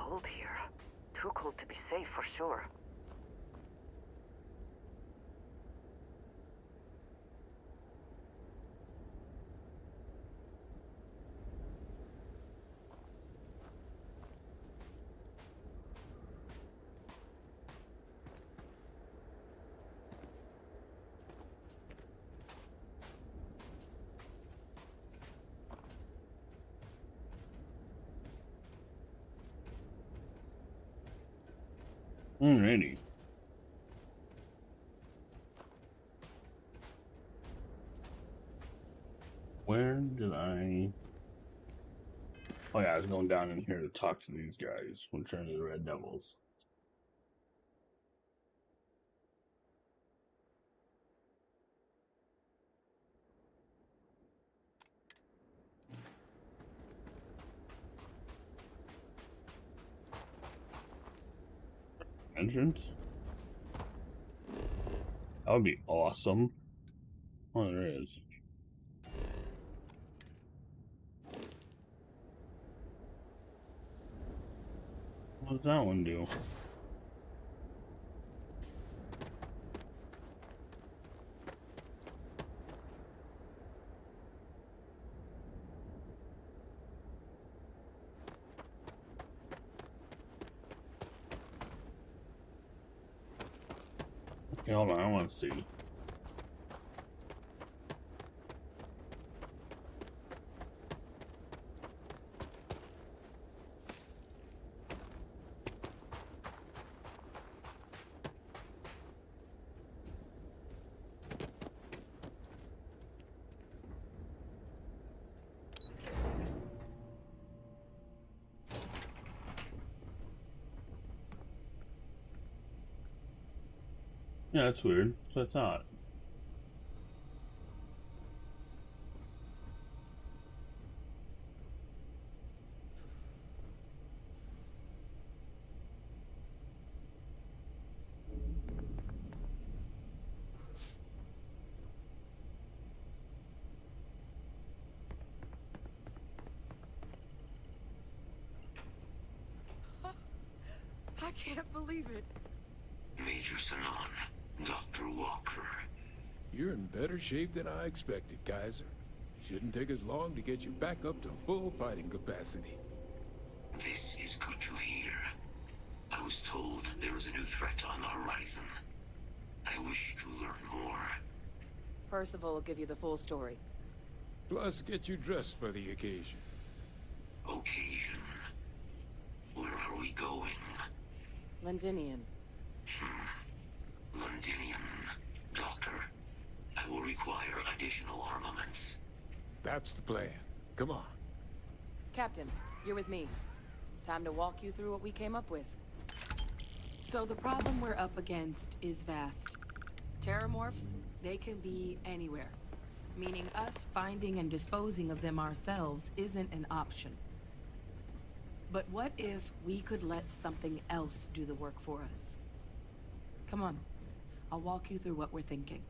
cold here. Too cold to be safe for sure. Alrighty. Where did I... Oh yeah, I was going down in here to talk to these guys, which are the Red Devils. Entrance? That would be awesome. Oh, there is. What does that one do? Okay, hold on, I want to see. Yeah, that's weird. So I thought. I can't believe it. Major Sanon, Dr. Walker. You're in better shape than I expected, Kaiser. Shouldn't take us long to get you back up to full fighting capacity. This is good to hear. I was told there was a new threat on the horizon. I wish to learn more. Percival will give you the full story. Plus, get you dressed for the occasion. Occasion? Where are we going? Londinian. Londinian. Doctor, I will require additional armaments. That's the plan. Come on. Captain, you're with me. Time to walk you through what we came up with. So the problem we're up against is vast. Terramorphs, they can be anywhere. Meaning us finding and disposing of them ourselves isn't an option. But what if we could let something else do the work for us? Come on, I'll walk you through what we're thinking.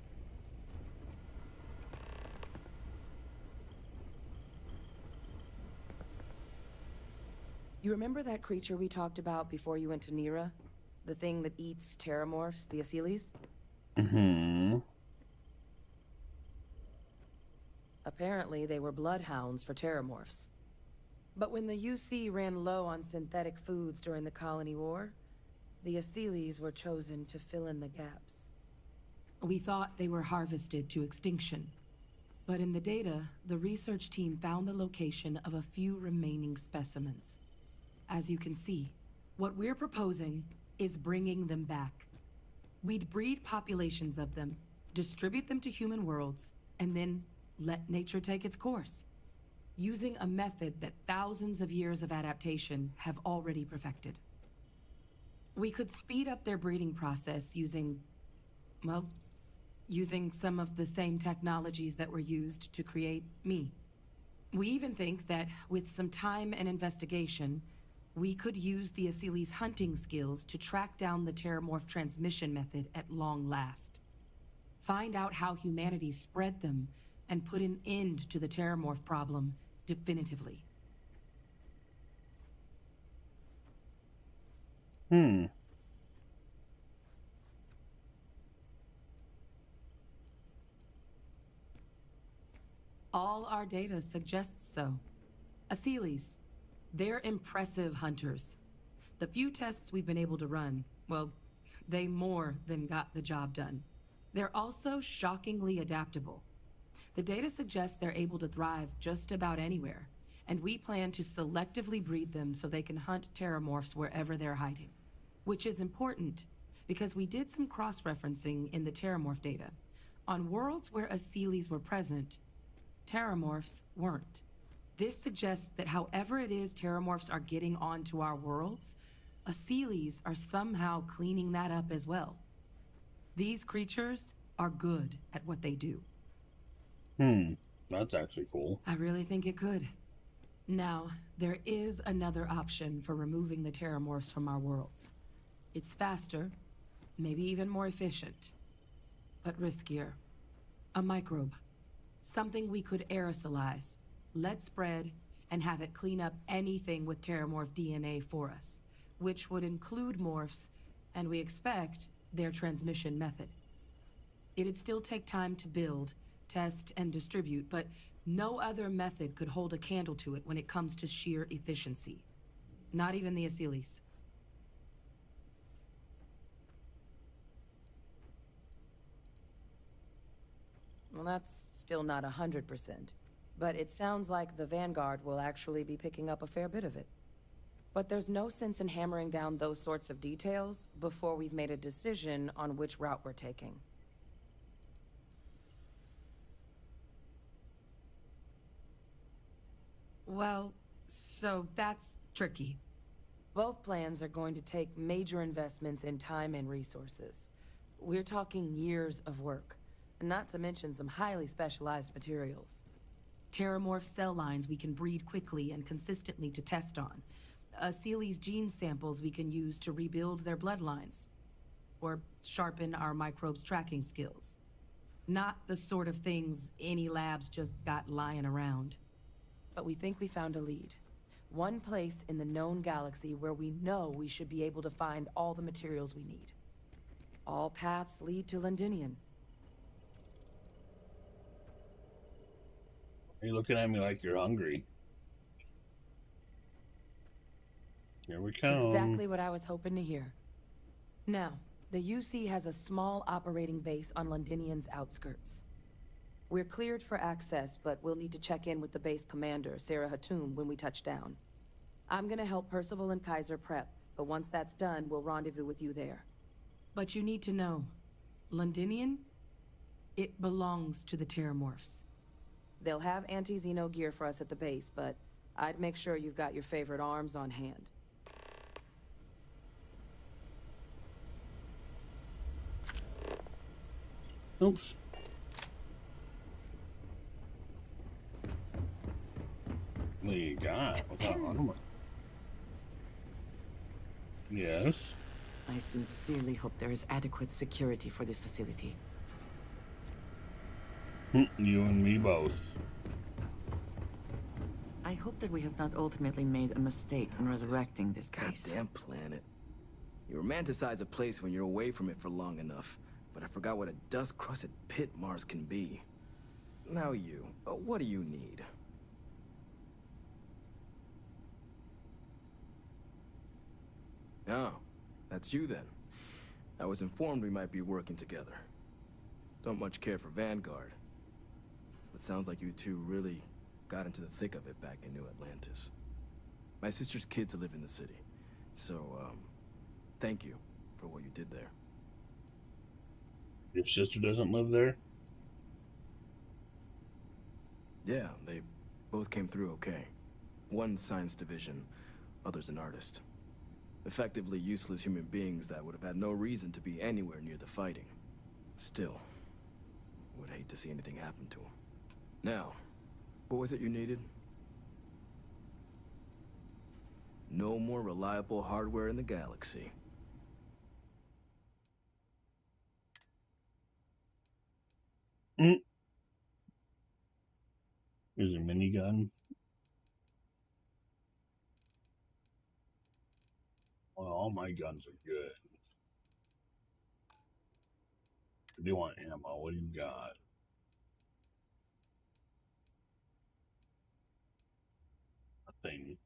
You remember that creature we talked about before you went to Nira? The thing that eats terramorphs, the Asyles? Mm-hmm. Apparently, they were bloodhounds for terramorphs. But when the UC ran low on synthetic foods during the Colony War, the Asyles were chosen to fill in the gaps. We thought they were harvested to extinction. But in the data, the research team found the location of a few remaining specimens. As you can see, what we're proposing is bringing them back. We'd breed populations of them, distribute them to human worlds, and then let nature take its course. Using a method that thousands of years of adaptation have already perfected. We could speed up their breeding process using, well, using some of the same technologies that were used to create me. We even think that with some time and investigation, we could use the Asyles' hunting skills to track down the terramorph transmission method at long last. Find out how humanity spread them and put an end to the terramorph problem definitively. Hmm. All our data suggests so. Asylees, they're impressive hunters. The few tests we've been able to run, well, they more than got the job done. They're also shockingly adaptable. The data suggests they're able to thrive just about anywhere, and we plan to selectively breed them so they can hunt terramorphs wherever they're hiding. Which is important, because we did some cross-referencing in the terramorph data. On worlds where Asylees were present, terramorphs weren't. This suggests that however it is terramorphs are getting onto our worlds, Asylees are somehow cleaning that up as well. These creatures are good at what they do. Hmm. That's actually cool. I really think it could. Now, there is another option for removing the terramorphs from our worlds. It's faster, maybe even more efficient, but riskier. A microbe. Something we could aerosolize, let spread, and have it clean up anything with terramorph DNA for us, which would include morphs, and we expect their transmission method. It'd still take time to build, test, and distribute, but no other method could hold a candle to it when it comes to sheer efficiency. Not even the Asylees. Well, that's still not 100%. But it sounds like the Vanguard will actually be picking up a fair bit of it. But there's no sense in hammering down those sorts of details before we've made a decision on which route we're taking. Well, so that's tricky. Both plans are going to take major investments in time and resources. We're talking years of work, not to mention some highly specialized materials. Terramorph cell lines we can breed quickly and consistently to test on. Asylees gene samples we can use to rebuild their bloodlines. Or sharpen our microbes' tracking skills. Not the sort of things any labs just got lying around. But we think we found a lead. One place in the known galaxy where we know we should be able to find all the materials we need. All paths lead to Londinian. You're looking at me like you're hungry. Here we come. Exactly what I was hoping to hear. Now, the UC has a small operating base on Londinian's outskirts. We're cleared for access, but we'll need to check in with the base commander, Sarah Hatum, when we touch down. I'm gonna help Percival and Kaiser prep, but once that's done, we'll rendezvous with you there. But you need to know, Londinian? It belongs to the Terramorphs. They'll have anti-Xeno gear for us at the base, but I'd make sure you've got your favorite arms on hand. Oops. What do you got? What's that armor? Yes. I sincerely hope there is adequate security for this facility. You and me both. I hope that we have not ultimately made a mistake in resurrecting this place. Goddamn planet. You romanticize a place when you're away from it for long enough, but I forgot what a dust-crusted pit Mars can be. Now you, what do you need? Oh, that's you then. I was informed we might be working together. Don't much care for Vanguard. But sounds like you two really got into the thick of it back in New Atlantis. My sister's kids live in the city, so, thank you for what you did there. Your sister doesn't live there? Yeah, they both came through okay. One science division, other's an artist. Effectively useless human beings that would have had no reason to be anywhere near the fighting. Still, would hate to see anything happen to them. Now, what was it you needed? No more reliable hardware in the galaxy. There's a minigun. Well, all my guns are good. I do want ammo. What do you got? Nothing.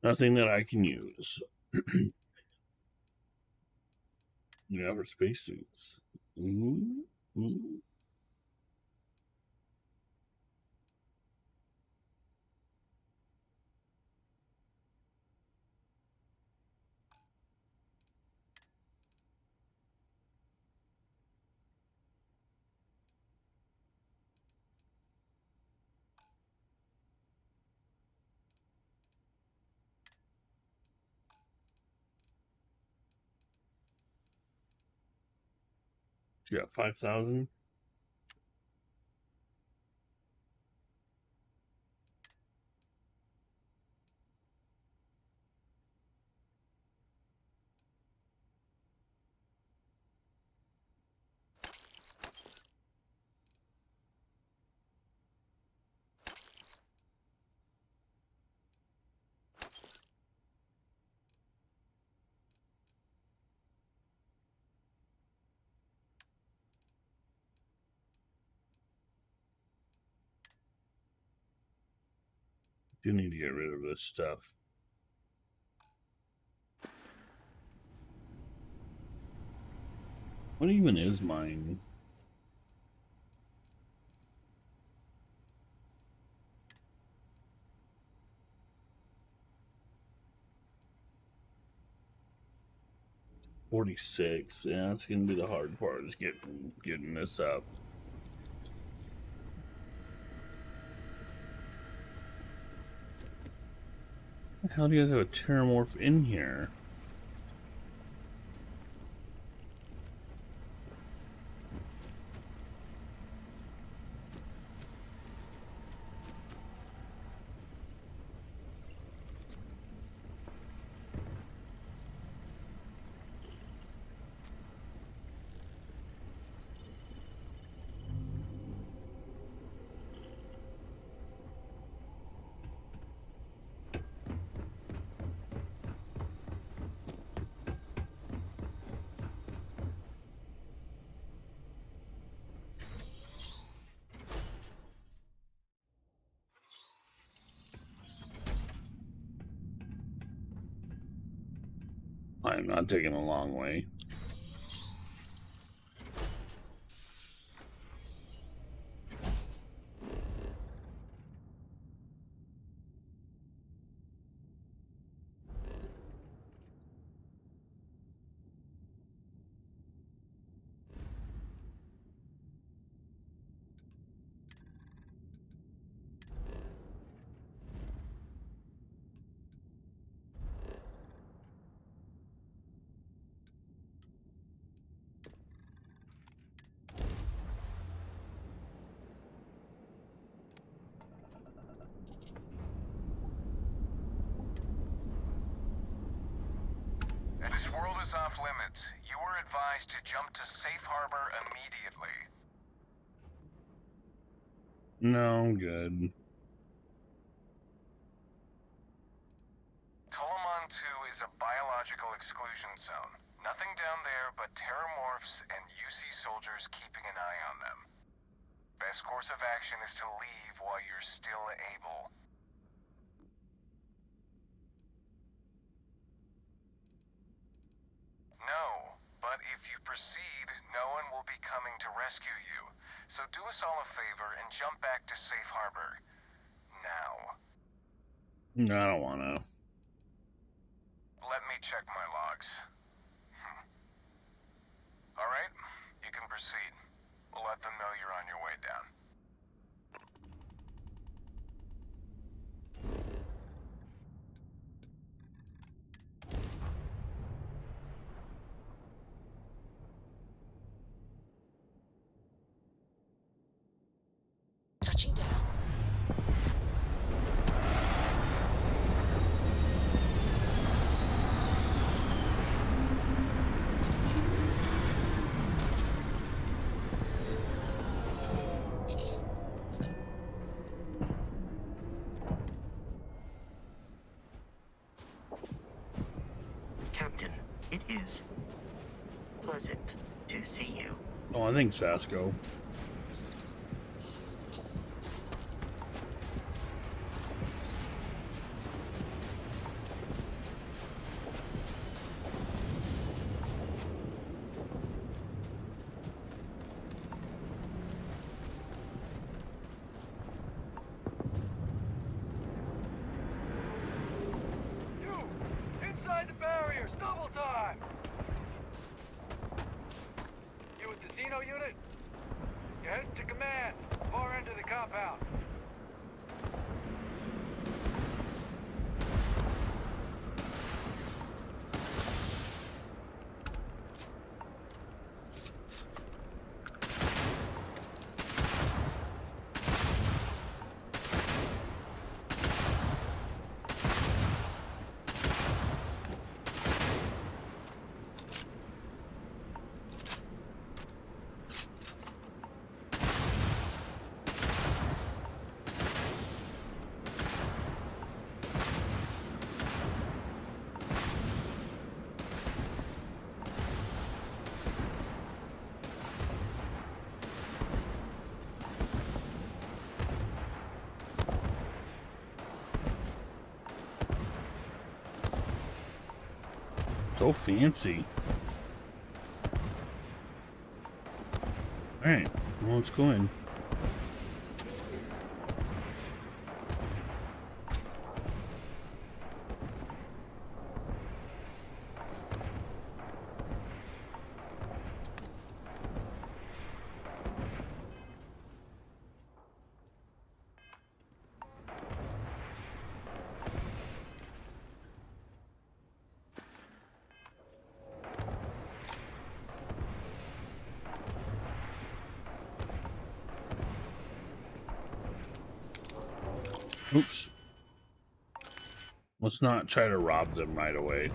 Nothing that I can use. You have our spacesuits. Ooh, ooh. You got 5,000? You need to get rid of this stuff. What even is mine? $46. Yeah, that's gonna be the hard part, is getting this up. How do you guys have a Terramorph in here? I'm not taking a long way. This world is off limits. You were advised to jump to safe harbor immediately. No, I'm good. Tolomon 2 is a biological exclusion zone. Nothing down there but Terramorphs and UC soldiers keeping an eye on them. Best course of action is to leave while you're still able. No, but if you proceed, no one will be coming to rescue you. So do us all a favor and jump back to safe harbor. Now. No, I don't want to. Let me check my logs. All right, you can proceed. We'll let them know you're on your way down. Touching down. Oh, I think Sasco. Inside the barriers, double time! You with the Xeno unit? You're headed to command, far end of the compound. So fancy. Alright, well, let's go in. Oops. Let's not try to rob them right away.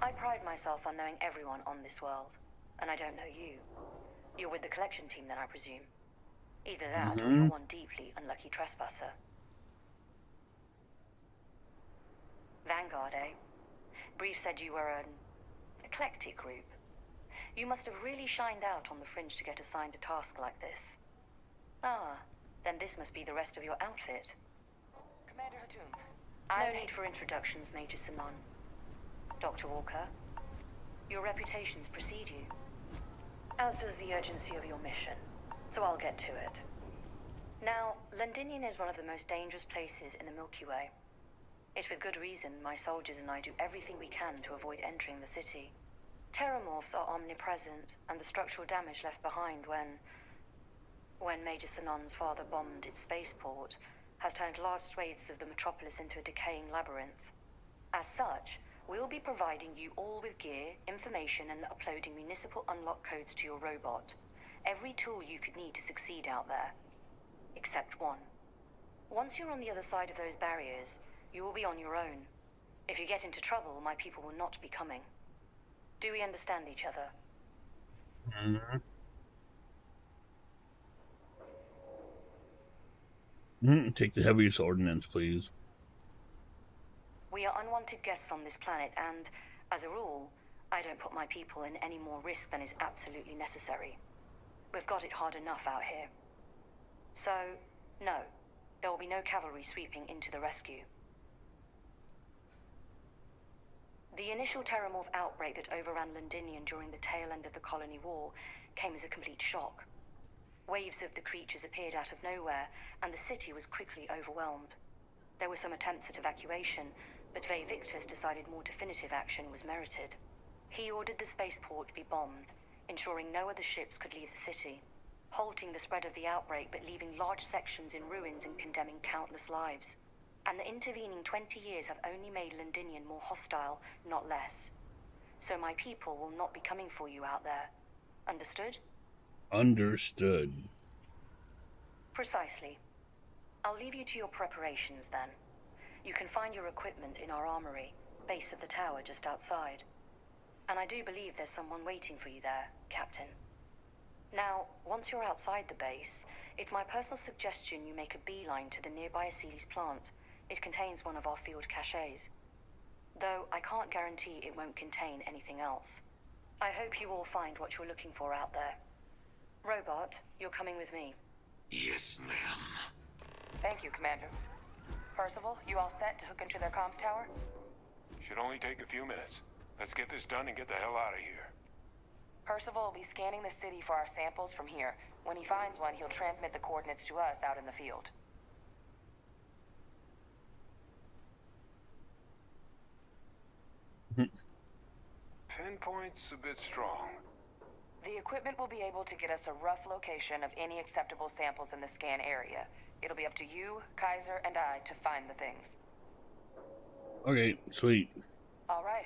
I pride myself on knowing everyone on this world, and I don't know you. You're with the collection team then, I presume. Either that, or you're one deeply unlucky trespasser. Vanguard, eh? Brief said you were an eclectic group. You must have really shined out on the fringe to get assigned a task like this. Ah, then this must be the rest of your outfit. Commander Hatum. No need for introductions, Major Simon. Dr. Walker, your reputations precede you. As does the urgency of your mission, so I'll get to it. Now, Londinium is one of the most dangerous places in the Milky Way. It's with good reason my soldiers and I do everything we can to avoid entering the city. Terramorphs are omnipresent, and the structural damage left behind when Major Sinan's father bombed its spaceport has turned large swathes of the metropolis into a decaying labyrinth. As such, we'll be providing you all with gear, information, and uploading municipal unlock codes to your robot. Every tool you could need to succeed out there. Except one. Once you're on the other side of those barriers, you will be on your own. If you get into trouble, my people will not be coming. Do we understand each other? Take the heaviest ordnance, please. We are unwanted guests on this planet, and, as a rule, I don't put my people in any more risk than is absolutely necessary. We've got it hard enough out here. So, no, there will be no cavalry sweeping into the rescue. The initial Terramorph outbreak that overran Londinium during the tail end of the Colony War came as a complete shock. Waves of the creatures appeared out of nowhere, and the city was quickly overwhelmed. There were some attempts at evacuation, but Ve Victus decided more definitive action was merited. He ordered the spaceport to be bombed, ensuring no other ships could leave the city, halting the spread of the outbreak but leaving large sections in ruins and condemning countless lives. And the intervening 20 years have only made Londinium more hostile, not less. So my people will not be coming for you out there. Understood? Understood. Precisely. I'll leave you to your preparations then. You can find your equipment in our armory, base of the tower just outside. And I do believe there's someone waiting for you there, Captain. Now, once you're outside the base, It's my personal suggestion you make a beeline to the nearby Aceles plant. It contains one of our field caches. Though I can't guarantee it won't contain anything else. I hope you all find what you're looking for out there. Robot, you're coming with me. Yes, ma'am. Thank you, Commander. Percival, you all set to hook into their comms tower? Should only take a few minutes. Let's get this done and get the hell out of here. Percival will be scanning the city for our samples from here. When he finds one, he'll transmit the coordinates to us out in the field. Pinpoint's a bit strong. The equipment will be able to get us a rough location of any acceptable samples in the scan area. It'll be up to you, Kaiser, and I to find the things. Okay, sweet. All right.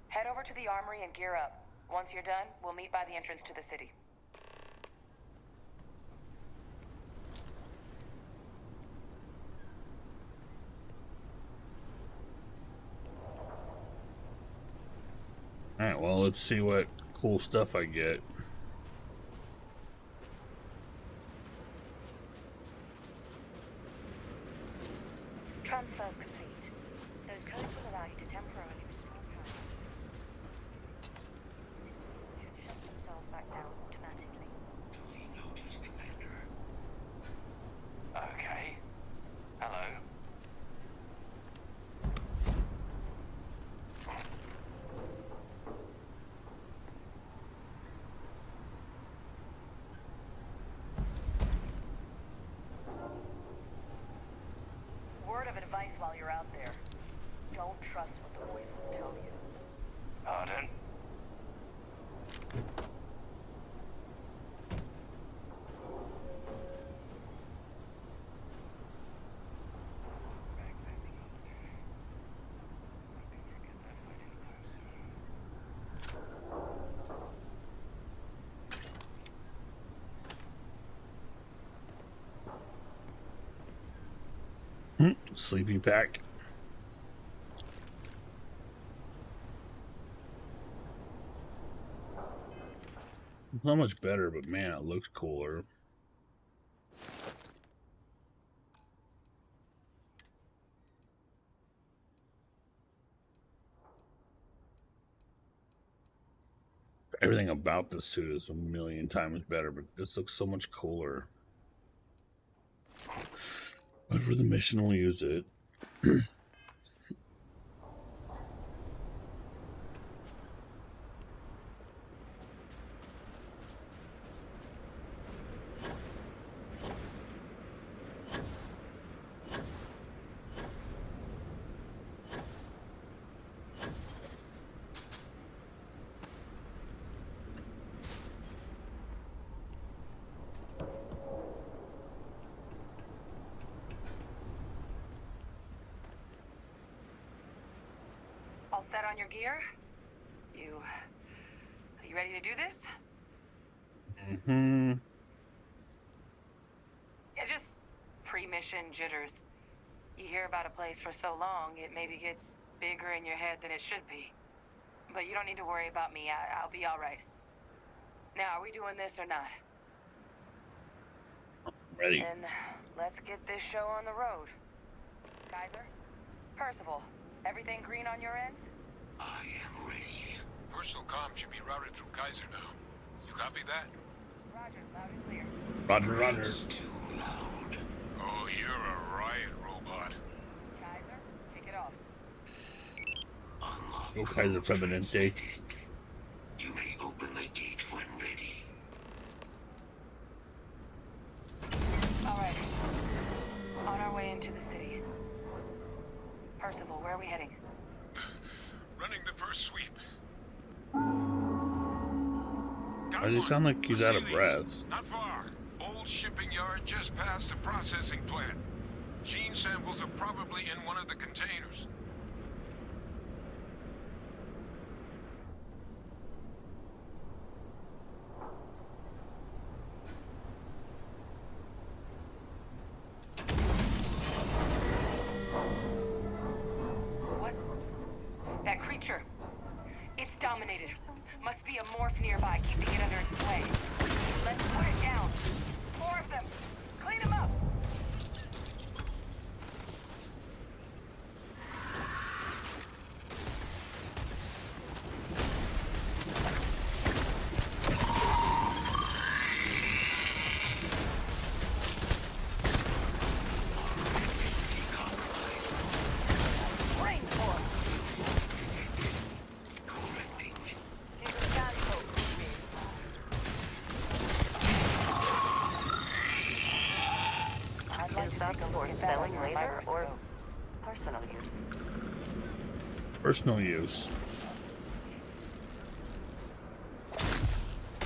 Head over to the armory and gear up. Once you're done, we'll meet by the entrance to the city. Alright, well, let's see what cool stuff I get. Transfer's complete. Those codes will allow you to temporarily restore power. Should shut themselves back down automatically. Duly noted, Commander. Okay. Hello. Word of advice while you're out there. Don't trust what the voices tell you. Pardon? Sleepy pack. It's not much better, but man, it looks cooler. Everything about the suit is a million times better, but this looks so much cooler. But for the mission, we'll use it. All set on your gear? Are you ready to do this? Mm-hmm. Yeah, just pre-mission jitters. You hear about a place for so long, it maybe gets bigger in your head than it should be. But you don't need to worry about me. I'll be all right. Now, are we doing this or not? Ready. Then let's get this show on the road. Kaiser? Percival, everything green on your ends? I am ready. Personal comm should be routed through Kaiser now. You copy that? Roger, loud and clear. Roger, Roger. It's too loud. Oh, you're a riot robot. Kaiser, kick it off. Unlock Go Kaiser code Preppin. transmitted. You may open the gate when ready. All right. On our way into the city. Percival, where are we heading? Running the first sweep. Why does he sound like he's out of breath? Not far. Old shipping yard just past the processing plant. Gene samples are probably in one of the containers. What? That creature. It's dominated. Must be a morph nearby, keeping it under its sway. Let's put it down. For more of them. Clean them up. For selling later or personal use? Personal use.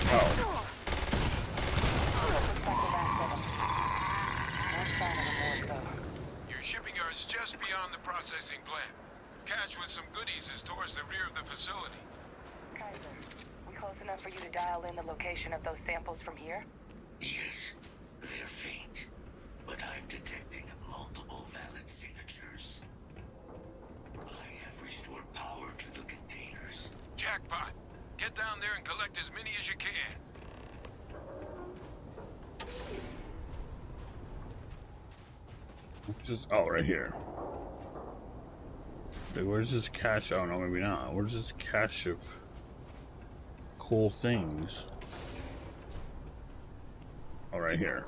Oh. Your shipping yard's just beyond the processing plant. Cache with some goodies is towards the rear of the facility. Kaiser, we close enough for you to dial in the location of those samples from here? Yes, they're faint, but I'm detecting multiple valid signatures. I have restored power to the containers. Jackpot. Get down there and collect as many as you can. Just right here. Dude, where's this cache? Oh no, maybe not. Where's this cache of cool things? Oh, right here.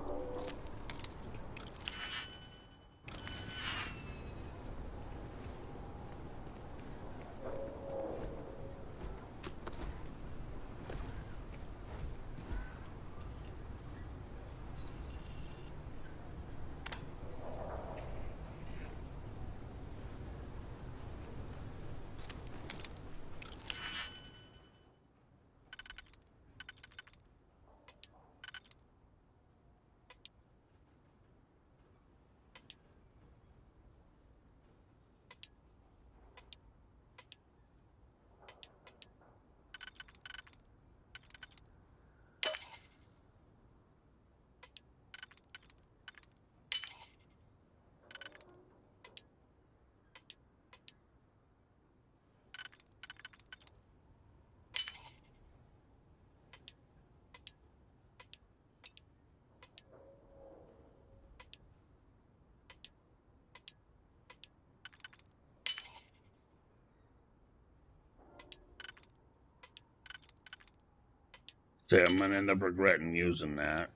So I'm gonna end up regretting using that.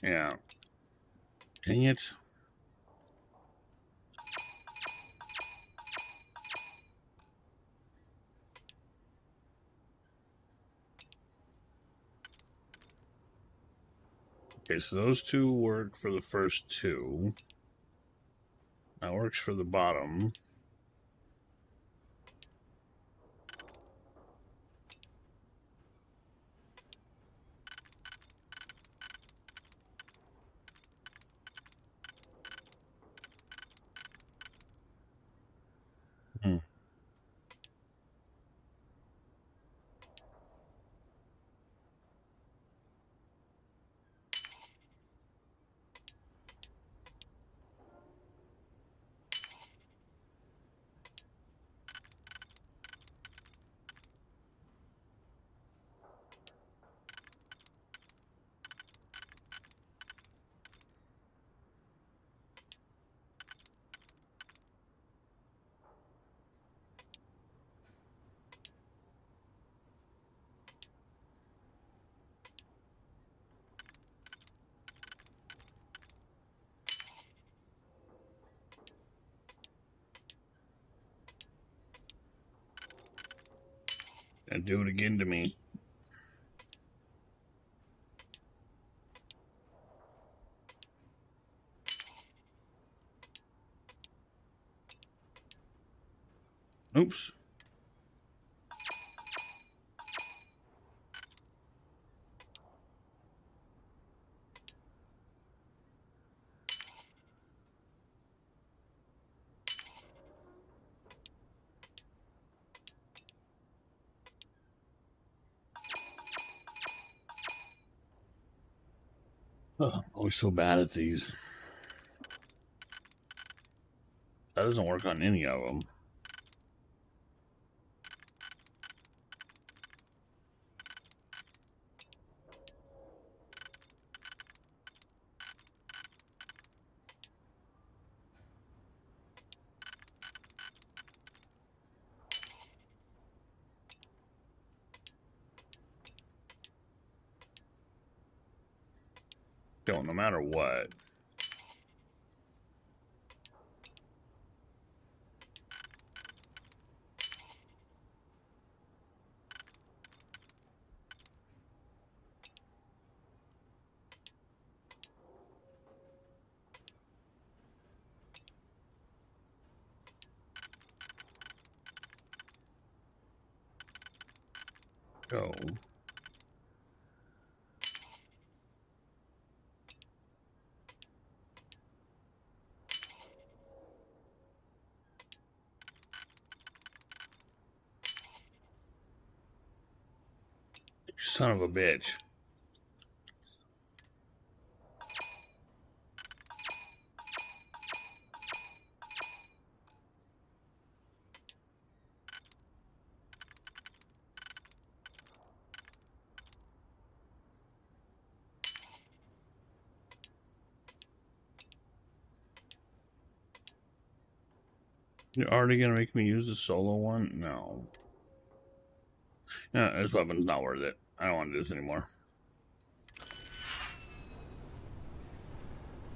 Yeah. Dang it. Okay, so those two work for the first two. That works for the bottom. Hmm. And do it again to me. Oops. Oh, always so bad at these. That doesn't work on any of them. Yo, no matter what. Go. Son of a bitch. You're already gonna make me use the solo one? No. No, this weapon's not worth it. I don't want to do this anymore.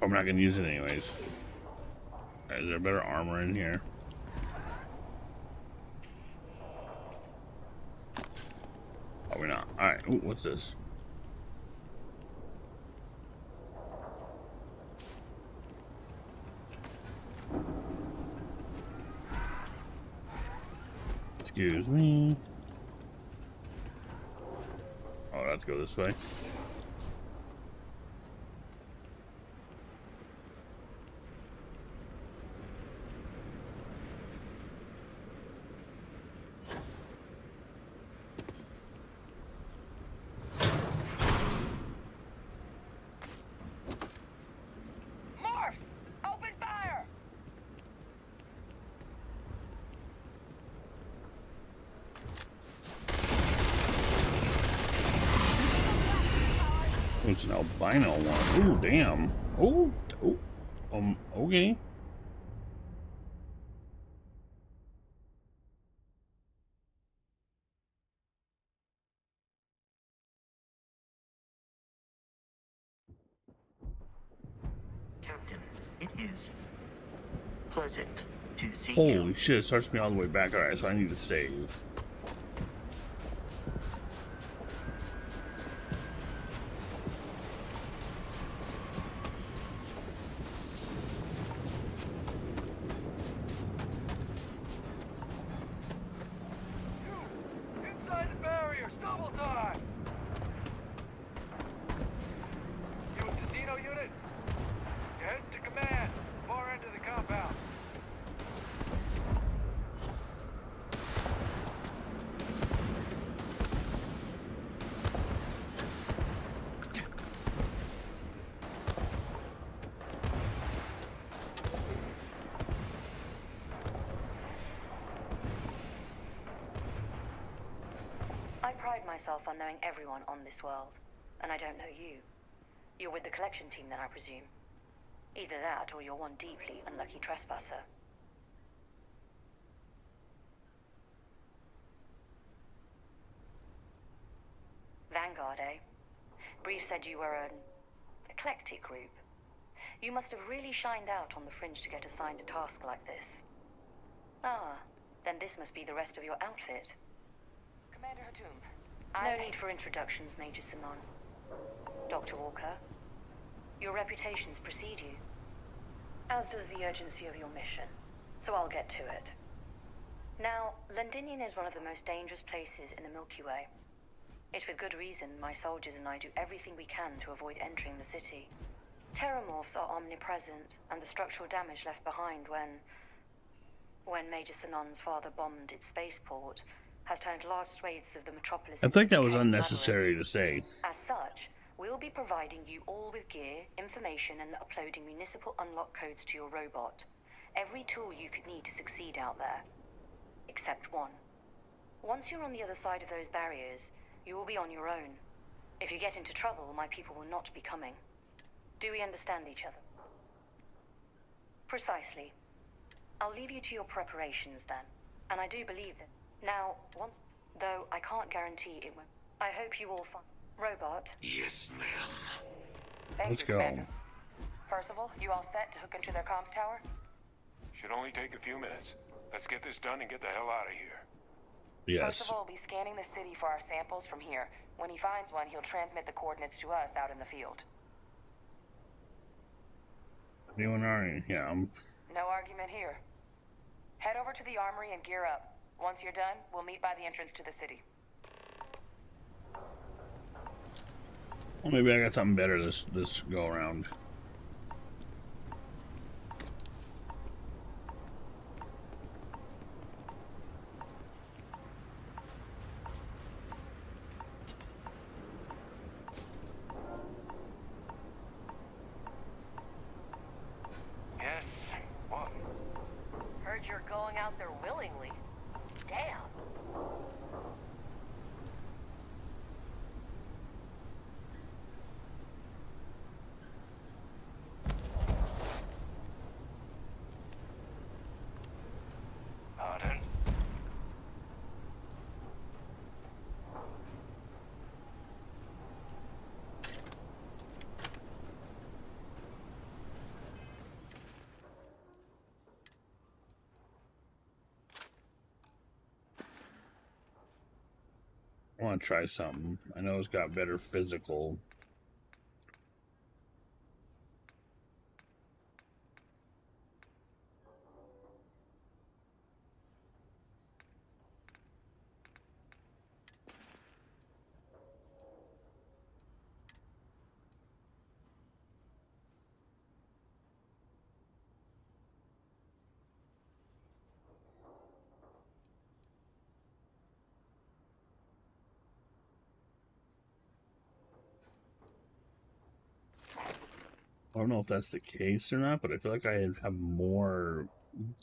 I'm not gonna use it anyways. Is there better armor in here? Probably not. Alright, ooh, what's this? Excuse me. Oh, let's go this way. It's an albino one. Ooh, damn. Oh, okay. Captain, it is pleasant to see you. Holy shit, it starts me all the way back. Alright, so I need to save. I pride myself on knowing everyone on this world, and I don't know you. You're with the collection team then, I presume. Either that, or you're one deeply unlucky trespasser. Vanguard, eh? Brief said you were an eclectic group. You must have really shined out on the fringe to get assigned a task like this. Ah, then this must be the rest of your outfit. Commander Hatum. No need for introductions, Major Simon. Dr. Walker, your reputations precede you, as does the urgency of your mission, so I'll get to it. Now, Londinium is one of the most dangerous places in the Milky Way. It's with good reason my soldiers and I do everything we can to avoid entering the city. Terramorphs are omnipresent, and the structural damage left behind when Major Sinon's father bombed its spaceport has turned large swathes of the metropolis. I think that was unnecessary to say. As such, we'll be providing you all with gear, information, and uploading municipal unlock codes to your robot. Every tool you could need to succeed out there. Except one. Once you're on the other side of those barriers, you will be on your own. If you get into trouble, my people will not be coming. Do we understand each other? Precisely. I'll leave you to your preparations then. And I do believe that. Now, though I can't guarantee it will. I hope you all find. Robot? Yes, ma'am. Thank Let's you, go. Commander. Percival, you all set to hook into their comms tower? Should only take a few minutes. Let's get this done and get the hell out of here. Yes. Percival will be scanning the city for our samples from here. When he finds one, he'll transmit the coordinates to us out in the field. Anyone already? Yeah. No argument here. Head over to the armory and gear up. Once you're done, we'll meet by the entrance to the city. Well, maybe I got something better this go around. Yes. What? Heard you're going out there willingly. Damn. Pardon? I want to try something. I know it's got better physical. I don't know if that's the case or not, but I feel like I have more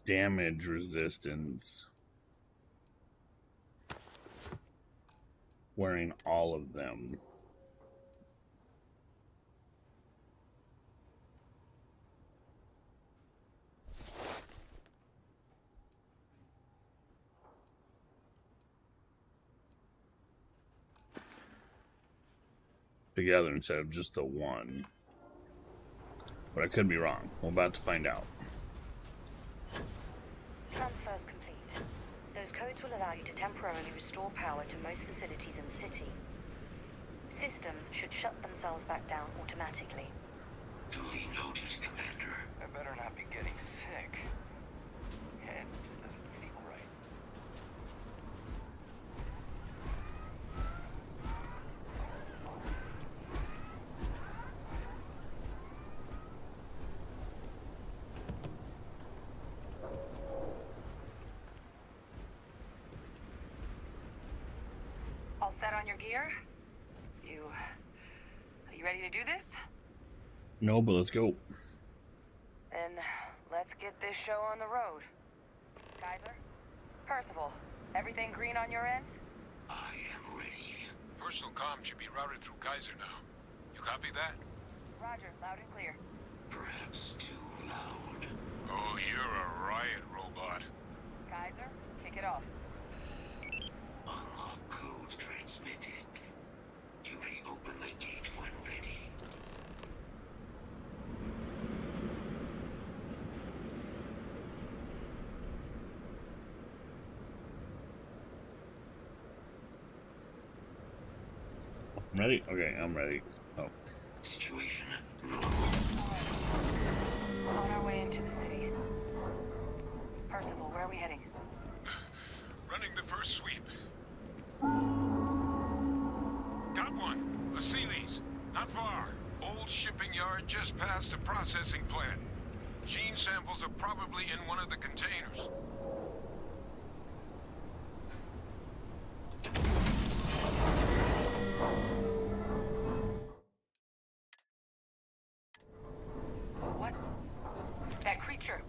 damage resistance wearing all of them. Together instead of just the one. But I could be wrong. We're about to find out. Transfers complete. Those codes will allow you to temporarily restore power to most facilities in the city. Systems should shut themselves back down automatically. Duly noted, Commander. I better not be getting sick. Head just doesn't feel right. All set on your gear? You ready to do this? No, but let's go. Then let's get this show on the road. Kaiser? Percival, everything green on your ends? I am ready. Personal comm should be routed through Kaiser now. You copy that? Roger, loud and clear. Perhaps too loud. Oh, you're a riot robot. Kaiser, kick it off. Unlock code transmitted. You may open the gate when ready. I'm ready? Okay, I'm ready. Oh. Situation. On our way into the city. Percival, where are we heading? Running the first sweep. Got one. A Sealy's. Not far. Old shipping yard just past the processing plant. Gene samples are probably in one of the containers. What? That creature.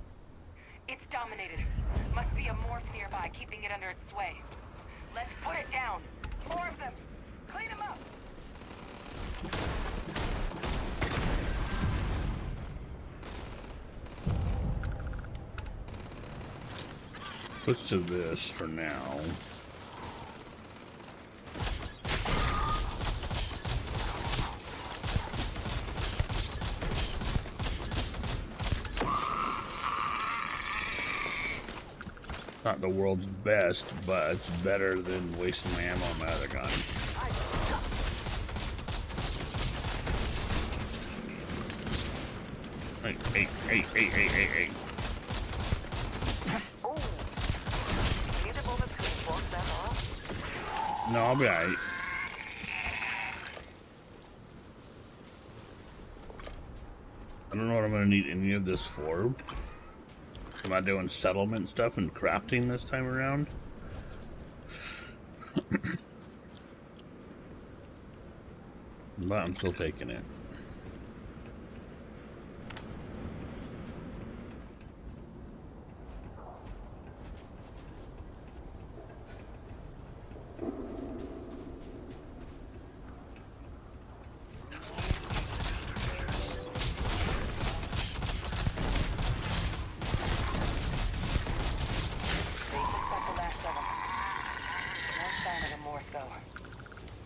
It's dominated. Must be a morph nearby, keeping it under its sway. Let's put it down. More of them. Clean them up. Switch to this for now. not the world's best, but it's better than wasting my ammo on my other gun. Hey. No, I'll be alright. I don't know what I'm gonna need any of this for. Am I doing settlement stuff and crafting this time around? But I'm still taking it.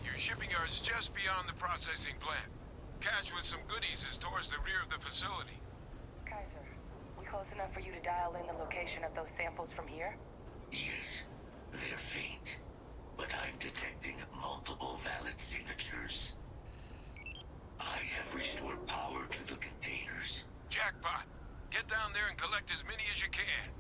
Your shipping yard's just beyond the processing plant. Cache with some goodies is towards the rear of the facility. Kaiser, we close enough for you to dial in the location of those samples from here? Yes, they're faint, but I'm detecting multiple valid signatures. I have restored power to the containers. Jackpot. Get down there and collect as many as you can.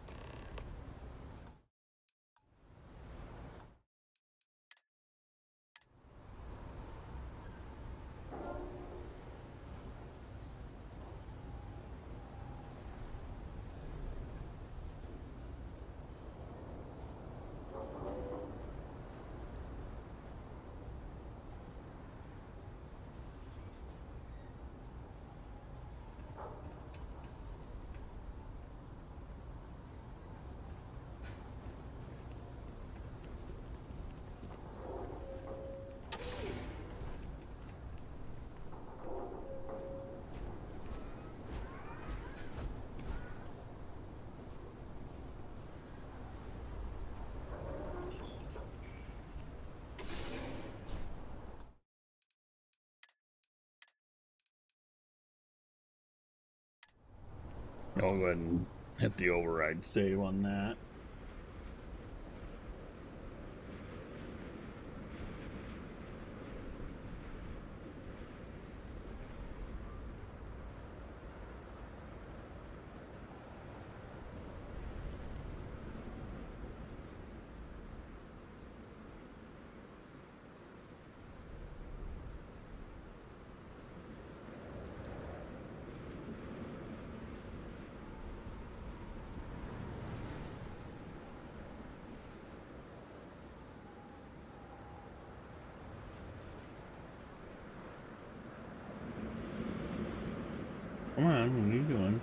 I'll go ahead and hit the override save on that. Come on, what are you doing?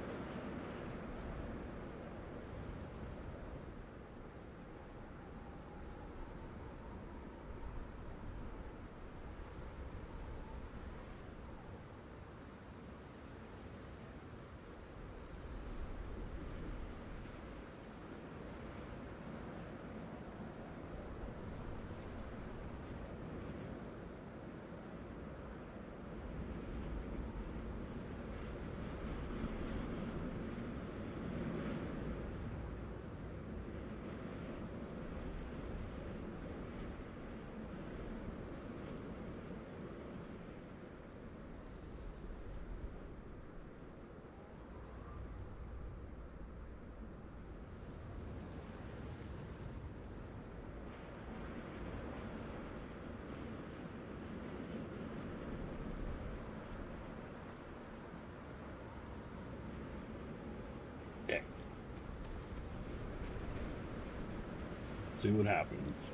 Okay. See what happens.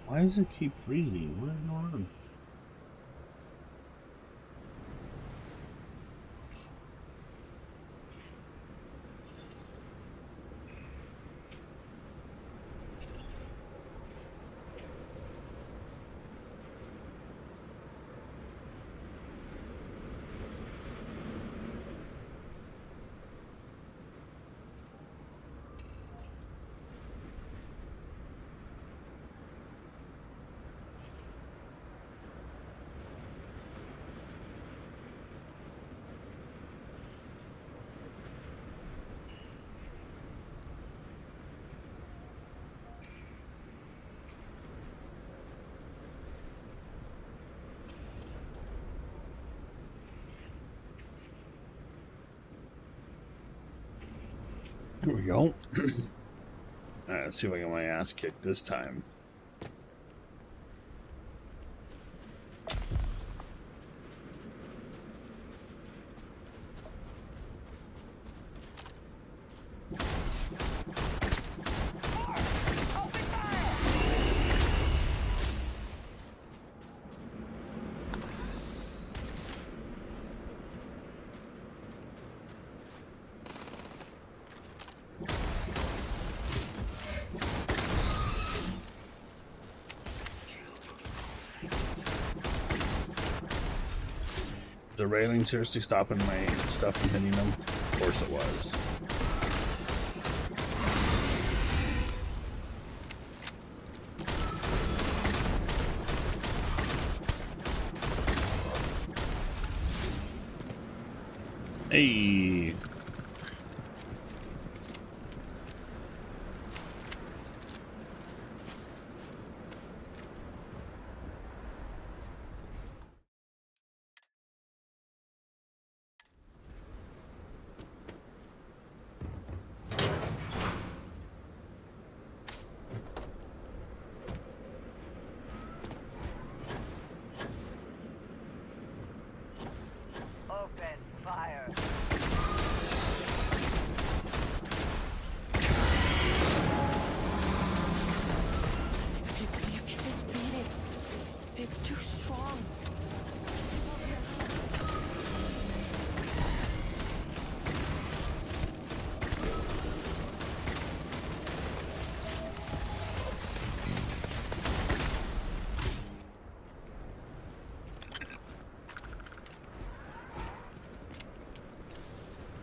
Why does it keep freezing? What is going on? Here we go. Alright, let's see if I get my ass kicked this time. The railing seriously stopping my stuff from hitting them? Of course it was. Hey. Open fire. You can't beat it. It's too strong.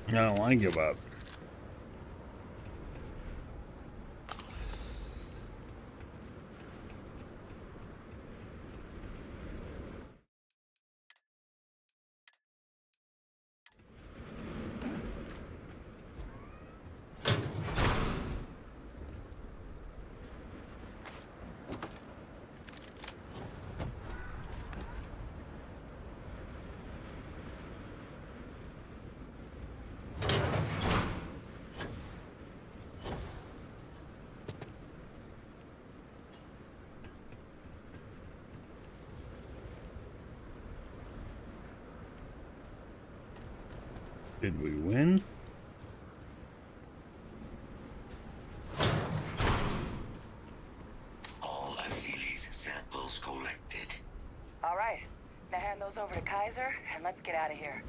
I don't want to give up. Did we win? All Asili's samples collected. All right. Now hand those over to Kaiser, and let's get out of here.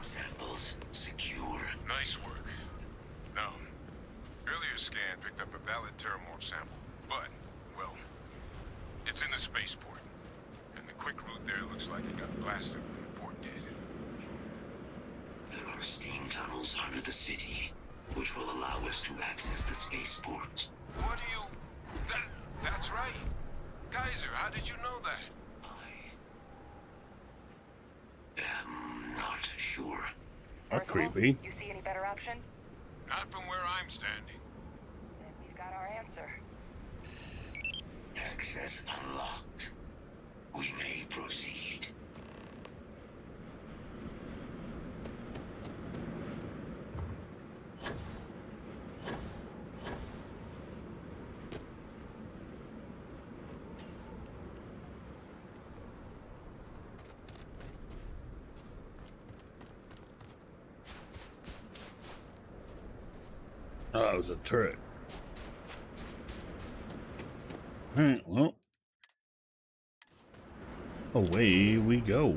Samples secure. Nice work. Now, earlier scan picked up a valid terramorph sample, but, well, it's in the spaceport. And the quick route there looks like it got blasted when the port did. There are steam tunnels under the city, which will allow us to access the spaceport. What do you... That's right. Kaiser, how did you know that? I am not sure. That's Percival, creepy. You see any better option? Not from where I'm standing. Then we've got our answer. Access unlocked. We may proceed. Oh, it was a turret. Alright, well. Away we go.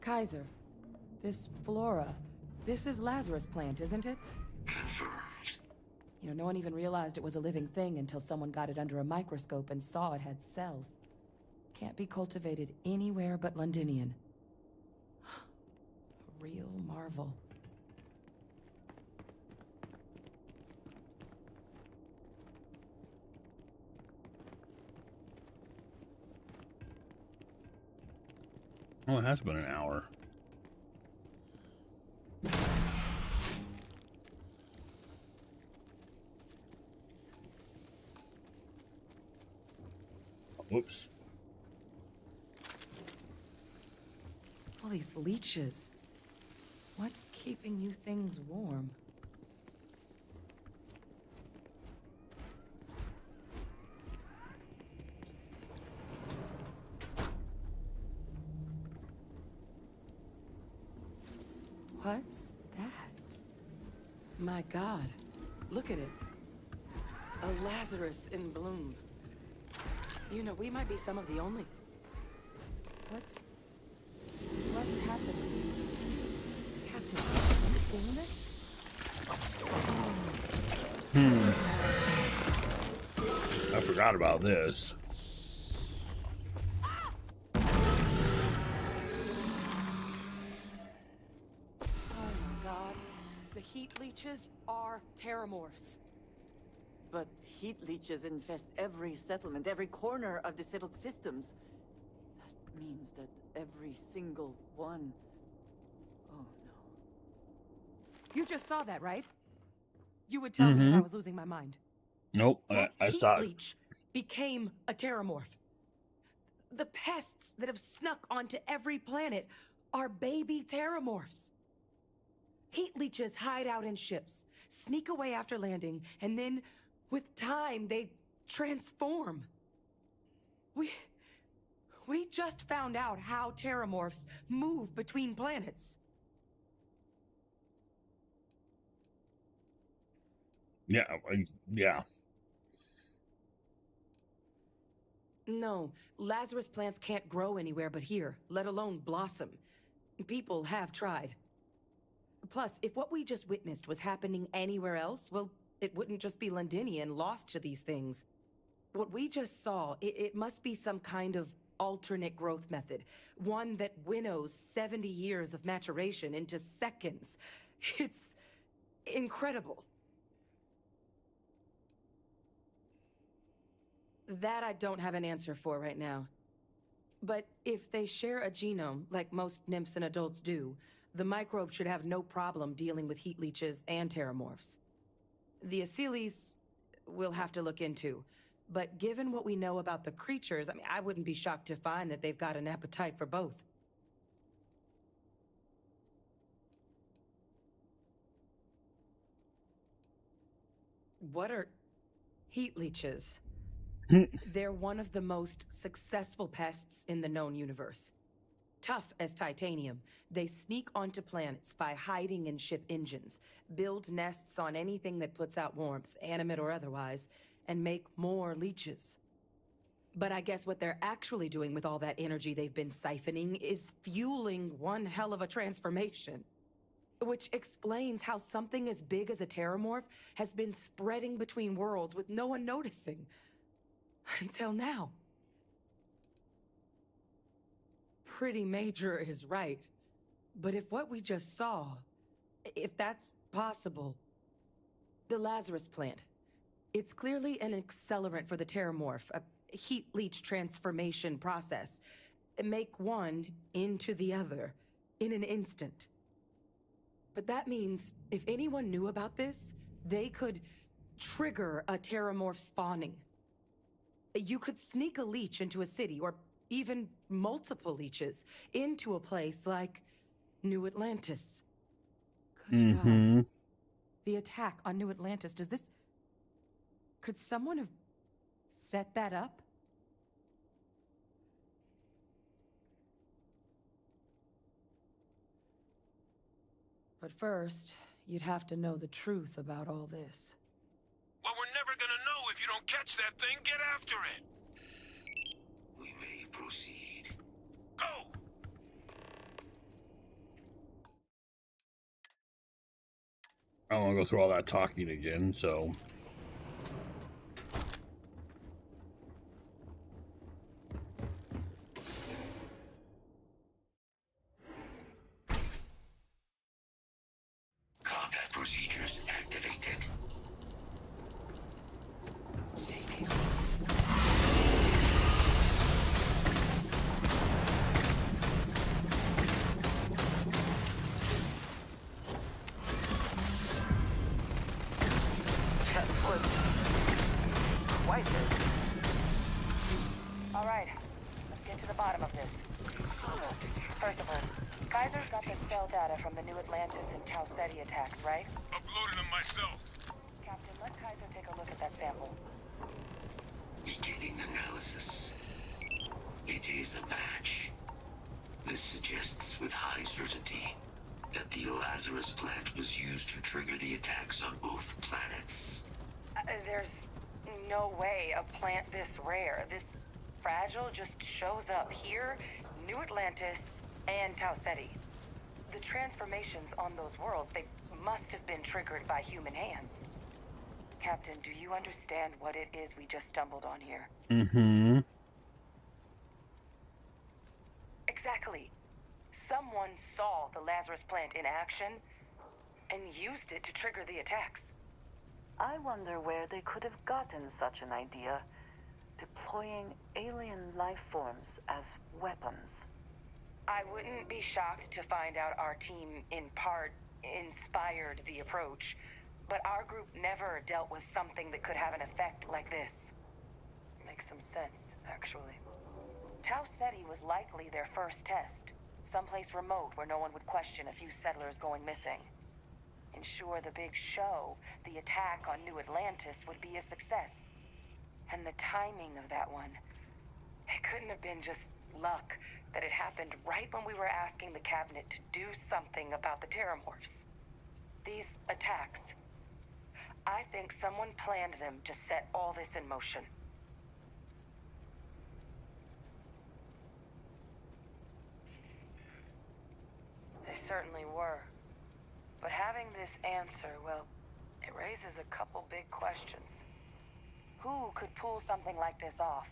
Kaiser, this flora, this is Lazarus plant, isn't it? Confirmed. You know, no one even realized it was a living thing until someone got it under a microscope and saw it had cells. Can't be cultivated anywhere but Londinian. A real marvel. Oh, it has been an hour. Whoops. All these leeches. What's keeping you things warm? What's that? My God, look at it. A Lazarus in bloom. You know, we might be some of the only... What's happening? Captain, have you seen this? I forgot about this. Heat leeches are terramorphs. But heat leeches infest every settlement, every corner of the settled systems. That means that every single one... Oh, no. You just saw that, right? You would tell me if I was losing my mind. Nope, That I heat stopped. leech became a terramorph. The pests that have snuck onto every planet are baby terramorphs. Heat leeches hide out in ships, sneak away after landing, and then, with time, they transform. We just found out how terramorphs move between planets. Yeah, yeah. No, Lazarus plants can't grow anywhere but here, let alone blossom. People have tried. Plus, if what we just witnessed was happening anywhere else, well, it wouldn't just be Londinian lost to these things. What we just saw, it must be some kind of alternate growth method. One that winnows 70 years of maturation into seconds. It's incredible. That I don't have an answer for right now. But if they share a genome, like most nymphs and adults do, the microbe should have no problem dealing with heat leeches and terramorphs. The Asylees we'll have to look into. But given what we know about the creatures, I mean, I wouldn't be shocked to find that they've got an appetite for both. What are heat leeches? They're one of the most successful pests in the known universe. Tough as titanium, they sneak onto planets by hiding in ship engines, build nests on anything that puts out warmth, animate or otherwise, and make more leeches. But I guess what they're actually doing with all that energy they've been siphoning is fueling one hell of a transformation. Which explains how something as big as a terramorph has been spreading between worlds with no one noticing. Until now. Pretty major is right. But if what we just saw, if that's possible... The Lazarus plant. It's clearly an accelerant for the terramorph, a heat leech transformation process. Make one into the other in an instant. But that means if anyone knew about this, they could trigger a terramorph spawning. You could sneak a leech into a city, or even multiple leeches, into a place like New Atlantis. Good God. The attack on New Atlantis, does this... Could someone have set that up? But first, you'd have to know the truth about all this. Well, we're never gonna know if you don't catch that thing. Get after it. We may proceed. Go! I don't want to go through all that talking again, so... Combat procedures activated. Safety. That was... quite good. All right, let's get to the bottom of this. First of all, Kaiser's got the cell data from the New Atlantis and Tau Ceti attacks, right? Uploaded them myself. Captain, let Kaiser take a look at that sample. Beginning analysis. It is a match. This suggests with high certainty that the Lazarus plant was used to trigger the attacks on both planets. There's no way a plant this rare, this fragile, just shows up here, New Atlantis, and Tau Ceti. The transformations on those worlds, they must have been triggered by human hands. Captain, do you understand what it is we just stumbled on here? Mm-hmm. Exactly. Someone saw the Lazarus plant in action and used it to trigger the attacks. I wonder where they could have gotten such an idea, deploying alien life forms as weapons. I wouldn't be shocked to find out our team, in part, inspired the approach, but our group never dealt with something that could have an effect like this. Makes some sense, actually. Tau Ceti was likely their first test, someplace remote where no one would question a few settlers going missing. Ensure the big show, the attack on New Atlantis, would be a success. And the timing of that one, it couldn't have been just luck that it happened right when we were asking the cabinet to do something about the Terramorphs. These attacks, I think someone planned them to set all this in motion. They certainly were. But having this answer, well, it raises a couple big questions. Who could pull something like this off?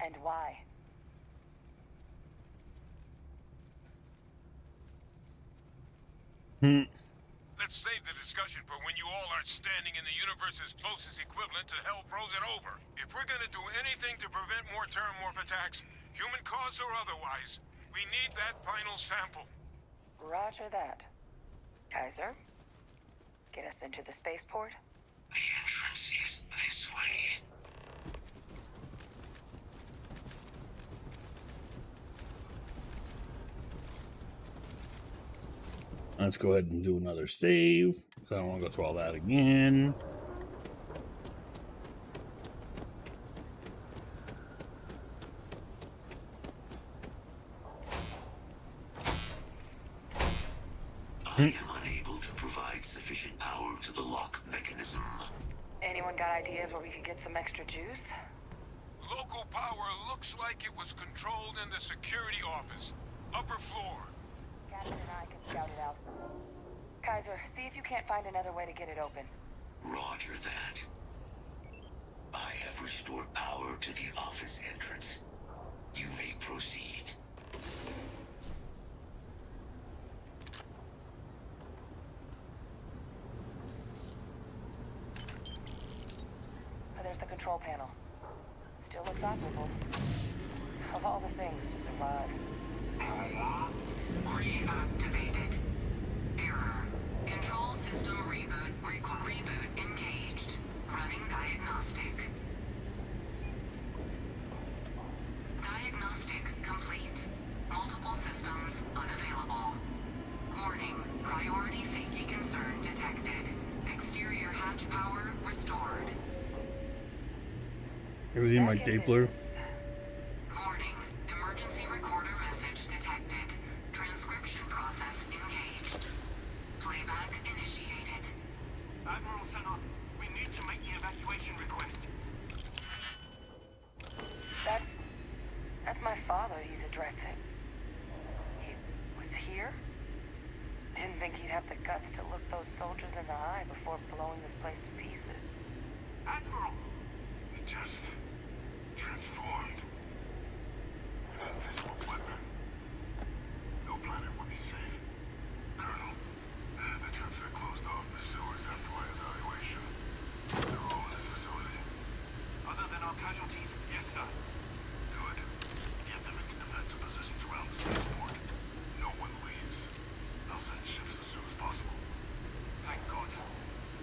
And why? Let's save the discussion for when you all aren't standing in the universe's closest equivalent to hell frozen over. If we're gonna do anything to prevent more Terramorph attacks, human cause or otherwise, we need that final sample. Roger that. Kaiser, get us into the spaceport? The entrance is this way. Let's go ahead and do another save. I don't want to go through all that again. I am unable to provide sufficient power to the lock mechanism. Anyone got ideas where we could get some extra juice? Local power looks like it was controlled in the security office. Upper floor. Captain and I can scout it out. Kaiser, see if you can't find another way to get it open. Roger that. I have restored power to the office entrance. You may proceed. There's the control panel. Still looks operable. Of all the things to survive. Reactivated. Error. Control system reboot. Reboot engaged. Running diagnostic. Diagnostic complete. Multiple systems unavailable. Warning. Priority safety concern detected. Exterior hatch power restored. Everything like Dapler. Warning. Emergency recorder message detected. Transcription process engaged. Playback initiated. Admiral Senon, we need to make the evacuation request. That's my father he's addressing. He was here? Didn't think he'd have the guts to look those soldiers in the eye before blowing this place to pieces. Admiral! It just transformed. An invisible weapon. No planet would be safe. Colonel, the troops that closed off the sewers after my evaluation, they're all in this facility. Other than our casualties, yes, sir. Good. Get them into defensive positions around the spaceport. No one leaves. I'll send ships as soon as possible. Thank God.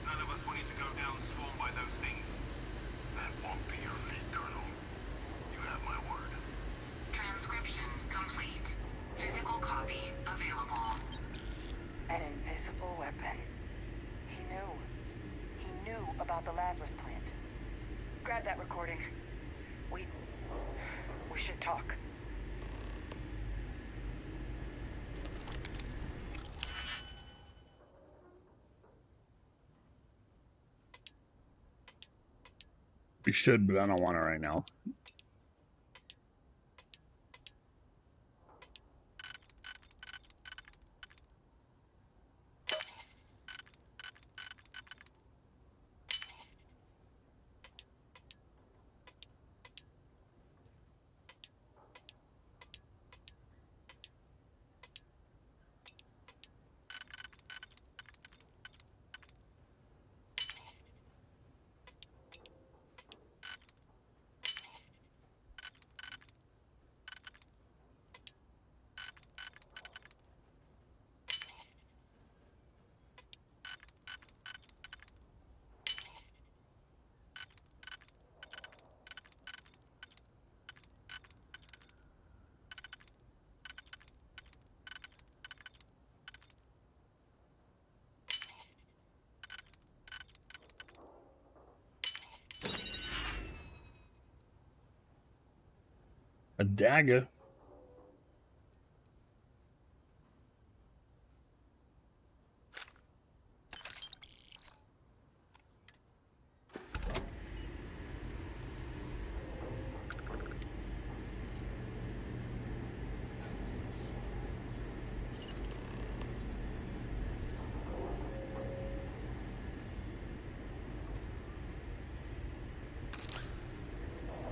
None of us wanted to go down swarmed by those things. That won't be your fate, Colonel. You have my word. Transcription have that recording. We should talk. We should, but I don't want it right now. A dagger.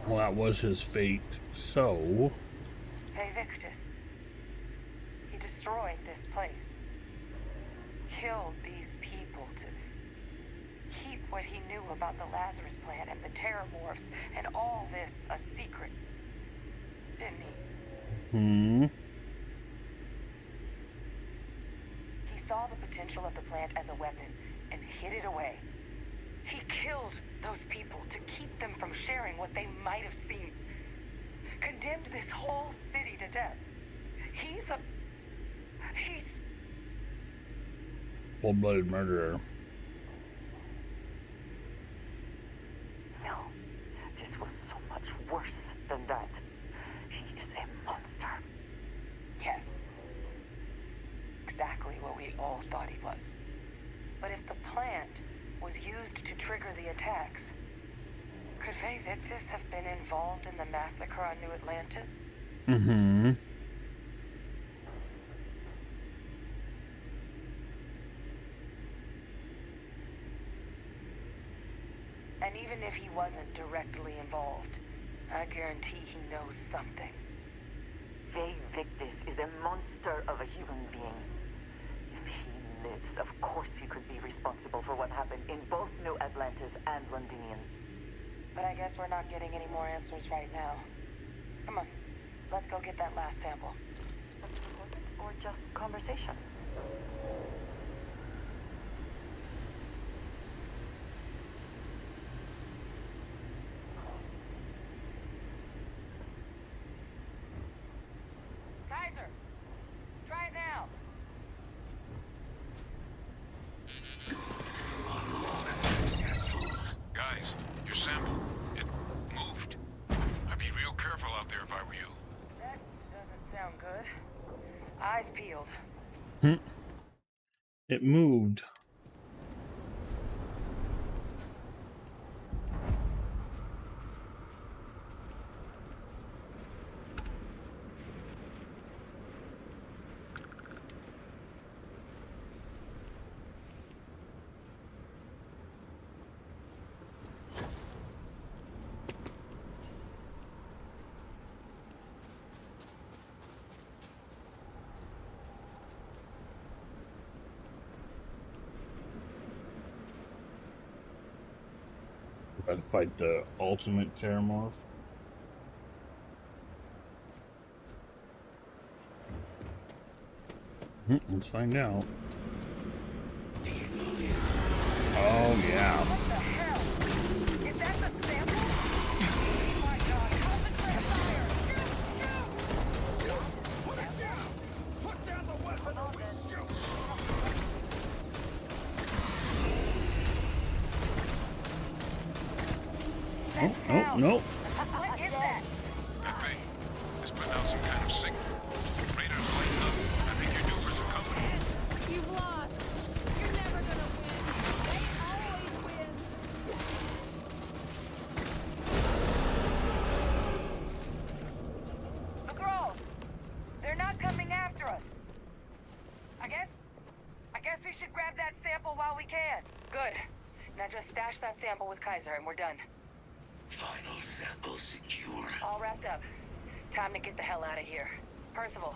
Well, that was his fate, so... Hey, Victus. He destroyed this place. Killed these people to keep what he knew about the Lazarus plant and the Terramorphs and all this a secret. Didn't he? He saw the potential of the plant as a weapon and hid it away. He killed those people to keep them from sharing what they might have seen. Condemned this whole city to death. He's cold-blooded murderer. No, this was so much worse than that. He is a monster. Yes. Exactly what we all thought he was. But if the plant was used to trigger the attacks, could Faye Victus have been involved in the massacre on New Atlantis? Mm-hmm. And even if he wasn't directly involved, I guarantee he knows something. Faye Victus is a monster of a human being. If he lives, of course he could be responsible for what happened in both New Atlantis and Londinium. But I guess we're not getting any more answers right now. Come on, let's go get that last sample. Something important or just conversation? Kaiser, try it now. Guys, your sample, it moved. I'd be real careful out there if I were you. That doesn't sound good. Eyes peeled. It moved. Gotta fight the ultimate Terramorph. Let's find out. Oh yeah. What the hell? Is that the sample? Oh my god, concentrate fire! Shoot! Put it down! Put down the weapon or we shoot! That's Nope. What is that? That thing is putting out some kind of signal. Radar's lighting up. I think you're due for some company. You've lost. You're never gonna win. They always win. The Grolls! They're not coming after us. I guess we should grab that sample while we can. Good. Now just stash that sample with Kaiser and we're done. Final sample secure. All wrapped up. Time to get the hell out of here. Percival,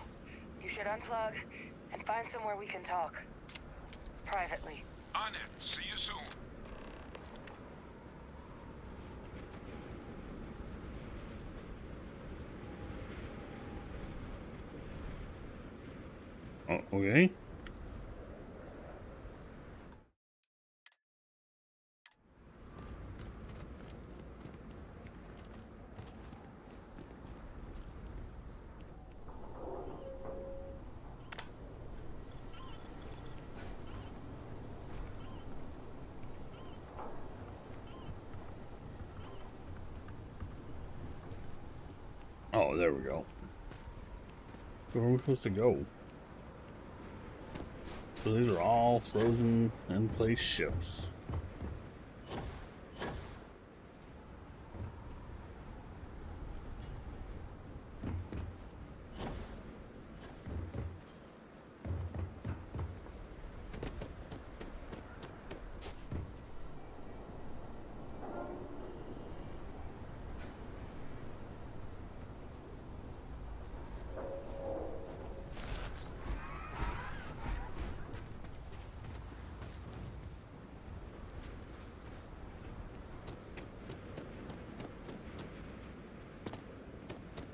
you should unplug and find somewhere we can talk. Privately. On it. See you soon. Oh, okay. Oh, there we go. Where are we supposed to go? So these are all frozen in place ships.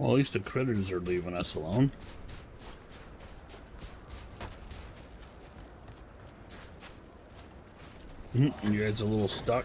Well, at least the critters are leaving us alone. You guys a little stuck.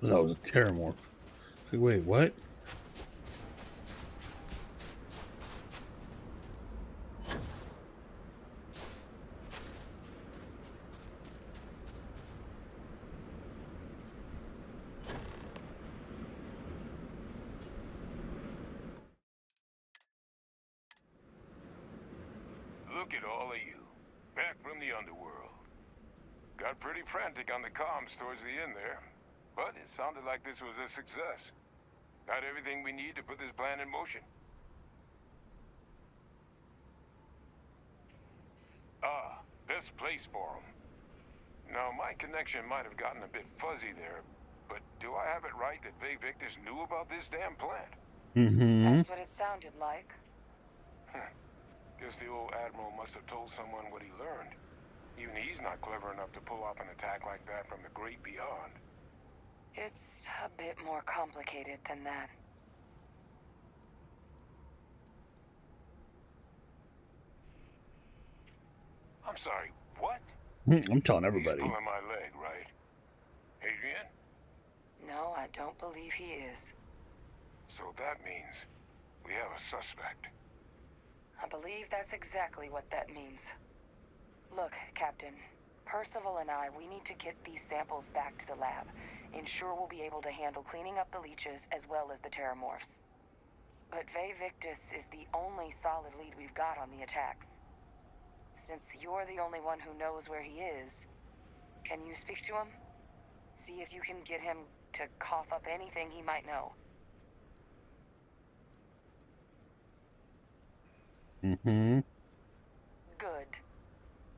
That was a terramorph. Wait, what? Look at all of you. Back from the underworld. Got pretty frantic on the comms towards the end there. But it sounded like this was a success. Got everything we need to put this plan in motion. Ah, best place for them. Now, my connection might have gotten a bit fuzzy there, but do I have it right that Vae Victis knew about this damn plant? That's what it sounded like. Guess the old Admiral must have told someone what he learned. Even he's not clever enough to pull off an attack like that from the great beyond. It's a bit more complicated than that. I'm sorry, what? I'm telling everybody. He's pulling my leg, right? Adrian? No, I don't believe he is. So that means we have a suspect. I believe that's exactly what that means. Look, Captain. Percival and I, we need to get these samples back to the lab. Ensure we'll be able to handle cleaning up the leeches as well as the terramorphs. But Vae Victis is the only solid lead we've got on the attacks. Since you're the only one who knows where he is, can you speak to him? See if you can get him to cough up anything he might know. Good.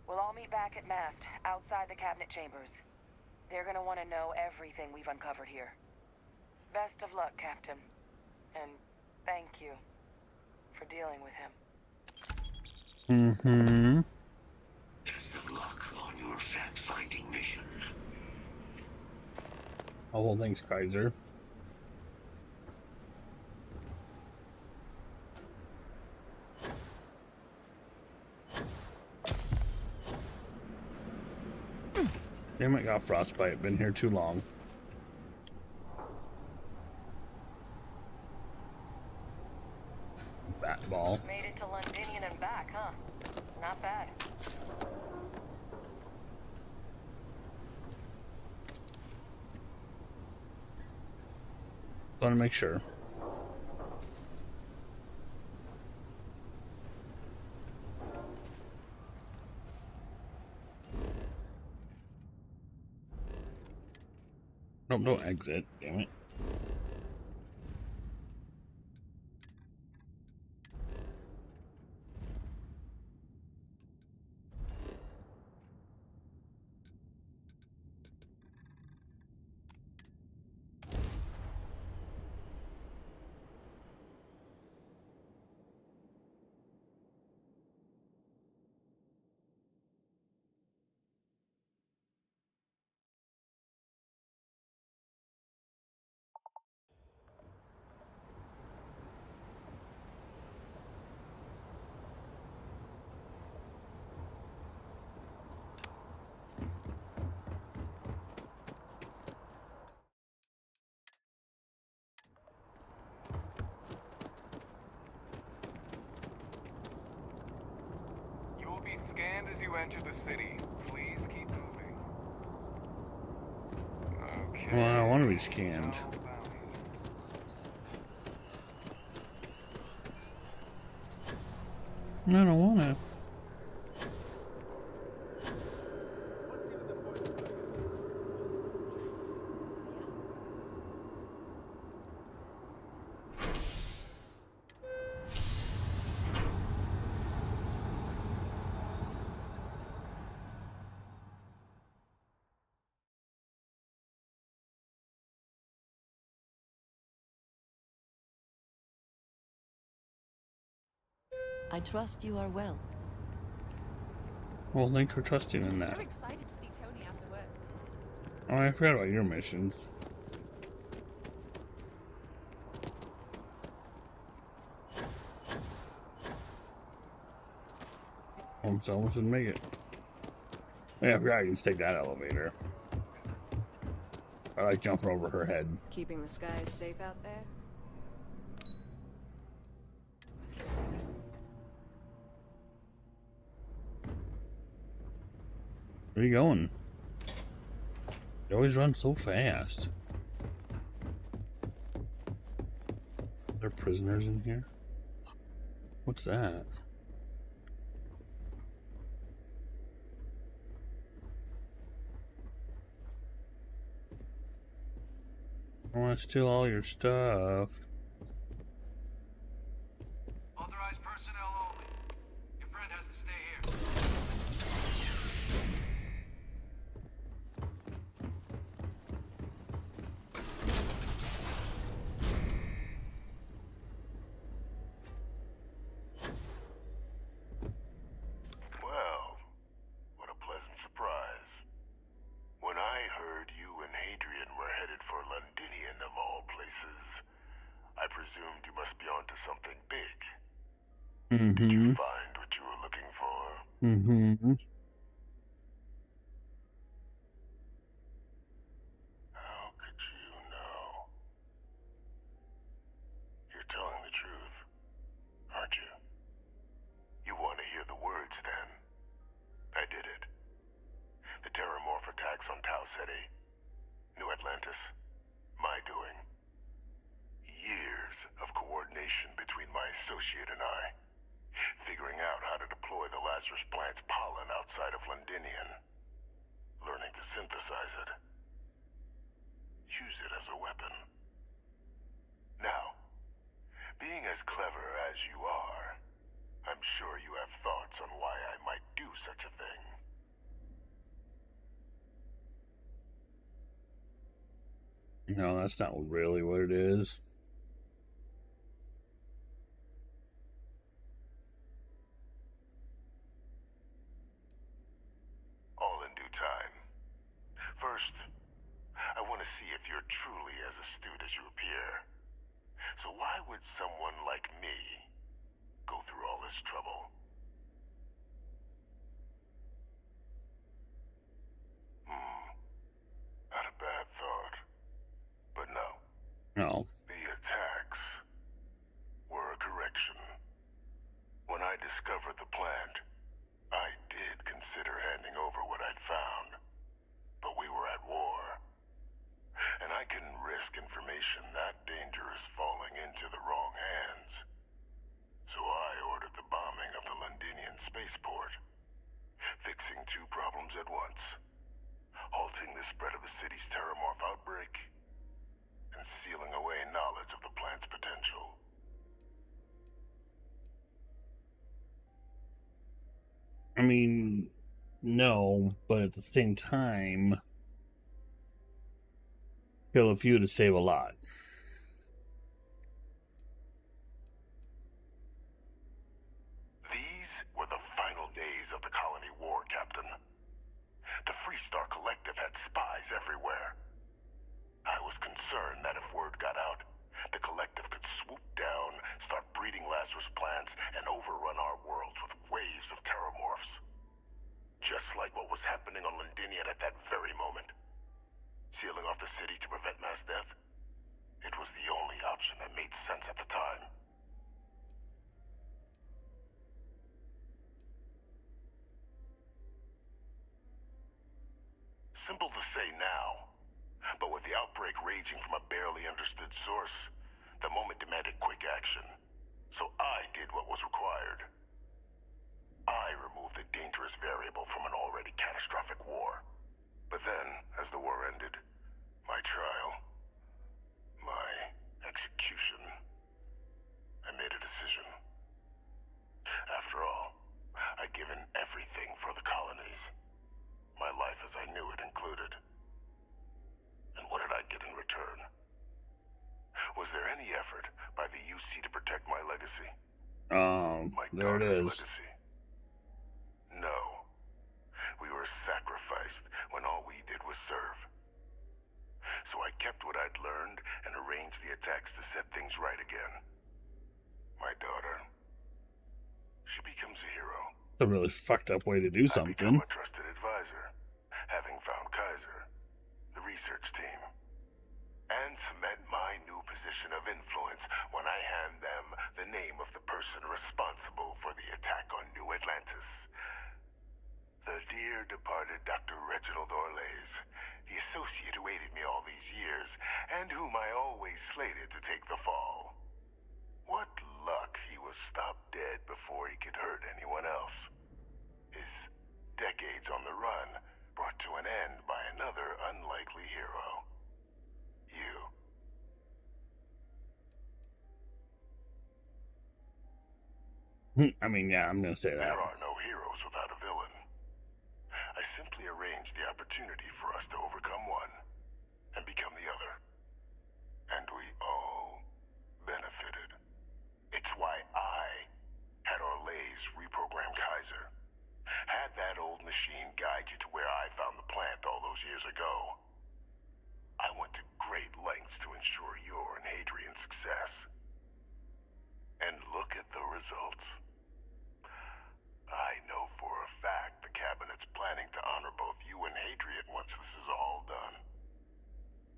We'll all meet back at Mast, outside the cabinet chambers. They're gonna want to know everything we've uncovered here. Best of luck, Captain. And thank you for dealing with him. As your fact-finding mission. Oh, well, thanks, Kaiser. Damn it, got frostbite. Been here too long. Bat ball. Made it to Londinian and back, huh? Not bad. Want to make sure. Nope, don't exit. Damn it. You will be scanned as you enter the city. Please keep moving. Okay. Well, I don't want to be scanned. I don't want to. I trust you are well. Well, thanks for trusting in So that. excited to see Tony after work. Oh, I forgot about your missions. Almost didn't make it. Yeah, I forgot you can take that elevator. I like jumping over her head. Keeping the skies safe out there? Where are you going? You always run so fast. Are there prisoners in here? What's that? I want to steal all your stuff. Authorized personnel only. Your friend has to stay here. Well, what a pleasant surprise. When I heard you and Hadrian were headed for Londinian of all places, I presumed you must be onto something big. Did you find what you were looking for? How could you know? You're telling the truth, aren't you? You want to hear the words, then? I did it. The Terramorph attacks on Tau Ceti. New Atlantis. My doing. Years of coordination between my associate and I. Figuring out how to deploy the Lazarus plant's pollen outside of Londinian. Learning to synthesize it. Use it as a weapon. Now, being as clever as you are, I'm sure you have thoughts on why I might do such a thing. No, that's not really what it is. All in due you're truly as astute as you appear. So why would someone like me go through all this trouble? Not a bad thought. But no. No. The attacks were a correction. When I discovered the plant, I did consider handing over what I'd found. But we were at war. And I couldn't risk information that dangerous falling into the wrong hands. So I ordered the bombing of the Londinian spaceport, fixing two problems at once. Halting the spread of the city's terramorph outbreak, and sealing away knowledge of the plant's potential. I mean, no, but at the same time, kill a few to save a lot. These were the final days of the colony war, Captain. The Freestar Collective had spies everywhere. I was concerned that if word got out, the Collective could swoop down, start breeding Lazarus plants, and overrun our worlds with waves of terramorphs. Just like what was happening on Londinian at that very moment. Sealing off the city to prevent mass death? It was the only option that made sense at the time. Simple to say now, but with the outbreak raging from a barely understood source, the moment demanded quick action. So I did what was required. I removed the dangerous variable from an already catastrophic war. But then, as the war ended, my trial, my execution, I made a decision. After all, I'd given everything for the colonies. My life as I knew it included. And what did I get in return? Was there any effort by the UC to protect my legacy? My there it daughter's is. legacy? No. We were sacrificed when all we did was serve. So I kept what I'd learned and arranged the attacks to set things right again. My daughter, she becomes a hero. A really fucked up way to do I become something. a trusted advisor, having found Kaiser, the research team, and cement my new position of influence when I hand them the name of the person responsible for the attack on New Atlantis. The dear departed Dr. Reginald Orlays, the associate who aided me all these years, and whom I always slated to take the fall. What luck he was stopped dead before he could hurt anyone else. His decades on the run brought to an end by another unlikely hero. You. I mean, yeah, I'm gonna say that. There are no heroes without a villain. I simply arranged the opportunity for us to overcome one and become the other. And we all benefited. It's why I had Orlays reprogram Kaiser. Had that old machine guide you to where I found the plant all those years ago. I went to great lengths to ensure your and Hadrian's success. And look at the results. I know for a fact the Cabinet's planning to honor both you and Hadrian once this is all done.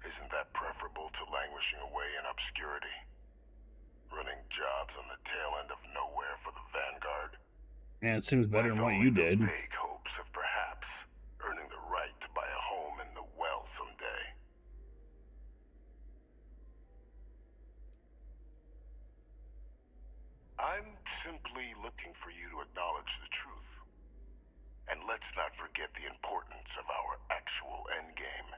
Isn't that preferable to languishing away in obscurity? Running jobs on the tail end of nowhere for the Vanguard? And it seems better than what you did. Vague hopes of perhaps earning the right to buy a home in the well someday. I'm simply looking for you to acknowledge the truth. And let's not forget the importance of our actual endgame.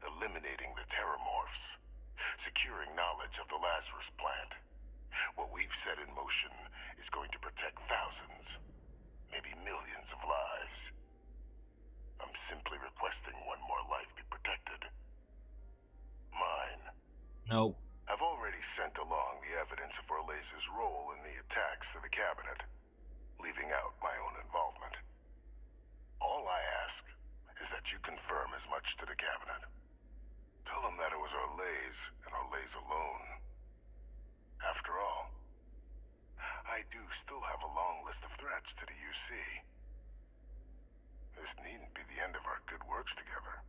Eliminating the terramorphs. Securing knowledge of the Lazarus plant. What we've set in motion is going to protect thousands, maybe millions of lives. I'm simply requesting one more life be protected. Mine. Nope. I've already sent along the evidence of Orlays' role in the attacks to the Cabinet, leaving out my own involvement. All I ask is that you confirm as much to the Cabinet. Tell them that it was Orlays, and Orlays alone. After all, I do still have a long list of threats to the UC. This needn't be the end of our good works together.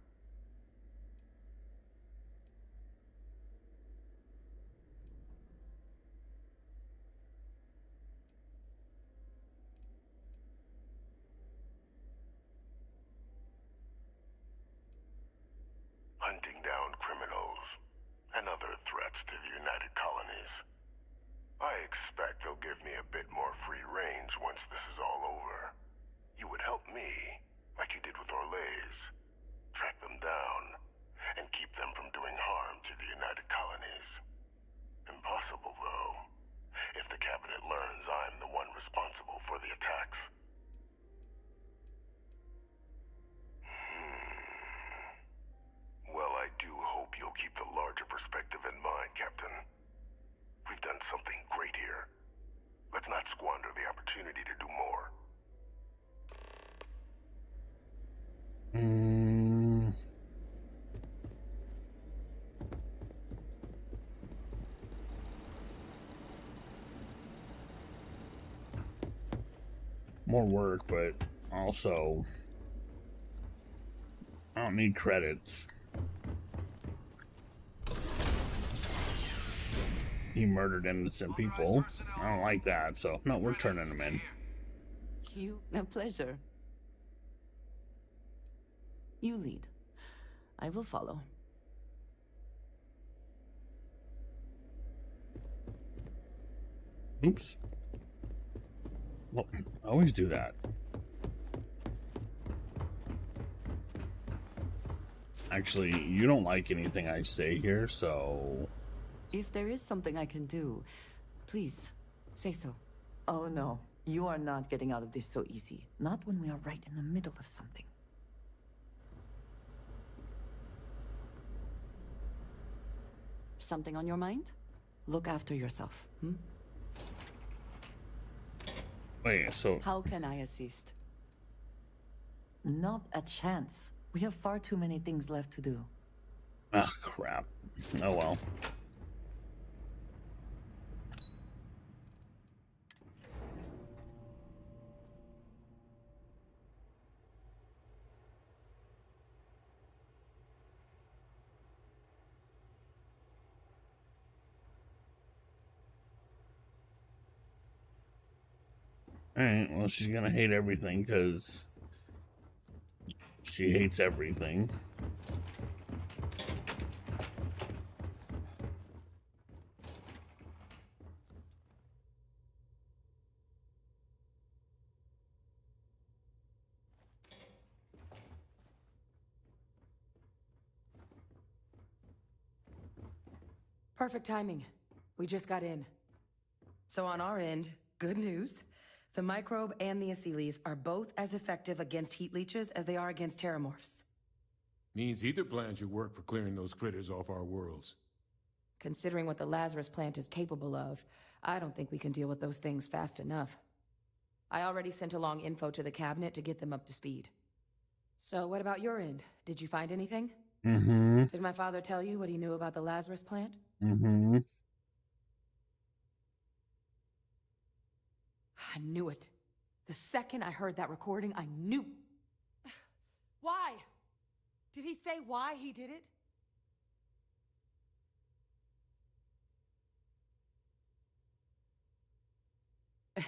Hunting down criminals and other threats to the United Colonies. I expect they'll give me a bit more free range once this is all over. You would help me, like you did with Orlays. Track them down, and keep them from doing harm to the United Colonies. Impossible, though, if the Cabinet learns I'm the one responsible for the attacks. Well, I do hope you'll keep the larger perspective in mind, Captain. We've done something great here. Let's not squander the opportunity to do more. More work, but also I don't need credits. He murdered innocent people. I don't like that, so no, we're turning him in. A pleasure. You lead. I will follow. Oops. Well, I always do that. Actually, you don't like anything I say here, so... If there is something I can do, please, say so. Oh no, you are not getting out of this so easy. Not when we are right in the middle of something. Something on your mind? Look after yourself, hmm? Wait, so... How can I assist? Not a chance. We have far too many things left to do. Ah, crap. Oh well. Alright, well, she's gonna hate everything because she hates everything. Perfect timing. We just got in. So on our end, good news. The microbe and the Asylees are both as effective against heat leeches as they are against terramorphs. Means either plan should work for clearing those critters off our worlds. Considering what the Lazarus plant is capable of, I don't think we can deal with those things fast enough. I already sent along info to the Cabinet to get them up to speed. So what about your end? Did you find anything? Mm-hmm. Did my father tell you what he knew about the Lazarus plant? Mm-hmm. I knew it. The second I heard that recording, I knew. Why? Did he say why he did it?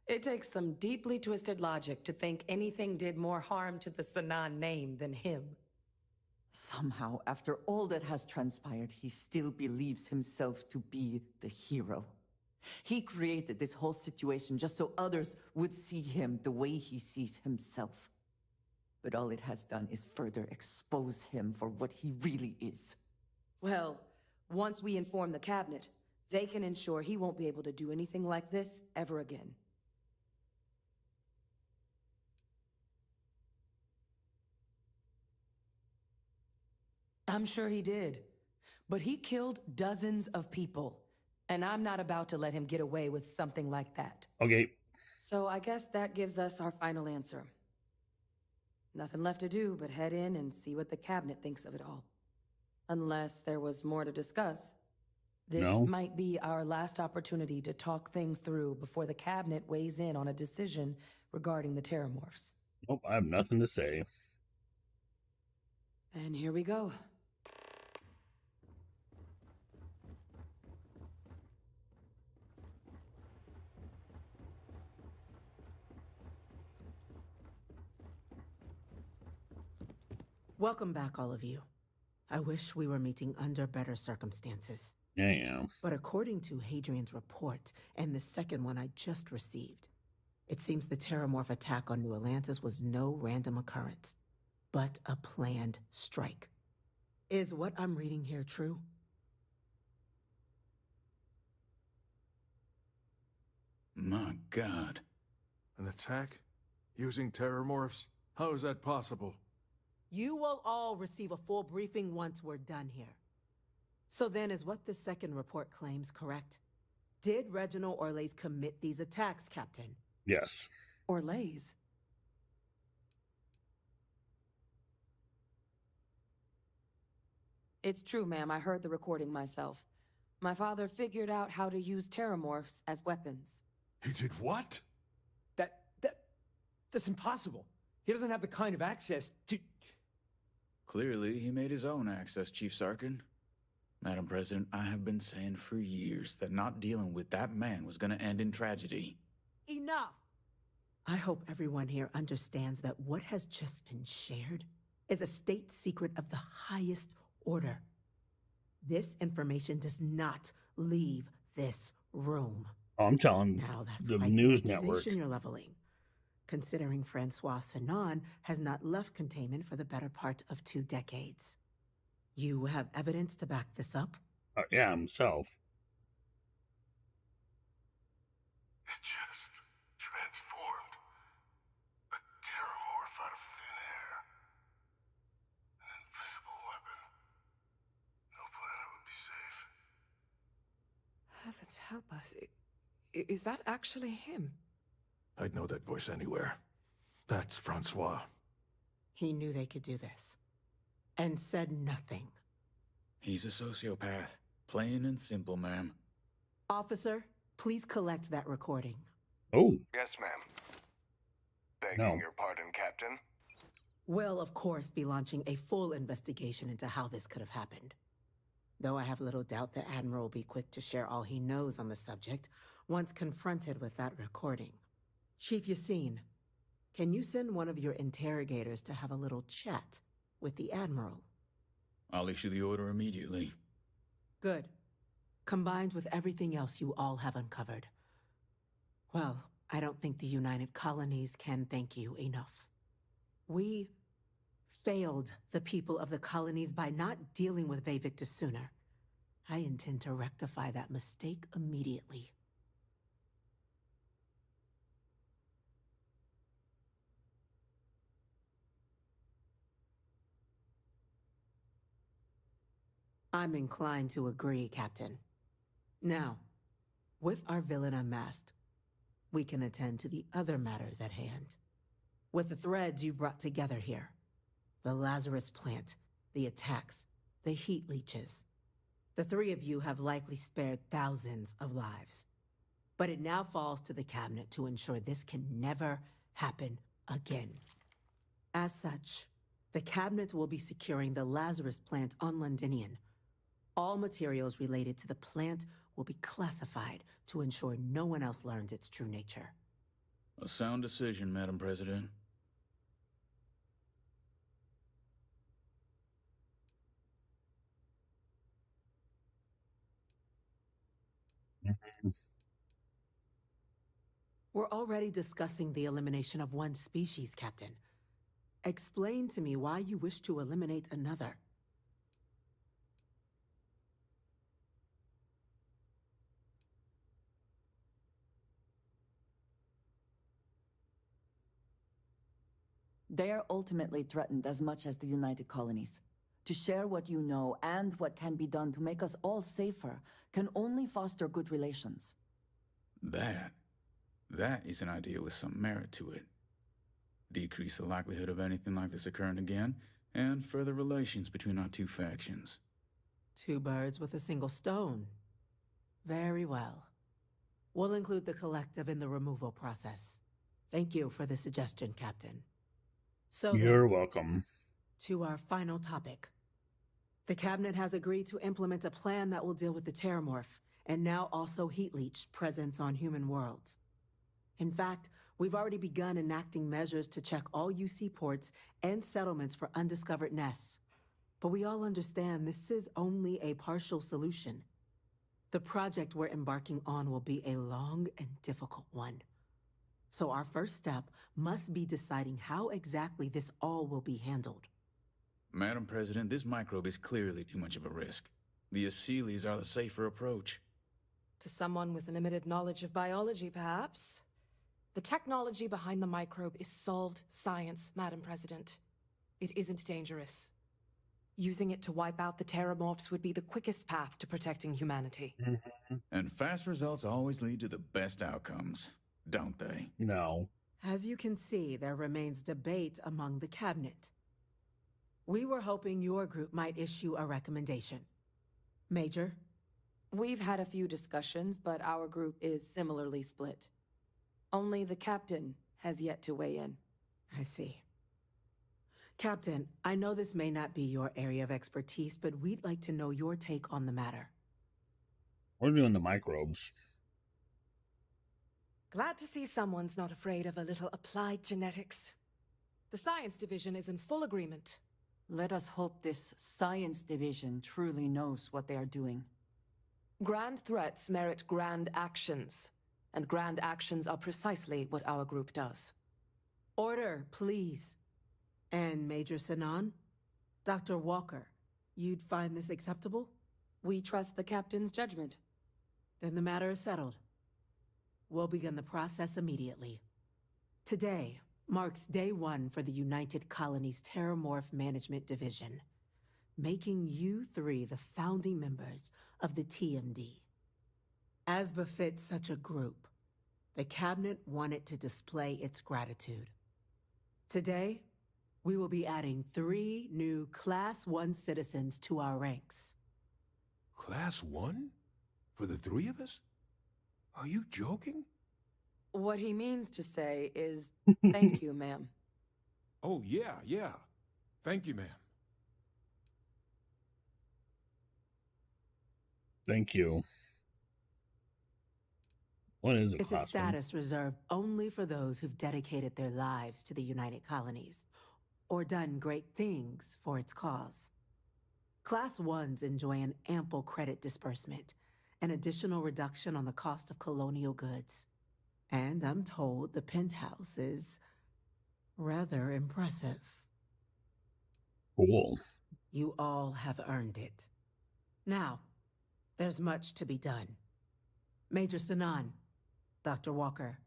It takes some deeply twisted logic to think anything did more harm to the Sanan name than him. Somehow, after all that has transpired, he still believes himself to be the hero. He created this whole situation just so others would see him the way he sees himself. But all it has done is further expose him for what he really is. Well, once we inform the Cabinet, they can ensure he won't be able to do anything like this ever again. I'm sure he did. But he killed dozens of people. And I'm not about to let him get away with something like that. Okay. So I guess that gives us our final answer. Nothing left to do but head in and see what the Cabinet thinks of it all. Unless there was more to discuss. This No. might be our last opportunity to talk things through before the cabinet weighs in on a decision regarding the Terramorphs. Nope, I have nothing to say. And here we go. Welcome back, all of you. I wish we were meeting under better circumstances. Yeah. But according to Hadrian's report, and the second one I just received, it seems the Terramorph attack on New Atlantis was no random occurrence, but a planned strike. Is what I'm reading here true? My God. An attack? Using terramorphs? How is that possible? You will all receive a full briefing once we're done here. So then, is what the second report claims correct? Did Reginald Orlays commit these attacks, Captain? Yes. Orlays? It's true, ma'am. I heard the recording myself. My father figured out how to use Terramorphs as weapons. He did what? That's impossible. He doesn't have the kind of access to... Clearly, he made his own access, Chief Sarkin. Madam President, I have been saying for years that not dealing with that man was gonna end in tragedy. Enough! I hope everyone here understands that what has just been shared is a state secret of the highest order. This information does not leave this room. Oh, I'm telling now that's the quite news the network. accusation you're leveling, considering Francois Sinon has not left containment for the better part of 2 decades. You have evidence to back this up? Yeah, himself. It just transformed. A terramorph out of thin air. An invisible weapon. No planet would be safe. Heavens help us. Is that actually him? I'd know that voice anywhere. That's Francois. He knew they could do this. And said nothing. He's a sociopath. Plain and simple, ma'am. Officer, please collect that recording. Oh. Yes, ma'am. Begging No. your pardon, Captain. We'll, of course, be launching a full investigation into how this could have happened. Though I have little doubt the Admiral will be quick to share all he knows on the subject once confronted with that recording. Chief Yassine, can you send one of your interrogators to have a little chat with the Admiral? I'll issue the order immediately. Good. Combined with everything else you all have uncovered. Well, I don't think the United Colonies can thank you enough. We failed the people of the colonies by not dealing with Vevictus sooner. I intend to rectify that mistake immediately. I'm inclined to agree, Captain. Now, with our villain unmasked, we can attend to the other matters at hand. With the threads you've brought together here, the Lazarus plant, the attacks, the heat leeches, the 3 of you have likely spared thousands of lives. But it now falls to the cabinet to ensure this can never happen again. As such, the cabinet will be securing the Lazarus plant on Londinian. All materials related to the plant will be classified to ensure no one else learns its true nature. A sound decision, Madam President. We're already discussing the elimination of one species, Captain. Explain to me why you wish to eliminate another. They are ultimately threatened as much as the United Colonies. To share what you know and what can be done to make us all safer can only foster good relations. That is an idea with some merit to it. Decrease the likelihood of anything like this occurring again, and further relations between our 2 factions. Two birds with a single stone. Very well. We'll include the collective in the removal process. Thank you for the suggestion, Captain. So You're then, welcome. to our final topic. The Cabinet has agreed to implement a plan that will deal with the Terramorph, and now also Heat Leech presence on human worlds. In fact, we've already begun enacting measures to check all UC ports and settlements for undiscovered nests. But we all understand this is only a partial solution. The project we're embarking on will be a long and difficult one. So our first step must be deciding how exactly this all will be handled. Madam President, this microbe is clearly too much of a risk. The Aseles are the safer approach. To someone with limited knowledge of biology, perhaps? The technology behind the microbe is solved science, Madam President. It isn't dangerous. Using it to wipe out the Terramorphs would be the quickest path to protecting humanity. And fast results always lead to the best outcomes, don't they? No. As you can see, there remains debate among the Cabinet. We were hoping your group might issue a recommendation. Major? We've had a few discussions, but our group is similarly split. Only the captain has yet to weigh in. I see. Captain, I know this may not be your area of expertise, but we'd like to know your take on the matter. We're doing the microbes. Glad to see someone's not afraid of a little applied genetics. The science division is in full agreement. Let us hope this science division truly knows what they are doing. Grand threats merit grand actions, and grand actions are precisely what our group does. Order, please. And Major Sinan? Dr. Walker, you'd find this acceptable? We trust the captain's judgment. Then the matter is settled. We'll begin the process immediately. Today marks day one for the United Colonies Terramorph Management Division, making you three the founding members of the TMD. As befits such a group, the Cabinet wanted to display its gratitude. Today, we will be adding 3 new Class 1 citizens to our ranks. Class 1? For the 3 of us? Are you joking? What he means to say is, thank you, ma'am. Oh, yeah. Thank you, ma'am. Thank you. What is it? It's a status reserved only for those who've dedicated their lives to the United Colonies, or done great things for its cause. Class 1s enjoy an ample credit disbursement, an additional reduction on the cost of colonial goods. And I'm told the penthouse is rather impressive. Cool. You all have earned it. Now, there's much to be done. Major Sinan, Dr. Walker,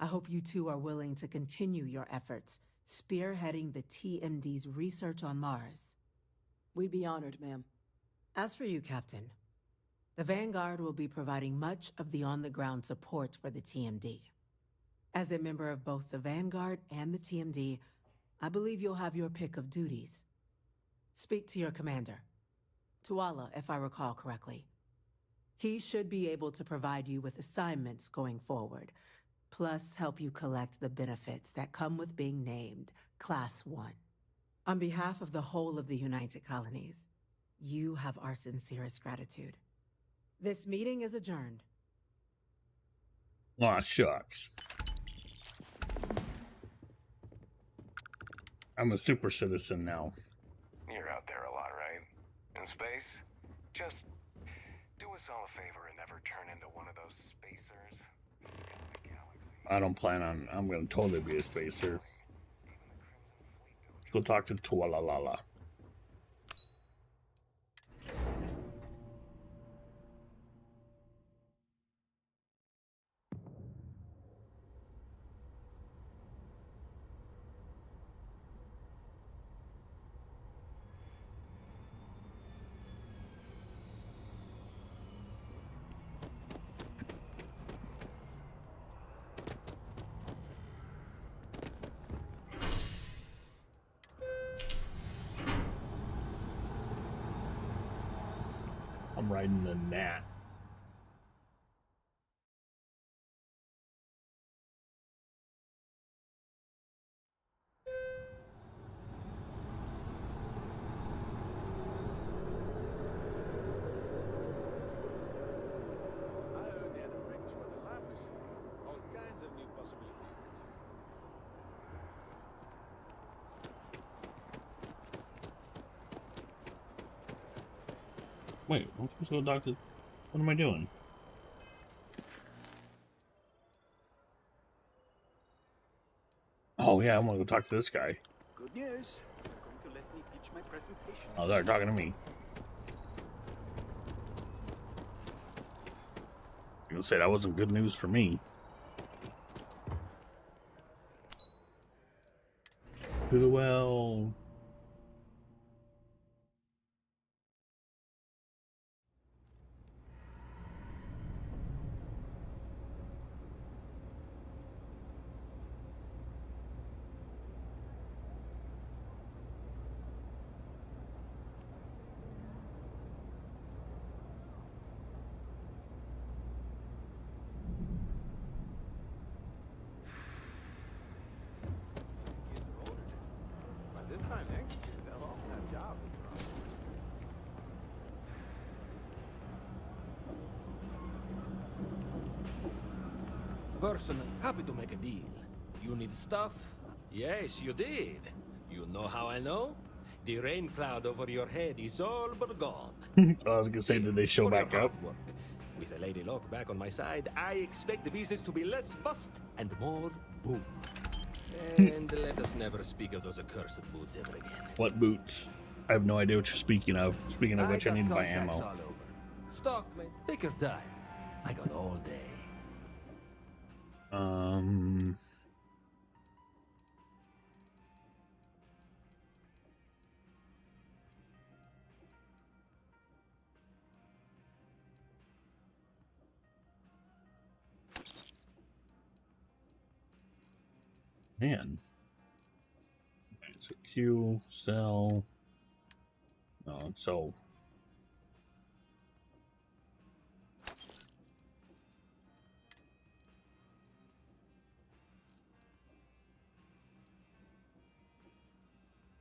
I hope you two are willing to continue your efforts, spearheading the TMD's research on Mars. We'd be honored, ma'am. As for you, Captain, the Vanguard will be providing much of the on-the-ground support for the TMD. As a member of both the Vanguard and the TMD, I believe you'll have your pick of duties. Speak to your commander, Tuala, if I recall correctly. He should be able to provide you with assignments going forward, plus help you collect the benefits that come with being named Class 1. On behalf of the whole of the United Colonies, you have our sincerest gratitude. This meeting is adjourned. Aw, shucks. I'm a super citizen now. You're out there a lot, right? In space? Just do us all a favor and never turn into one of those spacers. I don't plan on. I'm gonna totally be a spacer. Go talk to Tualalala. I'm riding the gnat. Wait, I'm supposed to go talk to... What am I doing? Oh yeah, I'm gonna go talk to this guy. Good news. You're going to let me pitch my presentation. Oh, they're talking to me. You say that wasn't good news for me. To the well. By this time next year, they'll all have jobs. Person, happy to make a deal. You need stuff? Yes, you did. You know how I know? The rain cloud over your head is all but gone. I was gonna say, did they show For your back up? hard work. With a Lady Luck back on my side, I expect the business to be less bust and more boom. And let us never speak of those accursed boots ever again. What boots? I have no idea what you're speaking of. Speaking of which, I got need to buy contacts ammo. all over. Stockman, take your time. I got all day. Man. Okay, so Q, sell. No, so.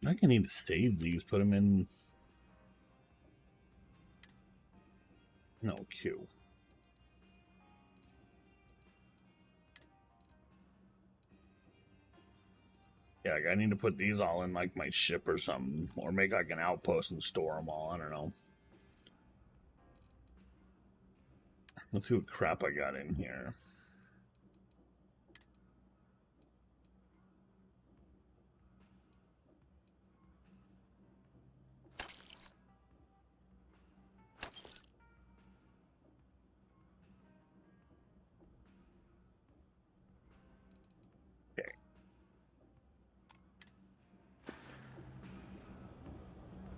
I think I need to save these, put them in. No, Q. Yeah, I need to put these all in like my ship or something, or make like an outpost and store them all. I don't know. Let's see what crap I got in here.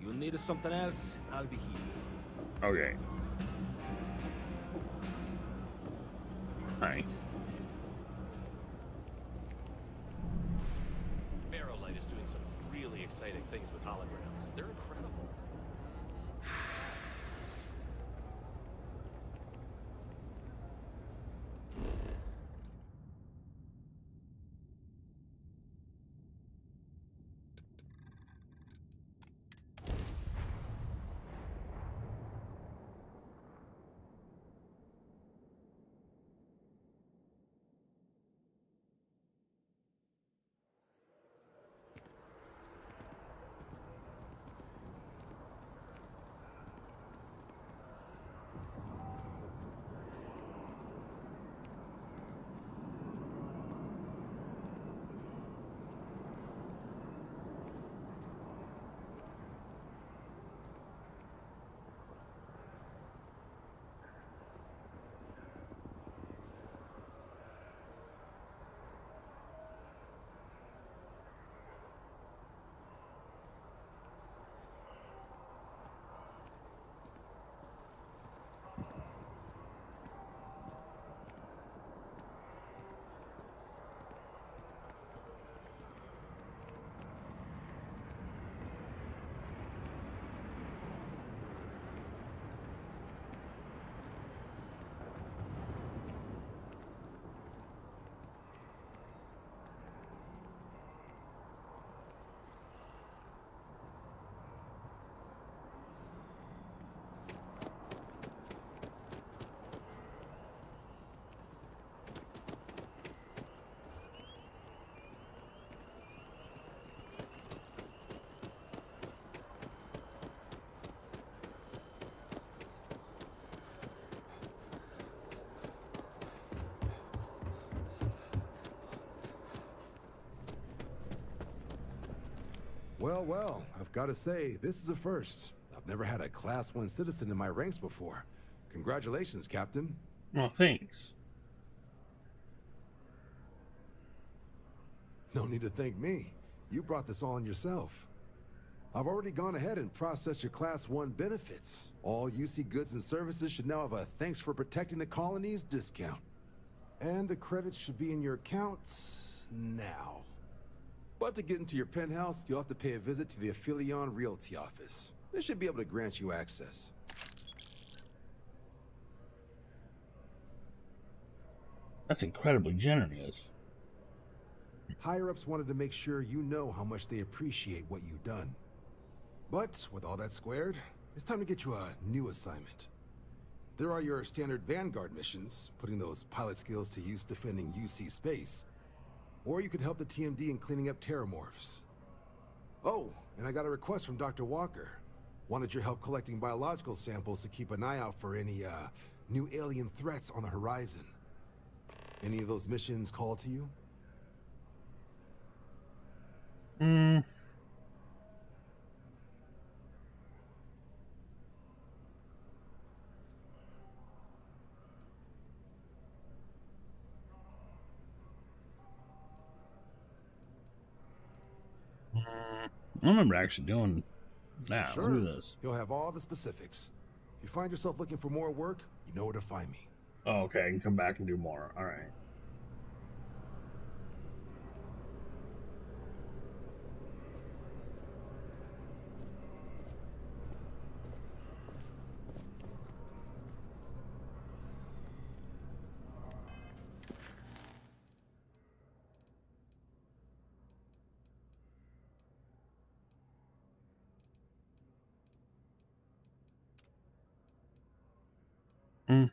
You need something else? I'll be here. Okay. Hi. Ferrolight is doing some really exciting things with holograms. They're incredible. Well, well, I've got to say, this is a first. I've never had a Class 1 citizen in my ranks before. Congratulations, Captain. Oh, thanks. No need to thank me. You brought this on yourself. I've already gone ahead and processed your Class 1 benefits. All UC goods and services should now have a thanks for protecting the colonies discount. And the credits should be in your accounts now. But to get into your penthouse, you'll have to pay a visit to the Aphelion Realty office. They should be able to grant you access. That's incredibly generous. Higher-ups wanted to make sure you know how much they appreciate what you've done. But with all that squared, it's time to get you a new assignment. There are your standard Vanguard missions, putting those pilot skills to use defending UC space. Or you could help the TMD in cleaning up terramorphs. Oh, and I got a request from Dr. Walker. Wanted your help collecting biological samples to keep an eye out for any, new alien threats on the horizon. Any of those missions call to you? I remember actually doing that. Sure. Look at this. You'll have all the specifics. If you find yourself looking for more work, you know where to find me. Oh, okay, I can come back and do more. All right.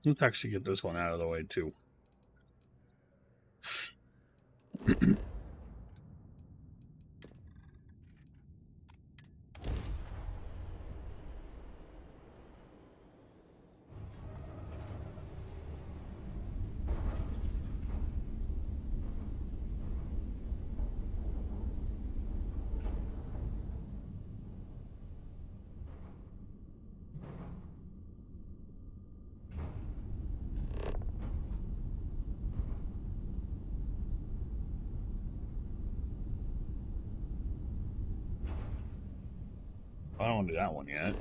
Let's actually get this one out of the way too. I don't want to do that one yet.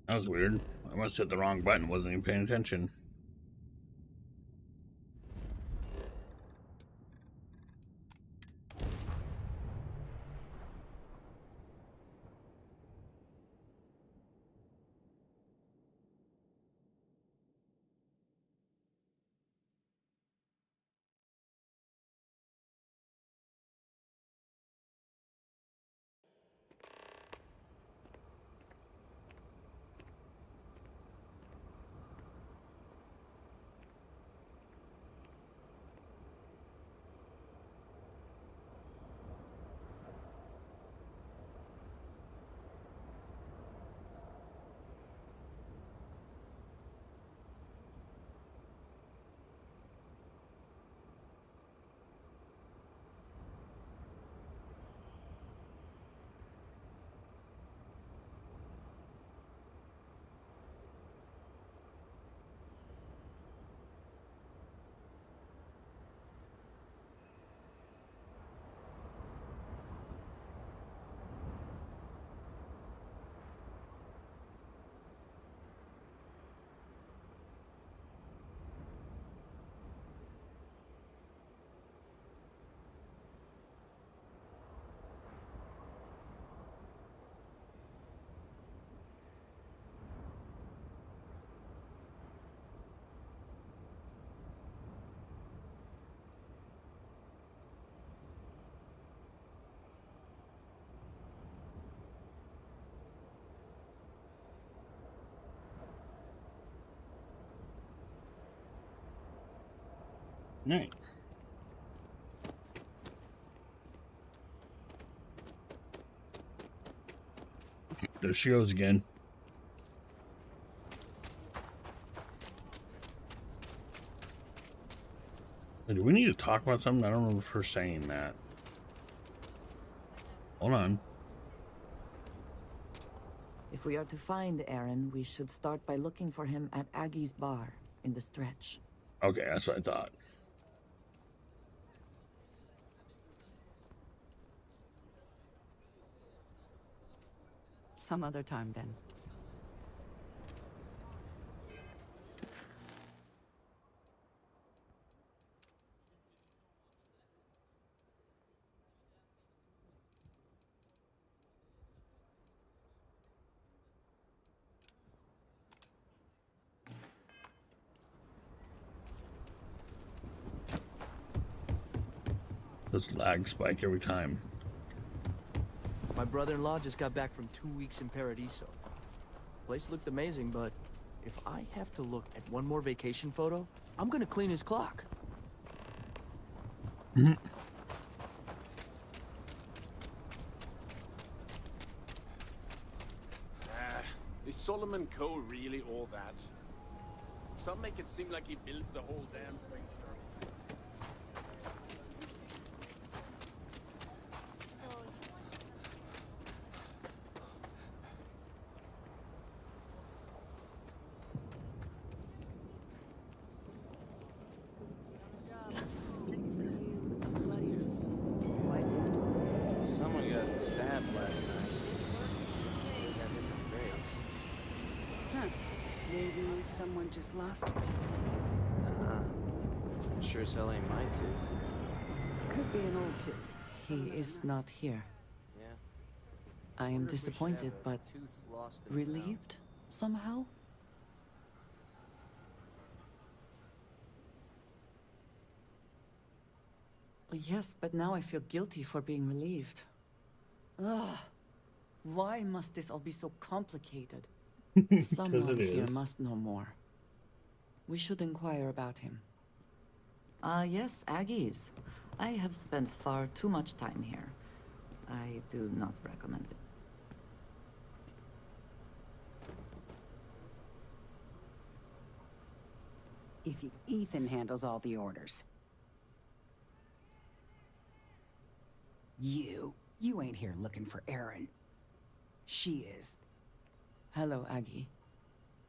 That was weird. I must have hit the wrong button. Wasn't even paying attention. Nice. There she goes again. Do we need to talk about something? I don't remember her saying that. Hold on. If we are to find Aaron, we should start by looking for him at Aggie's bar in the stretch. Okay, that's what I thought. Some other time then. This lag spike every time. My brother-in-law just got back from 2 weeks in Paradiso. Place looked amazing, but if I have to look at one more vacation photo, I'm gonna clean his clock. Is Solomon Coe really all that? Some make it seem like he built the whole damn place. Someone got stabbed last night. Got hit in the face. Huh. Maybe someone just lost it. Sure as hell ain't my tooth. Could be an old tooth. He is not here. Yeah. I am disappointed, but relieved somehow? Yes, but now I feel guilty for being relieved. Ugh. Why must this all be so complicated? Someone here must know more. We should inquire about him. Yes, Aggies. I have spent far too much time here. I do not recommend it. Ethan handles all the orders. You ain't here looking for Erin. She is. Hello, Aggie.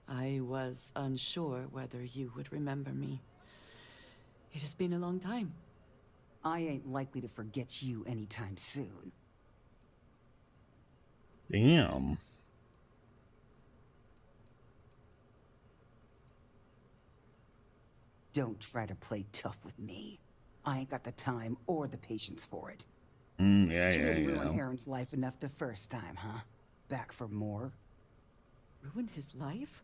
I was unsure whether you would remember me. It has been a long time. I ain't likely to forget you anytime soon. Damn. Don't try to play tough with me. I ain't got the time or the patience for it. Yeah. She didn't ruin Aaron's life enough the first time, huh? Back for more? Ruined his life?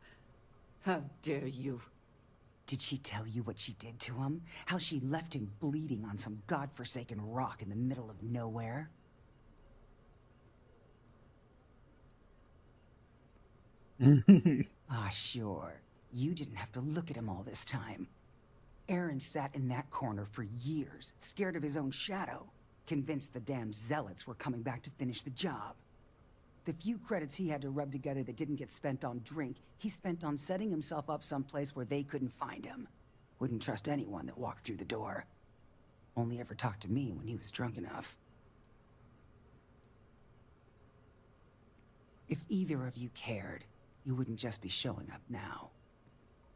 How dare you? Did she tell you what she did to him? How she left him bleeding on some godforsaken rock in the middle of nowhere? Sure. You didn't have to look at him all this time. Aaron sat in that corner for years, scared of his own shadow, convinced the damn zealots were coming back to finish the job. The few credits he had to rub together that didn't get spent on drink, he spent on setting himself up someplace where they couldn't find him. Wouldn't trust anyone that walked through the door. Only ever talked to me when he was drunk enough. If either of you cared, you wouldn't just be showing up now.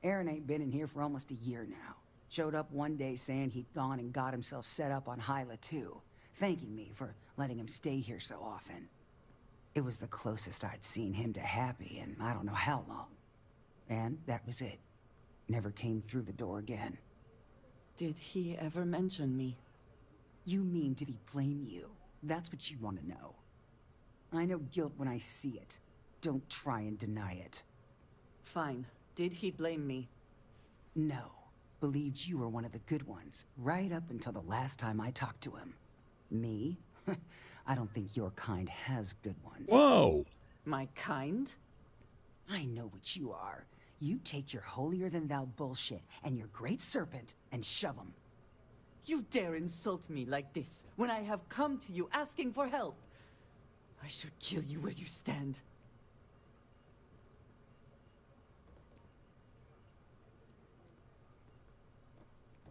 Aaron ain't been in here for almost a year now. Showed up one day saying he'd gone and got himself set up on Hyla too, thanking me for letting him stay here so often. It was the closest I'd seen him to happy in I don't know how long. And that was it. Never came through the door again. Did he ever mention me? You mean, did he blame you? That's what you want to know. I know guilt when I see it. Don't try and deny it. Fine. Did he blame me? No. Believed you were one of the good ones, right up until the last time I talked to him. Me? I don't think your kind has good ones. Whoa! My kind? I know what you are. You take your holier-than-thou bullshit and your great serpent and shove them. You dare insult me like this when I have come to you asking for help. I should kill you where you stand.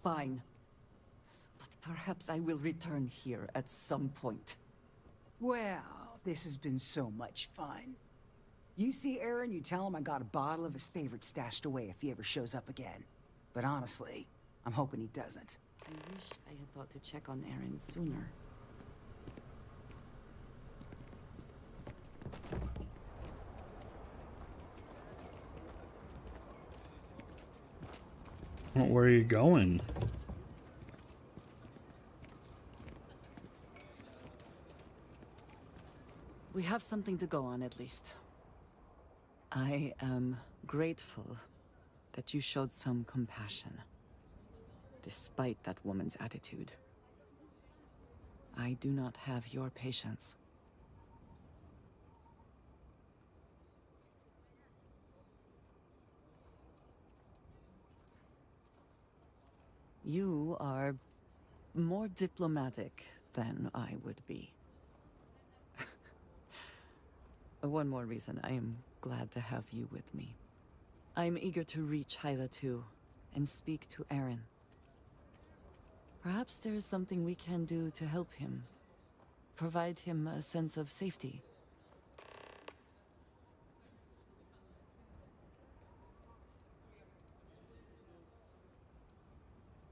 Fine. But perhaps I will return here at some point. Well, this has been so much fun. You see Aaron, you tell him I got a bottle of his favorite stashed away if he ever shows up again. But honestly, I'm hoping he doesn't. I wish I had thought to check on Aaron sooner. Well, where are you going? We have something to go on, at least. I am grateful that you showed some compassion, despite that woman's attitude. I do not have your patience. You are more diplomatic than I would be. One more reason I am glad to have you with me. I'm eager to reach Hyla too, and speak to Aaron. Perhaps there is something we can do to help him. Provide him a sense of safety.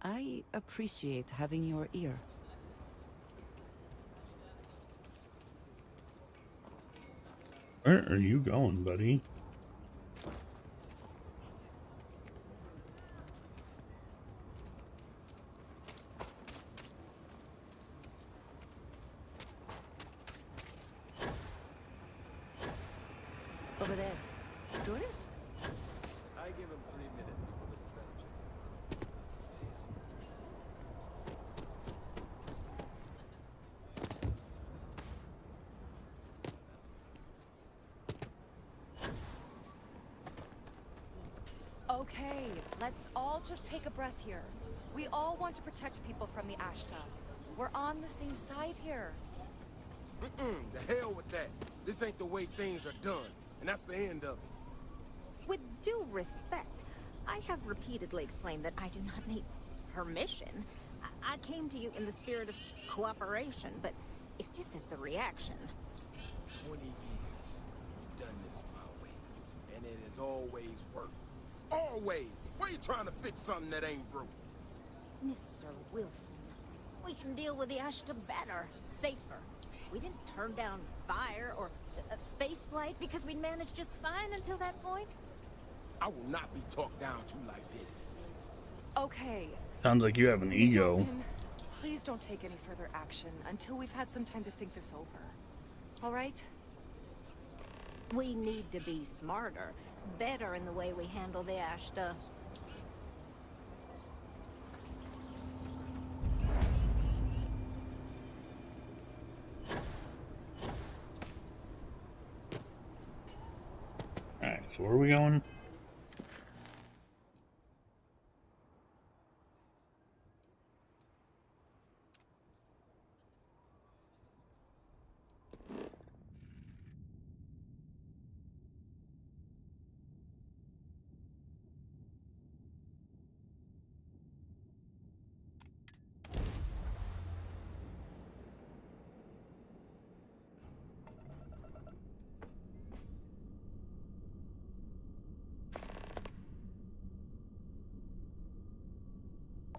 I appreciate having your ear. Where are you going, buddy? Over there. Tourist? I give him 3 minutes before the smell checks Okay, let's all just take a breath here. We all want to protect people from the Ashta. We're on the same side here. The hell with that. This ain't the way things are done, and that's the end of it. With due respect, I have repeatedly explained that I do not need permission. I came to you in the spirit of cooperation, but if this is the reaction... 20 years, you've done this my way, and it has always worked. Always! Why are you trying to fix something that ain't broke? Mr. Wilson, we can deal with the Ashta better, safer. We didn't turn down fire or a spaceflight because we'd managed just fine until that point. I will not be talked down to like this. Okay. Sounds like you have an ego. Wilson, please don't take any further action until we've had some time to think this over. All right? We need to be smarter, better in the way we handle the Ashta. Alright, so where are we going?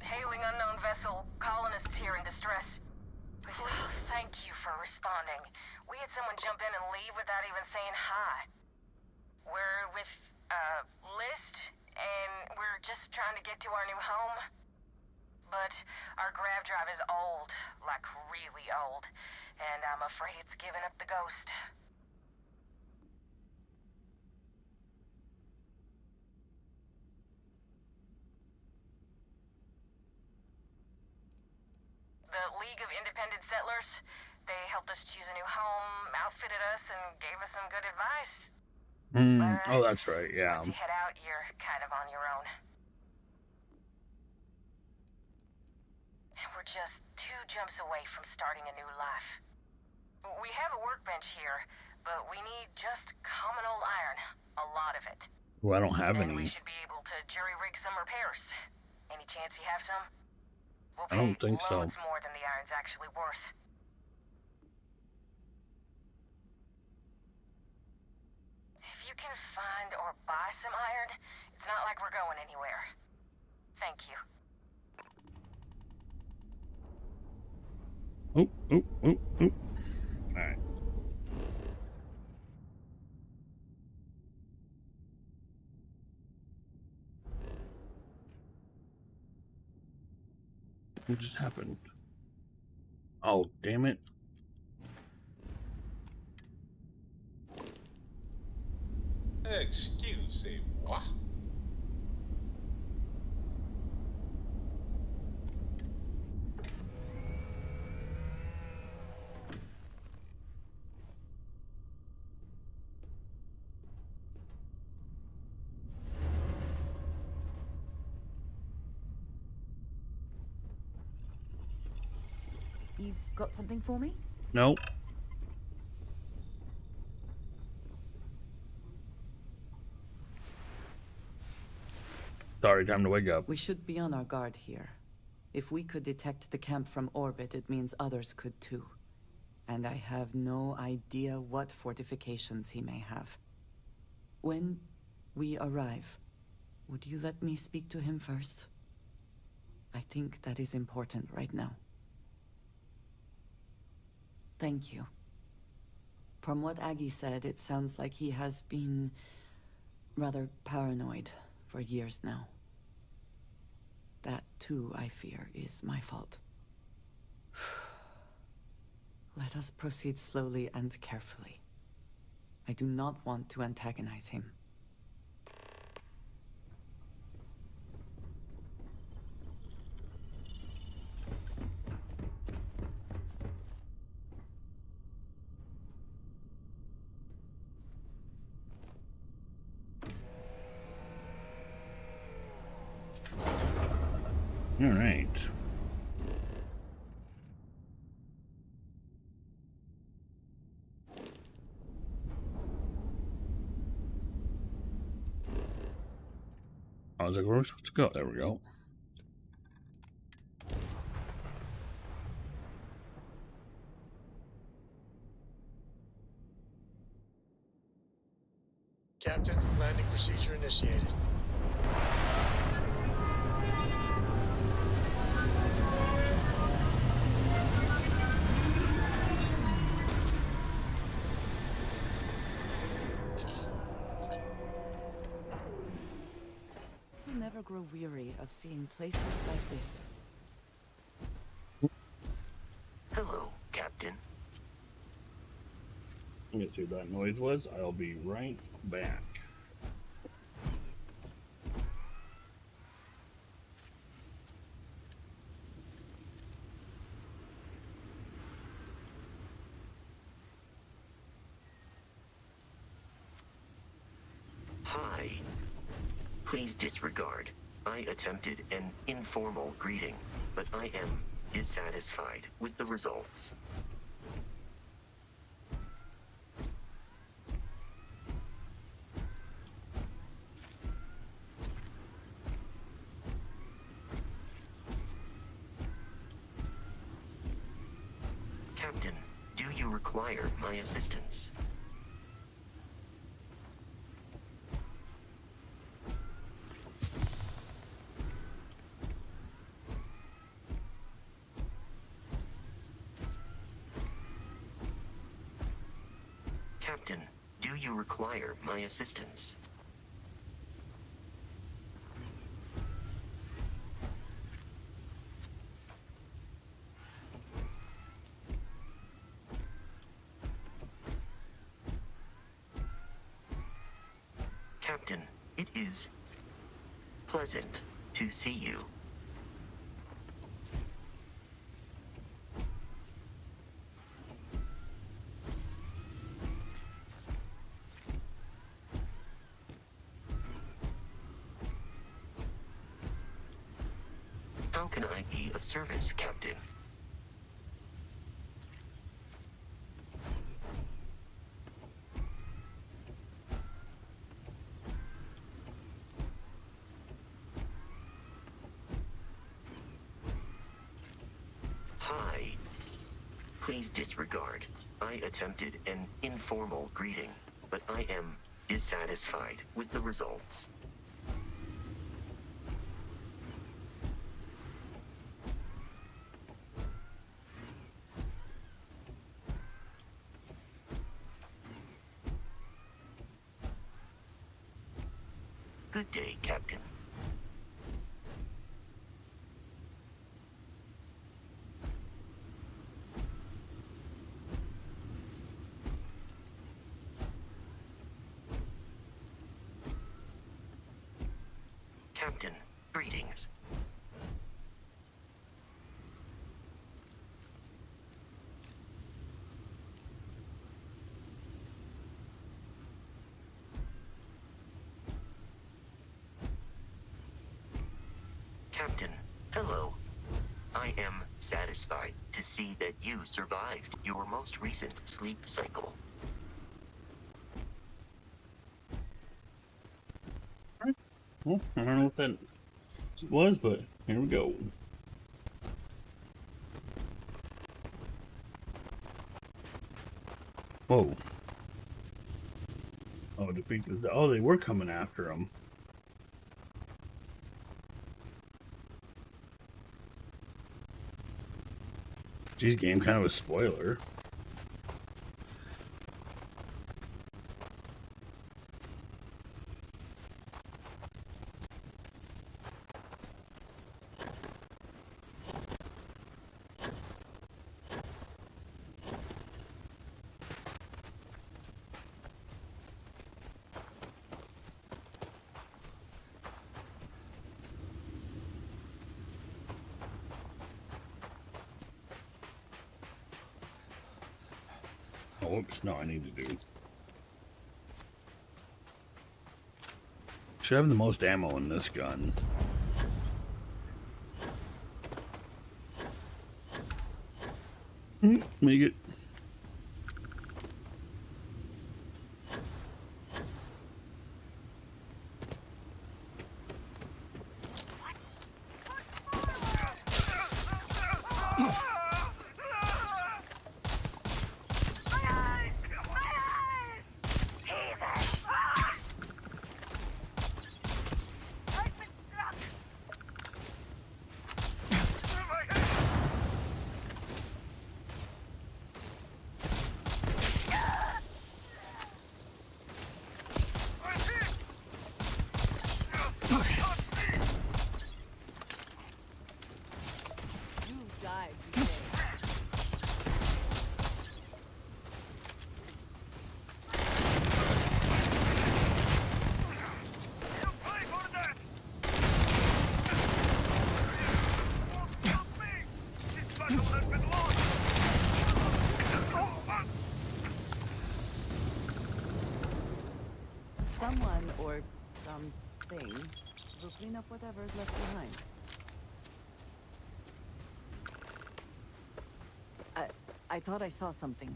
Hailing unknown vessel, colonists here in distress. Thank you for responding. We had someone jump in and leave without even saying hi. We're with, List, and we're just trying to get to our new home. But our grav drive is old, like really old, and I'm afraid it's giving up the ghost. The League of Independent Settlers, they helped us choose a new home, outfitted us, and gave us some good advice. Oh, that's right, yeah. Once you head out, you're kind of on your own. We're just 2 jumps away from starting a new life. We have a workbench here, but we need just common old iron. A lot of it. Well, I don't have Then we any. should be able to jury-rig some repairs. Any chance you have some? We'll I pay don't think so. loads more than the iron's actually worth. If you can find or buy some iron, it's not like we're going anywhere. Thank you. Oh. Alright. What just happened? Oh, damn it. Excusez-moi. You've got something for me? No. Sorry, time to wake up. We should be on our guard here. If we could detect the camp from orbit, it means others could too. And I have no idea what fortifications he may have. When we arrive, would you let me speak to him first? I think that is important right now. Thank you. From what Aggie said, it sounds like he has been rather paranoid for years now. That, too, I fear, is my fault. Let us proceed slowly and carefully. I do not want to antagonize him. All right. I was like, where are we supposed to go? There we go. Captain, landing procedure initiated. You'll never grow weary of seeing places like this. Hello, Captain. Let me see what that noise was. I'll be right back. Hi. Please disregard. I attempted an informal greeting, but I am dissatisfied with the results. Captain, do you require my assistance? Captain, do you require my assistance? Captain, it is pleasant to see you. How can I be of service, Captain? Please disregard. I attempted an informal greeting, but I am dissatisfied with the results. Good day, Captain. Captain, greetings. Captain, hello. I am satisfied to see that you survived your most recent sleep cycle. Well, I don't know what that was, but here we go. Whoa. Oh, defeat the... Oh, they were coming after him. Geez, game kind of a spoiler. Oh, oops, no, I need to do. Should have the most ammo in this gun. Make it. Someone or something will clean up whatever is left behind. I thought I saw something.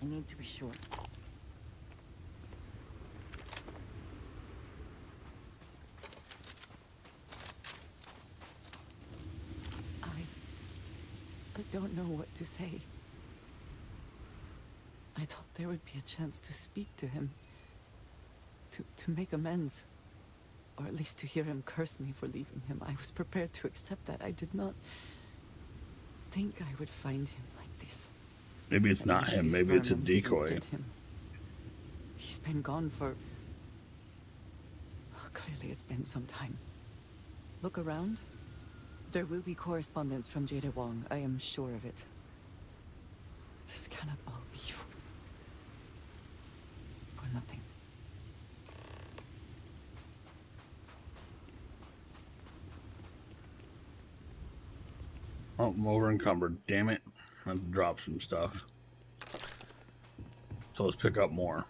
I need to be sure. I don't know what to say. I thought there would be a chance to speak to him. To make amends. Or at least to hear him curse me for leaving him. I was prepared to accept that. I did not think I would find him like this. Maybe it's not him. Maybe it's a decoy. He's been gone for... Well, clearly it's been some time. Look around. There will be correspondence from Jada Wong. I am sure of it. This cannot all be for nothing. Oh, I'm over encumbered. Damn it. I have to drop some stuff. So let's pick up more.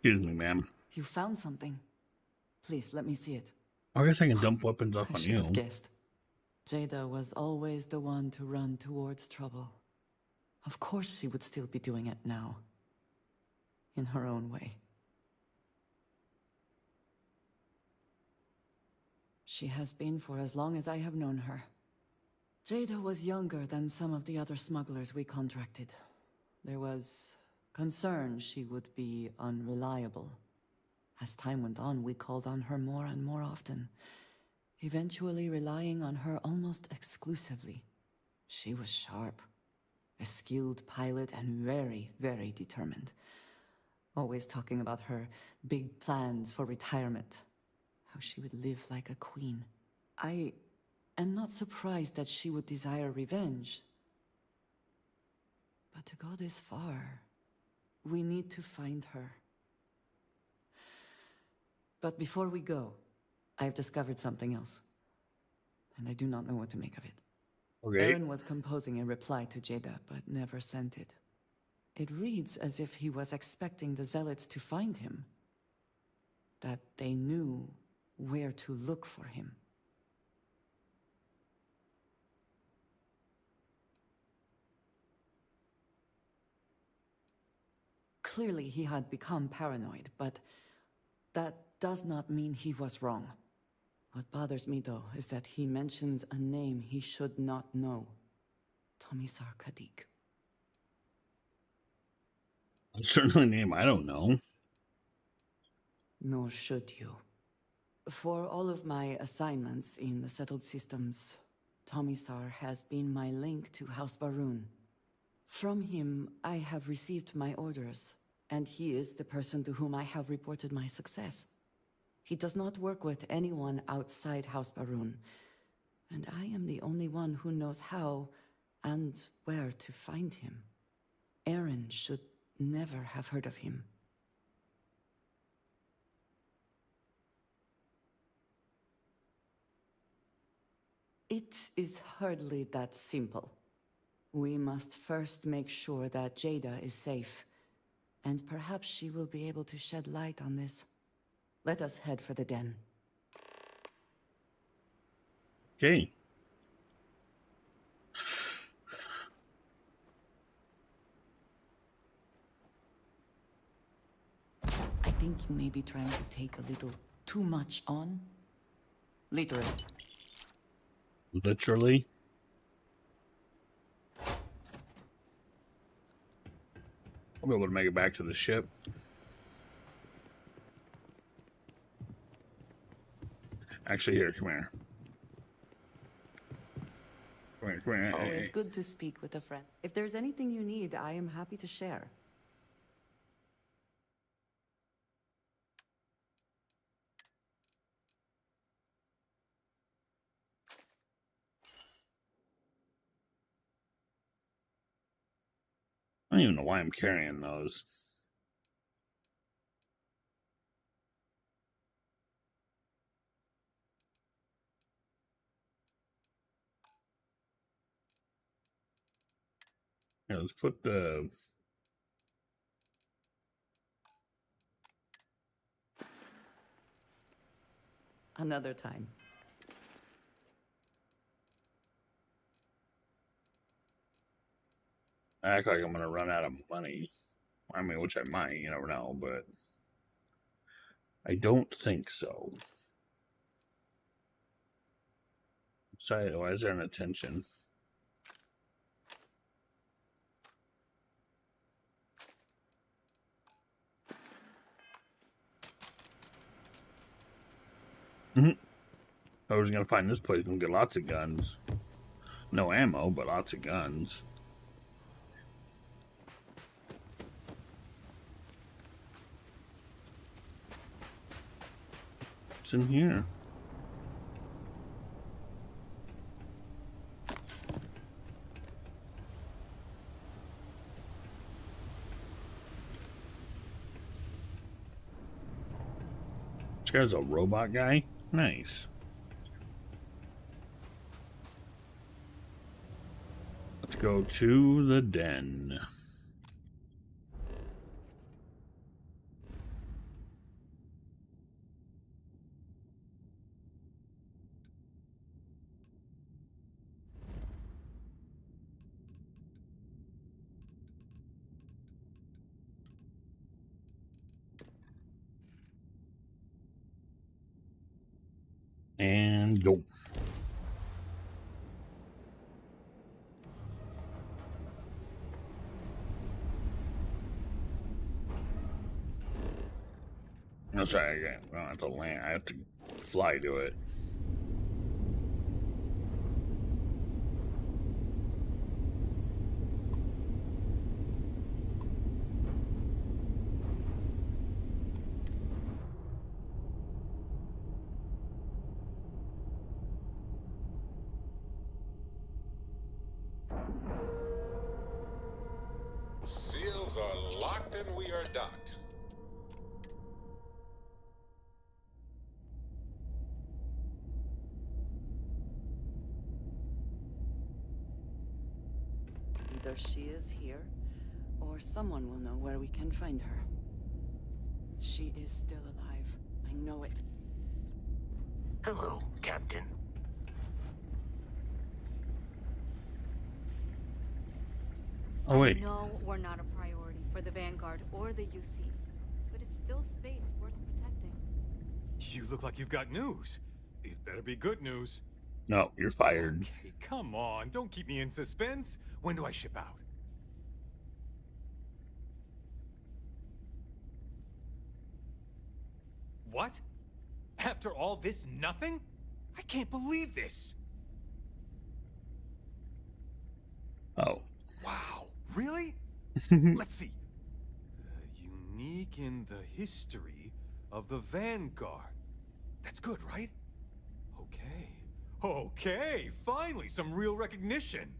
Excuse me, ma'am. You found something. Please, let me see it. I guess I can dump weapons off I on should you. have guessed. Jada was always the one to run towards trouble. Of course she would still be doing it now. In her own way. She has been for as long as I have known her. Jada was younger than some of the other smugglers we contracted. There was concern she would be unreliable. As time went on, we called on her more and more often, eventually relying on her almost exclusively. She was sharp, a skilled pilot, and very, very determined. Always talking about her big plans for retirement, how she would live like a queen. I am not surprised that she would desire revenge. But to go this far, we need to find her. But before we go, I've discovered something else. And I do not know what to make of it. Okay. Aaron was composing a reply to Jada, but never sent it. It reads as if he was expecting the Zealots to find him. That they knew where to look for him. Clearly he had become paranoid, but that does not mean he was wrong. What bothers me, though, is that he mentions a name he should not know. Tomisar Kadik. Certainly a name I don't know. Nor should you. For all of my assignments in the settled systems, Tomisar has been my link to House Baroon. From him, I have received my orders, and he is the person to whom I have reported my success. He does not work with anyone outside House Baroon, and I am the only one who knows how and where to find him. Aaron should never have heard of him. It is hardly that simple. We must first make sure that Jada is safe, and perhaps she will be able to shed light on this. Let us head for the den. Okay. I think you may be trying to take a little too much on. Literally. Literally? I'll be able to make it back to the ship. Actually, here, come here. Come here, come here. Always good to speak with a friend. If there's anything you need, I am happy to share. I don't even know why I'm carrying those. Here, let's put the... Another time. I act like I'm going to run out of money. I mean, which I might, you never know, but I don't think so. Sorry, why is there an attention? I was going to find this place and get lots of guns. No ammo, but lots of guns. What's in here? This guy's a robot guy? Nice. Let's go to the den. That's right. Again, I don't have to land. I have to fly to it. Seals are locked and we are docked. Either she is here, or someone will know where we can find her. She is still alive. I know it. Hello, Captain. Oh, wait. I know we're not a priority for the Vanguard or the UC, but it's still space worth protecting. You look like you've got news. It better be good news. No, you're fired. Okay, come on, don't keep me in suspense. When do I ship out? What? After all this, nothing? I can't believe this. Oh. Wow, really? Let's see. Unique in the history of the Vanguard. That's good, right? Okay, finally some real recognition.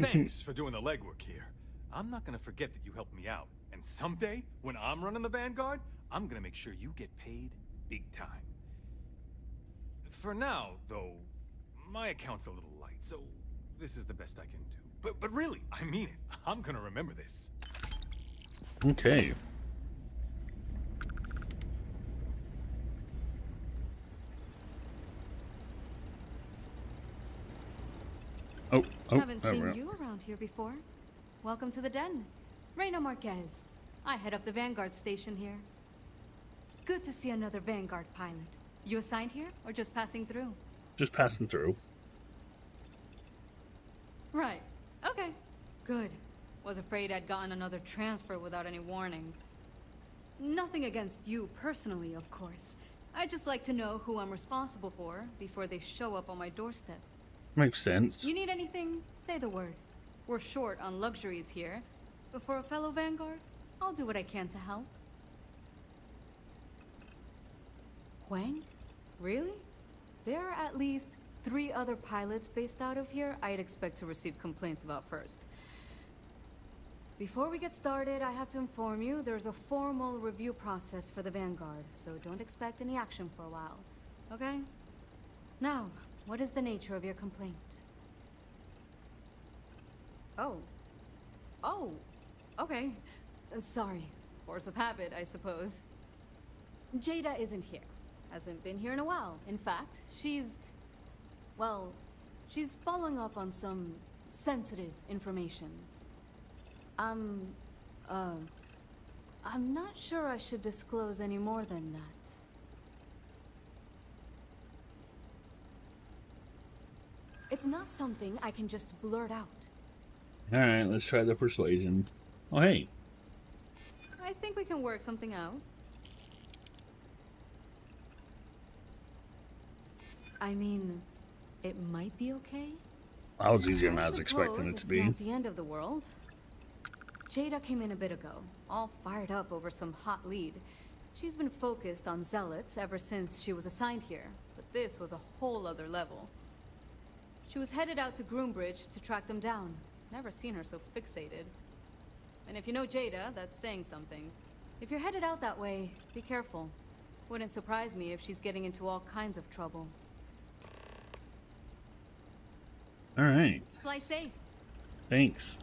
Thanks for doing the legwork here. I'm not gonna forget that you helped me out. And someday, when I'm running the Vanguard, I'm gonna make sure you get paid big time. For now, though, my account's a little light, so this is the best I can do. But really, I mean it. I'm gonna remember this. Okay. Haven't seen you around here before. Welcome to the den. Reina Marquez. I head up the Vanguard station here. Good to see another Vanguard pilot. You assigned here, or just passing through? Just passing through. Right. Okay. Good. Was afraid I'd gotten another transfer without any warning. Nothing against you personally, of course. I'd just like to know who I'm responsible for before they show up on my doorstep. Makes sense. You need anything? Say the word. We're short on luxuries here, but for a fellow Vanguard, I'll do what I can to help. Huang? Really? There are at least 3 other pilots based out of here I'd expect to receive complaints about first. Before we get started, I have to inform you there's a formal review process for the Vanguard, so don't expect any action for a while, okay? Now, what is the nature of your complaint? Oh, okay. Sorry. Force of habit, I suppose. Jada isn't here. Hasn't been here in a while. In fact, she's following up on some sensitive information. I'm not sure I should disclose any more than that. It's not something I can just blurt out. Alright, let's try the persuasion. Oh, hey. I think we can work something out. I mean, it might be okay. That was easier than I was expecting it to be. It's not the end of the world. Jada came in a bit ago, all fired up over some hot lead. She's been focused on zealots ever since she was assigned here, but this was a whole other level. She was headed out to Groombridge to track them down. Never seen her so fixated. And if you know Jada, that's saying something. If you're headed out that way, be careful. Wouldn't surprise me if she's getting into all kinds of trouble. Alright. Fly safe. Thanks.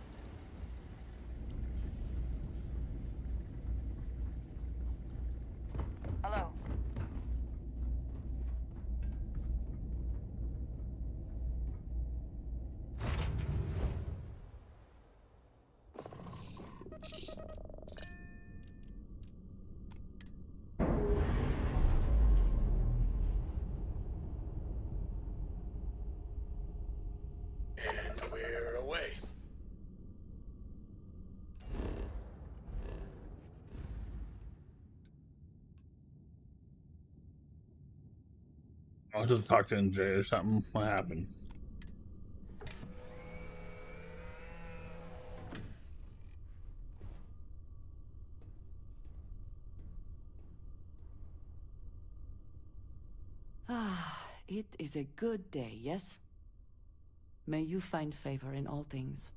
Hello. And we're away. I was just talking to NJ or something. What happened? Ah, it is a good day, yes? May you find favor in all things.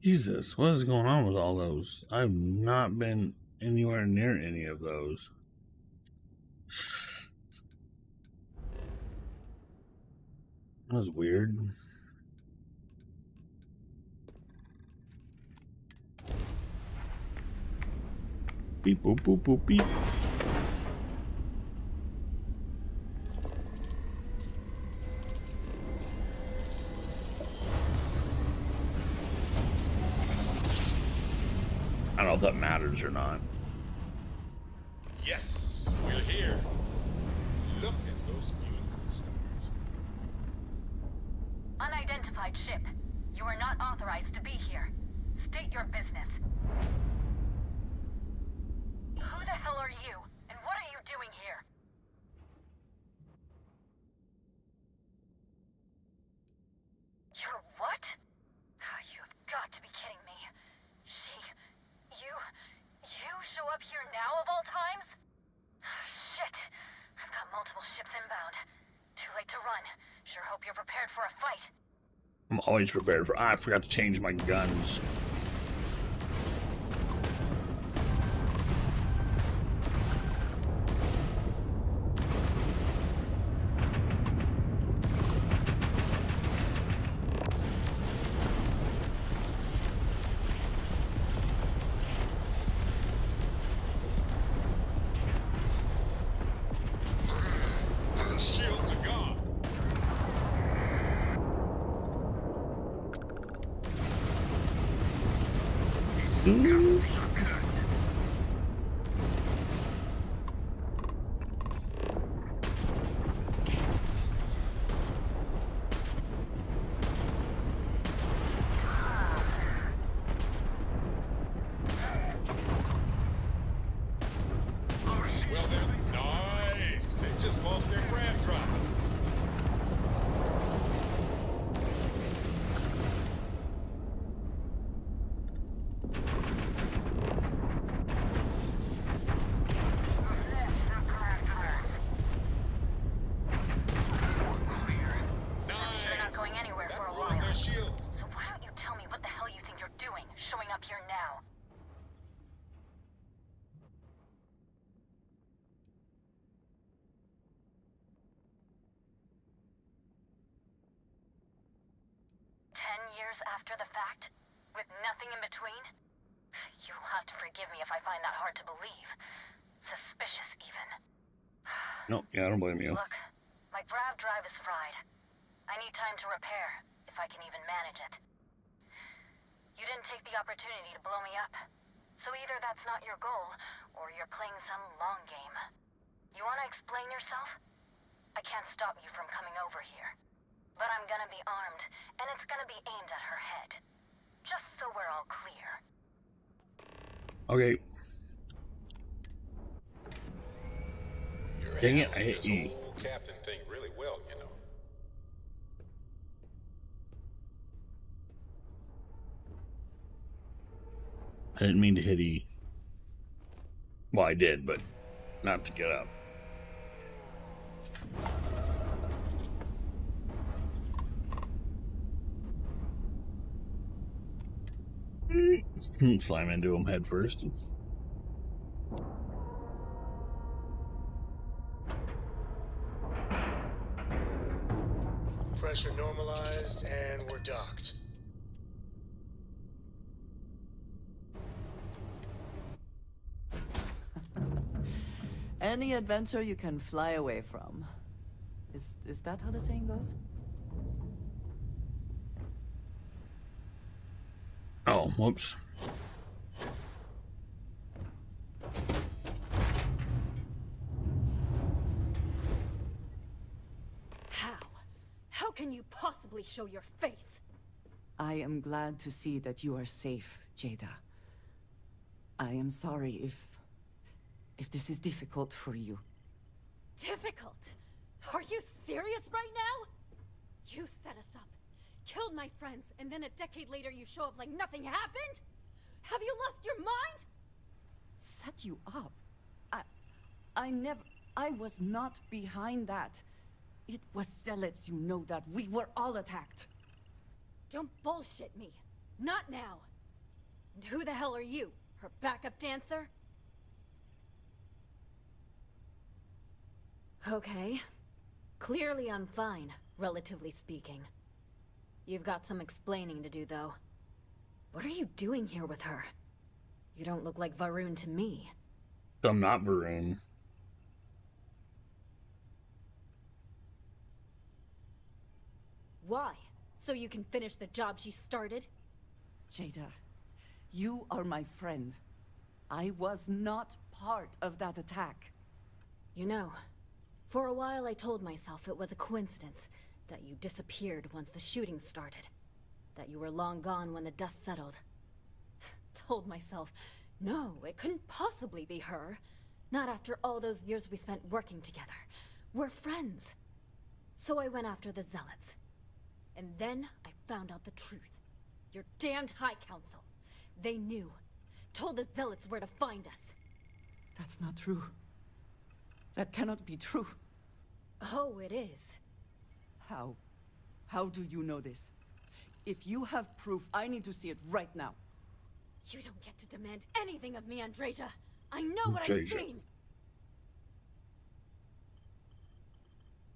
Jesus, what is going on with all those? I've not been anywhere near any of those. That was weird. Beep boop boop boop beep. I don't know if that matters or not. Yes, we're here. Look at those beautiful stars. Unidentified ship. You are not authorized to be here. State your business. Who the hell are you? And what are you doing here? You're what? You've got to be kidding me. You show up here now of all times? Shit. I've got multiple ships inbound. Too late to run. Sure hope you're prepared for a fight. I'm always prepared for. I forgot to change my guns. The shields are gone. Well then, nice. They just lost their grab drive. You're not going anywhere for a while. Their shields. So why don't you tell me what the hell you think you're doing, showing up here now? Years after the fact? With nothing in between? You'll have to forgive me if I find that hard to believe. Suspicious, even. Nope, yeah, I don't blame you. Look, my grab drive is fried. I need time to repair, if I can even manage it. You didn't take the opportunity to blow me up. So either that's not your goal, or you're playing some long game. You want to explain yourself? I can't stop you from coming over here. But I'm gonna be armed, and it's gonna be aimed at her head. Just so we're all clear. Okay. You're Dang it, I handling hit this E. whole captain thing really well, you know. I didn't mean to hit E. Well, I did, but not to get up. Slam into him head first. Pressure normalized, and we're docked. Any adventure you can fly away from. Is that how the saying goes? Oh, whoops. How How can you possibly show your face? I am glad to see that you are safe, Jada. I am sorry if this is difficult for you. Difficult? Are you serious right now? You set us up, killed my friends, and then a decade later you show up like nothing happened? Have you lost your mind? Set you up? I was not behind that. It was Zealots, you know that. We were all attacked. Don't bullshit me. Not now. And who the hell are you? Her backup dancer? Okay. Clearly I'm fine, relatively speaking. You've got some explaining to do, though. What are you doing here with her? You don't look like Varun to me. I'm not Varun. Why? So you can finish the job she started? Jada, you are my friend. I was not part of that attack. You know, for a while I told myself it was a coincidence that you disappeared once the shooting started. That you were long gone when the dust settled. Told myself, no, it couldn't possibly be her. Not after all those years we spent working together. We're friends. So I went after the Zealots. And then I found out the truth. Your damned High Council. They knew. Told the Zealots where to find us. That's not true. That cannot be true. Oh, it is. How? How do you know this? If you have proof, I need to see it right now. You don't get to demand anything of me, Andreja. I know what I've seen.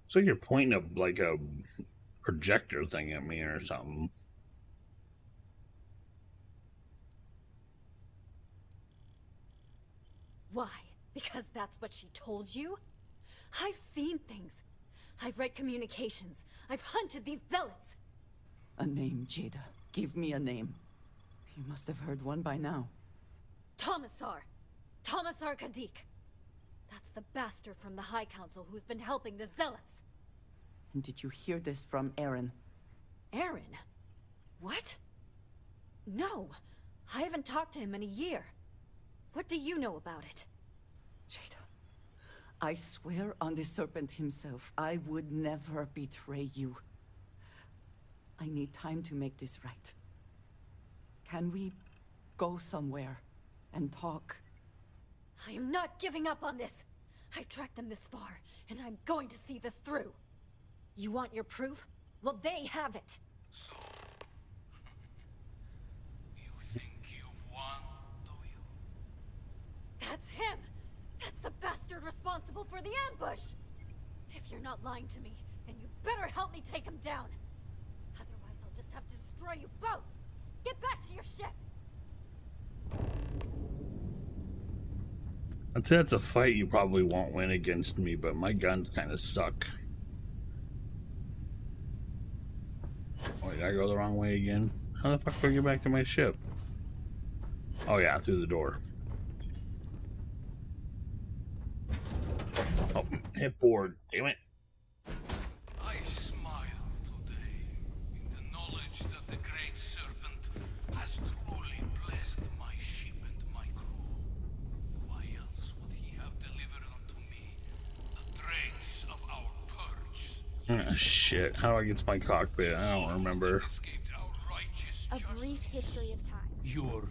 So you're pointing a, like a projector thing at me or something. Why? Because that's what she told you? I've seen things. I've read communications. I've hunted these Zealots. A name, Jada. Give me a name. You must have heard one by now. Tomasar. Tomasar Kadik. That's the bastard from the High Council who's been helping the Zealots. And did you hear this from Aaron? Aaron? What? No. I haven't talked to him in a year. What do you know about it? Jada, I swear on the Serpent himself, I would never betray you. I need time to make this right. Can we go somewhere and talk? I am not giving up on this. I've tracked them this far, and I'm going to see this through. You want your proof? Well, they have it. So, you think you've won, do you? That's him! That's the bastard responsible for the ambush! If you're not lying to me, then you better help me take him down. Otherwise, I'll just have to destroy you both! Get back to your ship! I'd say that's a fight you probably won't win against me, but my guns kind of suck. Oh, did I go the wrong way again? How the fuck do I get back to my ship? Oh yeah, through the door. Oh, hit board. Damn it. I smile today in the knowledge that the Great Serpent has truly blessed my ship and my crew. Why else would he have delivered unto me the dregs of our purge? Ah, shit. How do I get to my cockpit? I don't remember. A brief history of time. Your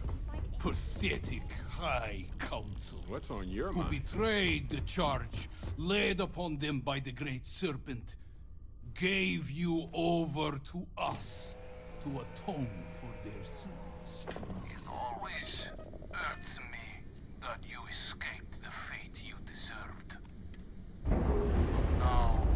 pathetic High Council. What's on your who mind? betrayed the charge laid upon them by the Great Serpent, gave you over to us to atone for their sins. It always hurts me that you escaped the fate you deserved. But now,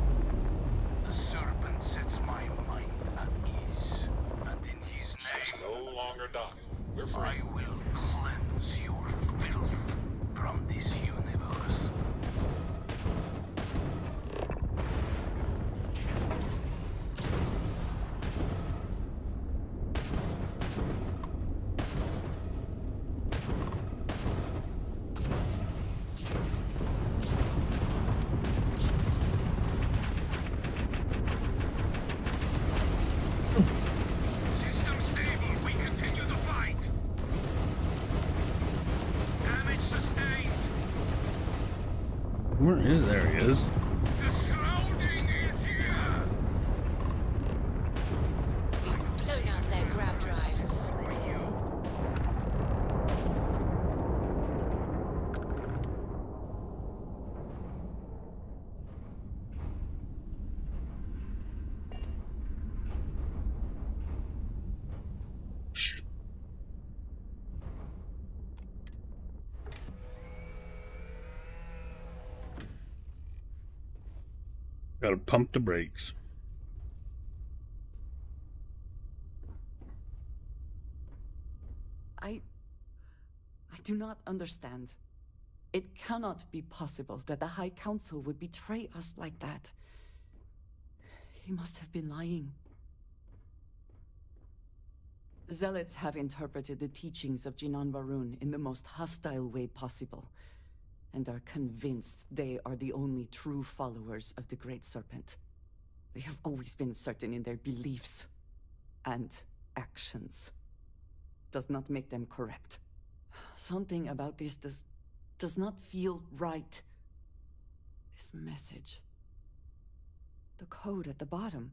the Serpent sets my mind at ease, and in his Ship's name, no longer docked. We're free. I will cleanse your filth from this universe. Where is there? He is. Load up that grab drive. Gotta pump the brakes. I do not understand. It cannot be possible that the High Council would betray us like that. He must have been lying. Zealots have interpreted the teachings of Jinan Varun in the most hostile way possible, and are convinced they are the only true followers of the Great Serpent. They have always been certain in their beliefs and actions. Does not make them correct. Something about this does not feel right. This message. The code at the bottom.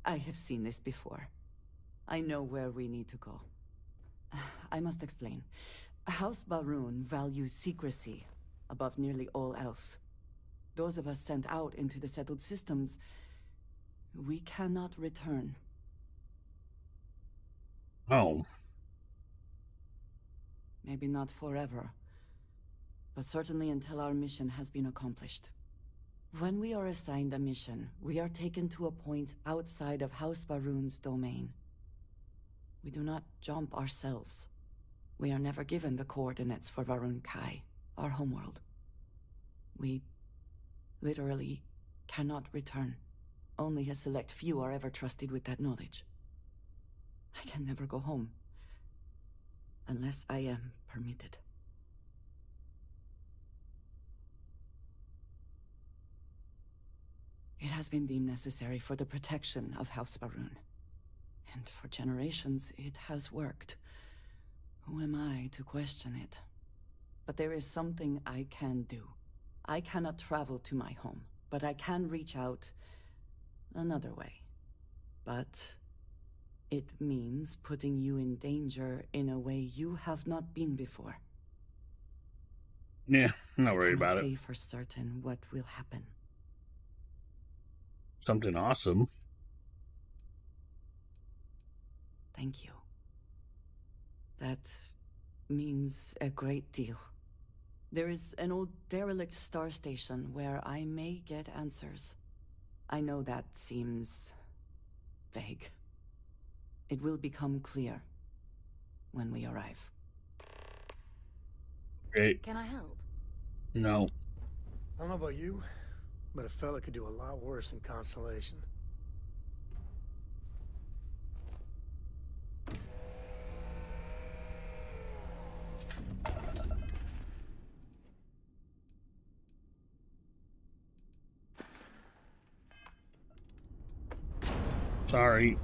I have seen this before. I know where we need to go. I must explain. House Barun values secrecy above nearly all else. Those of us sent out into the settled systems, we cannot return. Oh. Maybe not forever, but certainly until our mission has been accomplished. When we are assigned a mission, we are taken to a point outside of House Barun's domain. We do not jump ourselves. We are never given the coordinates for Varun Kai, our homeworld. We literally cannot return. Only a select few are ever trusted with that knowledge. I can never go home. Unless I am permitted. It has been deemed necessary for the protection of House Barun. And for generations, it has worked. Who am I to question it? But there is something I can do. I cannot travel to my home, but I can reach out another way. But it means putting you in danger in a way you have not been before. Yeah, I'm not worried about I it. cannot say for certain what will happen. Something awesome. Thank you. That means a great deal. There is an old derelict star station where I may get answers. I know that seems vague. It will become clear when we arrive. Great. Can I help? No. I don't know about you, but a fella could do a lot worse in Constellation. Sorry.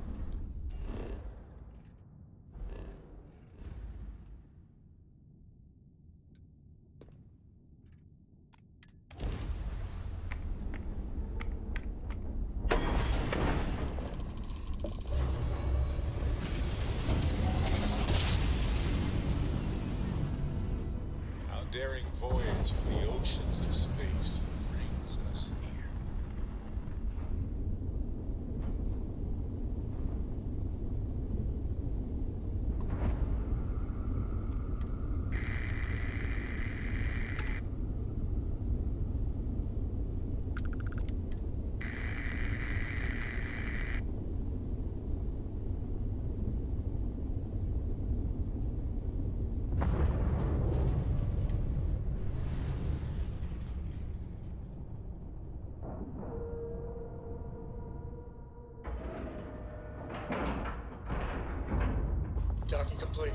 Our daring voyage in the oceans of space brings us here. Docking complete.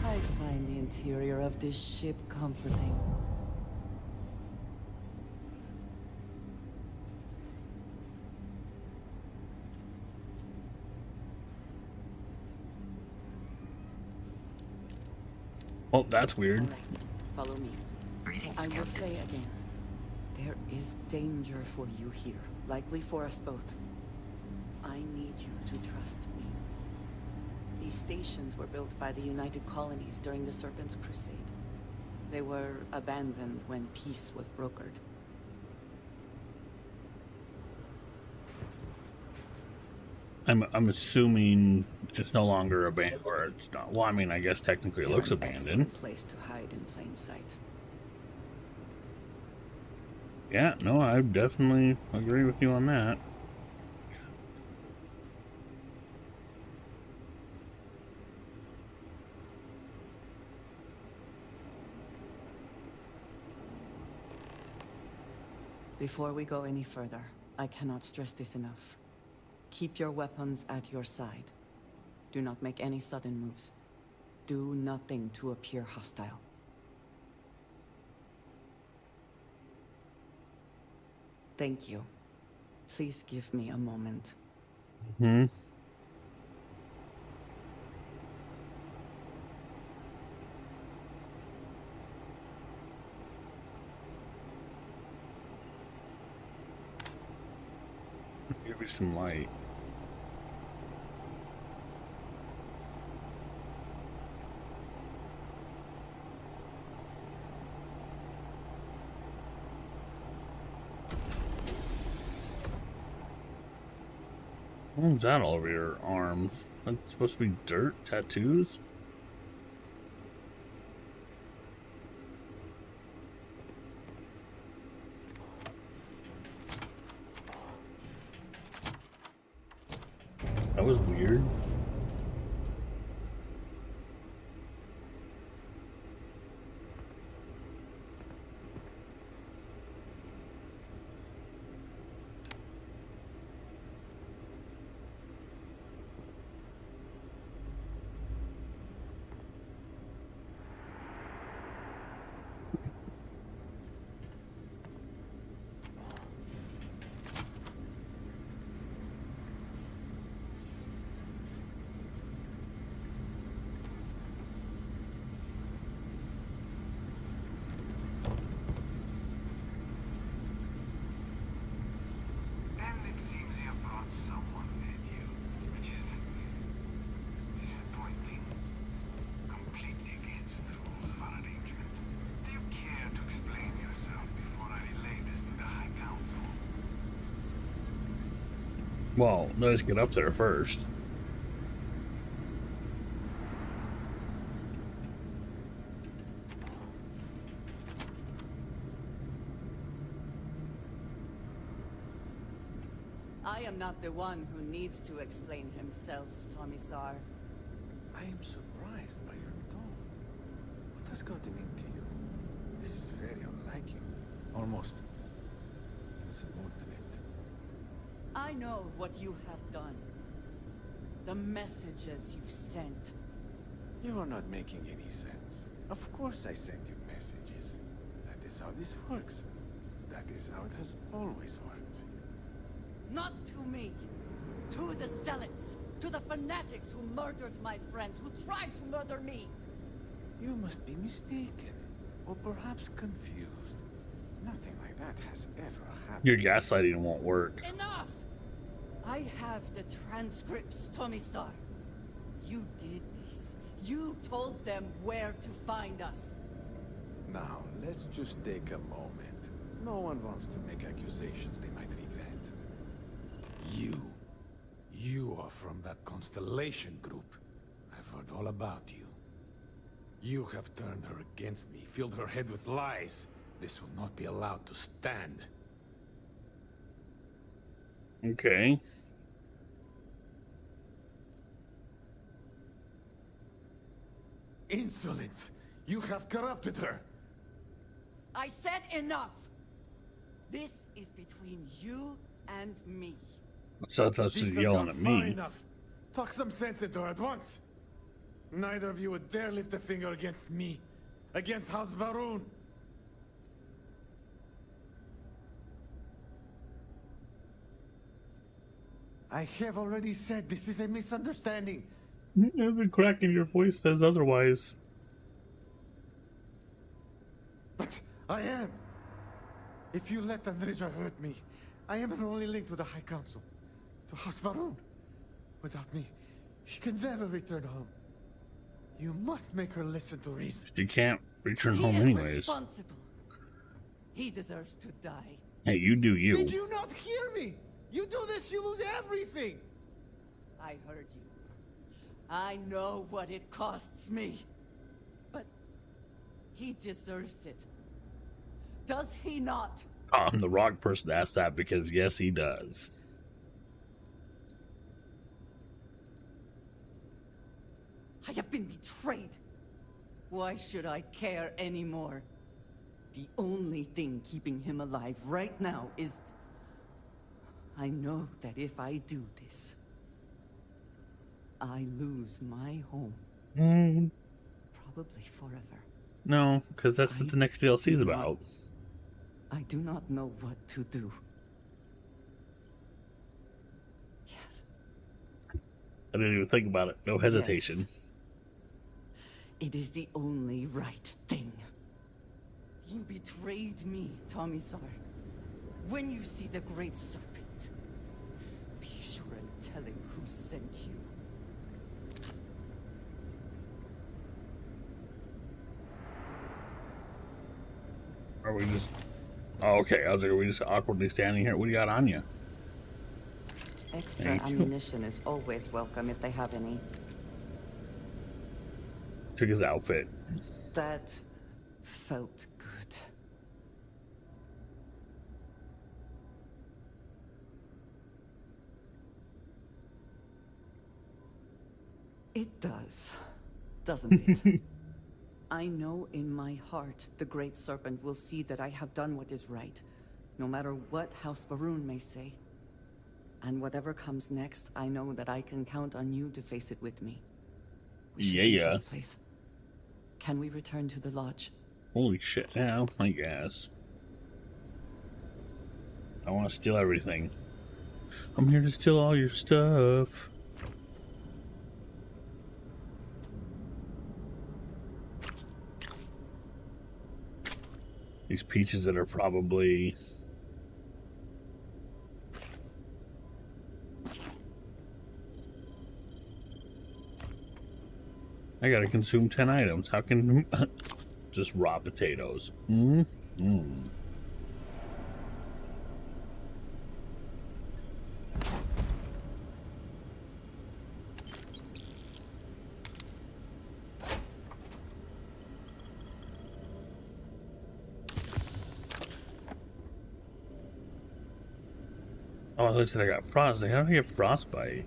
I find the interior of this ship comforting. Oh, that's weird. All right, follow me. I will say again, there is danger for you here, likely for us both. I need you to trust me. These stations were built by the United Colonies during the Serpent's Crusade. They were abandoned when peace was brokered. I'm assuming it's no longer abandoned, or it's not. Well, I mean, I guess technically it looks They're an abandoned. excellent place to hide in plain sight. Yeah, no, I definitely agree with you on that. Before we go any further, I cannot stress this enough. Keep your weapons at your side. Do not make any sudden moves. Do nothing to appear hostile. Thank you. Please give me a moment. Hmm. Give me some light. What was that all over your arms? That's supposed to be dirt? Tattoos? That was weird. And it seems you brought someone with you, which is disappointing. Completely against the rules of our arrangement. Do you care to explain yourself before I relay this to the High Council? Well, let's get up there first. I am not the one who needs to explain himself, Tomisar. I am surprised by your tone. What has gotten into you? This is very unlike you. Almost insubordinate. I know what you have done. The messages you sent. You are not making any sense. Of course I send you messages. That is how this works. That is how it has always worked. Not to me. To the Zealots. To the fanatics who murdered my friends, who tried to murder me. You must be mistaken. Or perhaps confused. Nothing like that has ever happened. Your gaslighting won't work. Enough! I have the transcripts, Tomisar. You did this. You told them where to find us. Now, let's just take a moment. No one wants to make accusations they might regret. You are from that Constellation group. I've heard all about you. You have turned her against me, filled her head with lies. This will not be allowed to stand. Okay. Insolence! You have corrupted her! I said enough! This is between you and me. So that's This just has yelling gone at far me. enough. Talk some sense into her at once. Neither of you would dare lift a finger against me. Against House Varun. I have already said this is a misunderstanding. The crack in your voice says otherwise. But I am. If you let Andreja hurt me, I am her only link to the High Council, to House Varun. Without me, she can never return home. You must make her listen to reason. She can't return He home is anyways. responsible. He deserves to die. Hey, you do you. Did you not hear me? You do this, you lose everything. I heard you. I know what it costs me. But he deserves it. Does he not? I'm the wrong person to ask that because yes, he does. I have been betrayed. Why should I care anymore? The only thing keeping him alive right now is... I know that if I do this, I lose my home. Probably forever. No, because that's what the next DLC is about. I do not know what to do. Yes. I didn't even think about it. No hesitation. Yes. It is the only right thing. You betrayed me, Tomisar. When you see the Great Serpent, be sure and tell him who sent you. Are we just... Oh, okay. I was like, are we just awkwardly standing here? What do you got on you? Extra ammunition is always welcome if they have any. Took his outfit. That felt good. It does, doesn't it? I know in my heart the Great Serpent will see that I have done what is right, no matter what House Varun may say. And whatever comes next, I know that I can count on you to face it with me. We should leave this place. Can we return to the lodge? Holy shit, yeah, I guess. I want to steal everything. I'm here to steal all your stuff. These peaches that are probably... I gotta consume 10 items. How can... Just raw potatoes. Oh, it looks like I got frost. How do I get frostbite?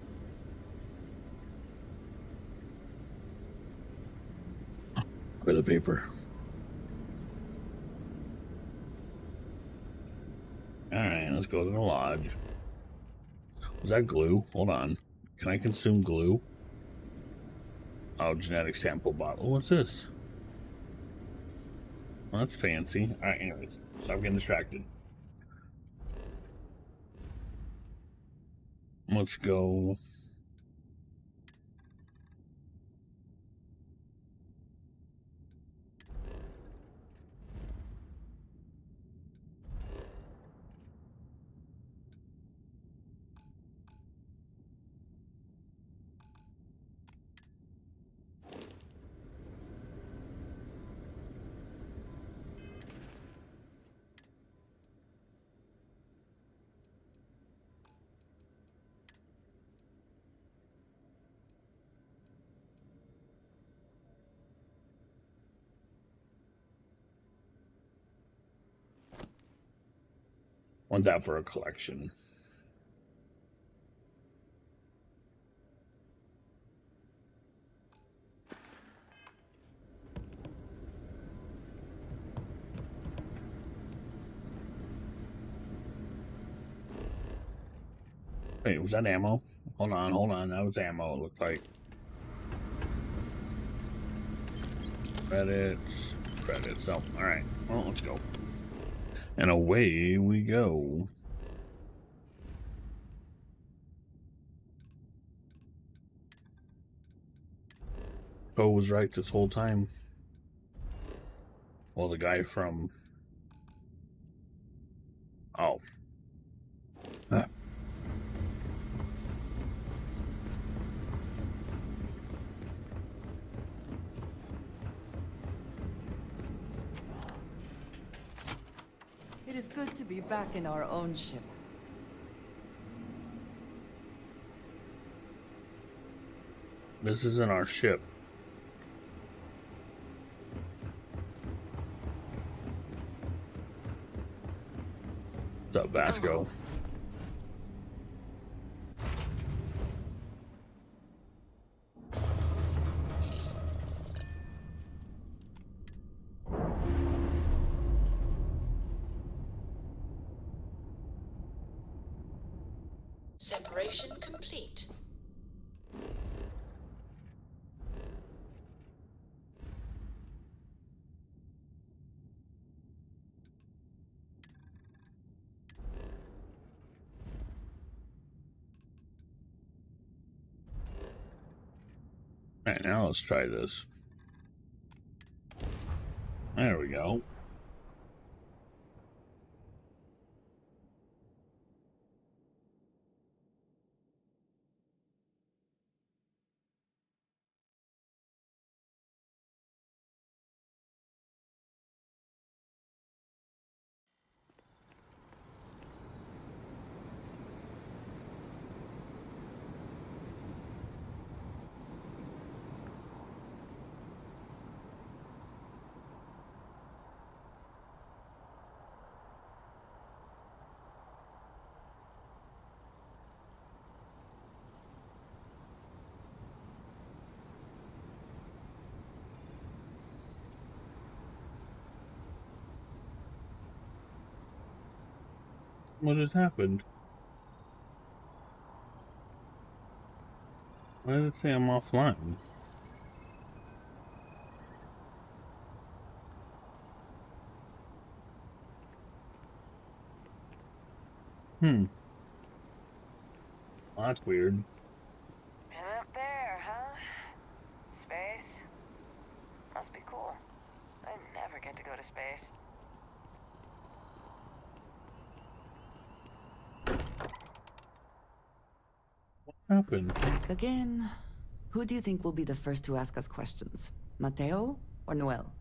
Toilet paper. Alright, let's go to the lodge. Was that glue? Hold on. Can I consume glue? Oh, genetic sample bottle. What's this? Well, that's fancy. Alright, anyways. Stop getting distracted. Let's go. Want that for a collection. Wait, was that ammo? Hold on. That was ammo, it looked like. Credits. Oh, alright. Well, let's go. And away we go. Poe was right this whole time. Well, the guy from... Oh. Huh. It is good to be back in our own ship. This isn't our ship. What's up, Vasco? Separation complete. Alright, now let's try this. There we go. What just happened? Why did it say I'm offline? Well, that's weird. Been up there, huh? Space? Must be cool. I never get to go to space. What happened? Back again. Who do you think will be the first to ask us questions? Mateo or Noel?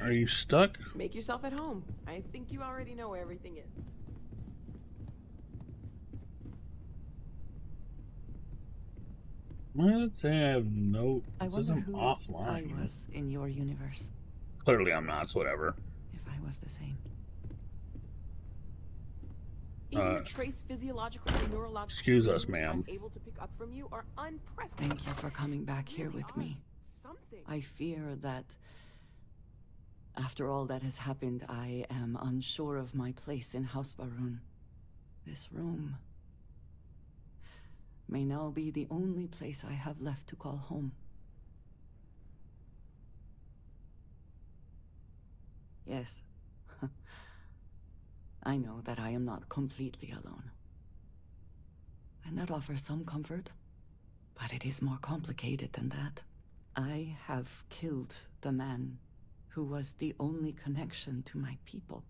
Are you stuck? Make yourself at home. I think you already know where everything is. Why does it say I have no... I It says wonder I'm who offline. I was in your universe. Clearly I'm not, so whatever. If I was the same. Even a trace physiological and neurological excuse us, clues ma'am. I'm able to pick up from you are unprecedented. Thank you for coming back here with me. Something. I fear that after all that has happened, I am unsure of my place in House Baroon. This room may now be the only place I have left to call home. Yes. I know that I am not completely alone. And that offers some comfort. But it is more complicated than that. I have killed the man who was the only connection to my people.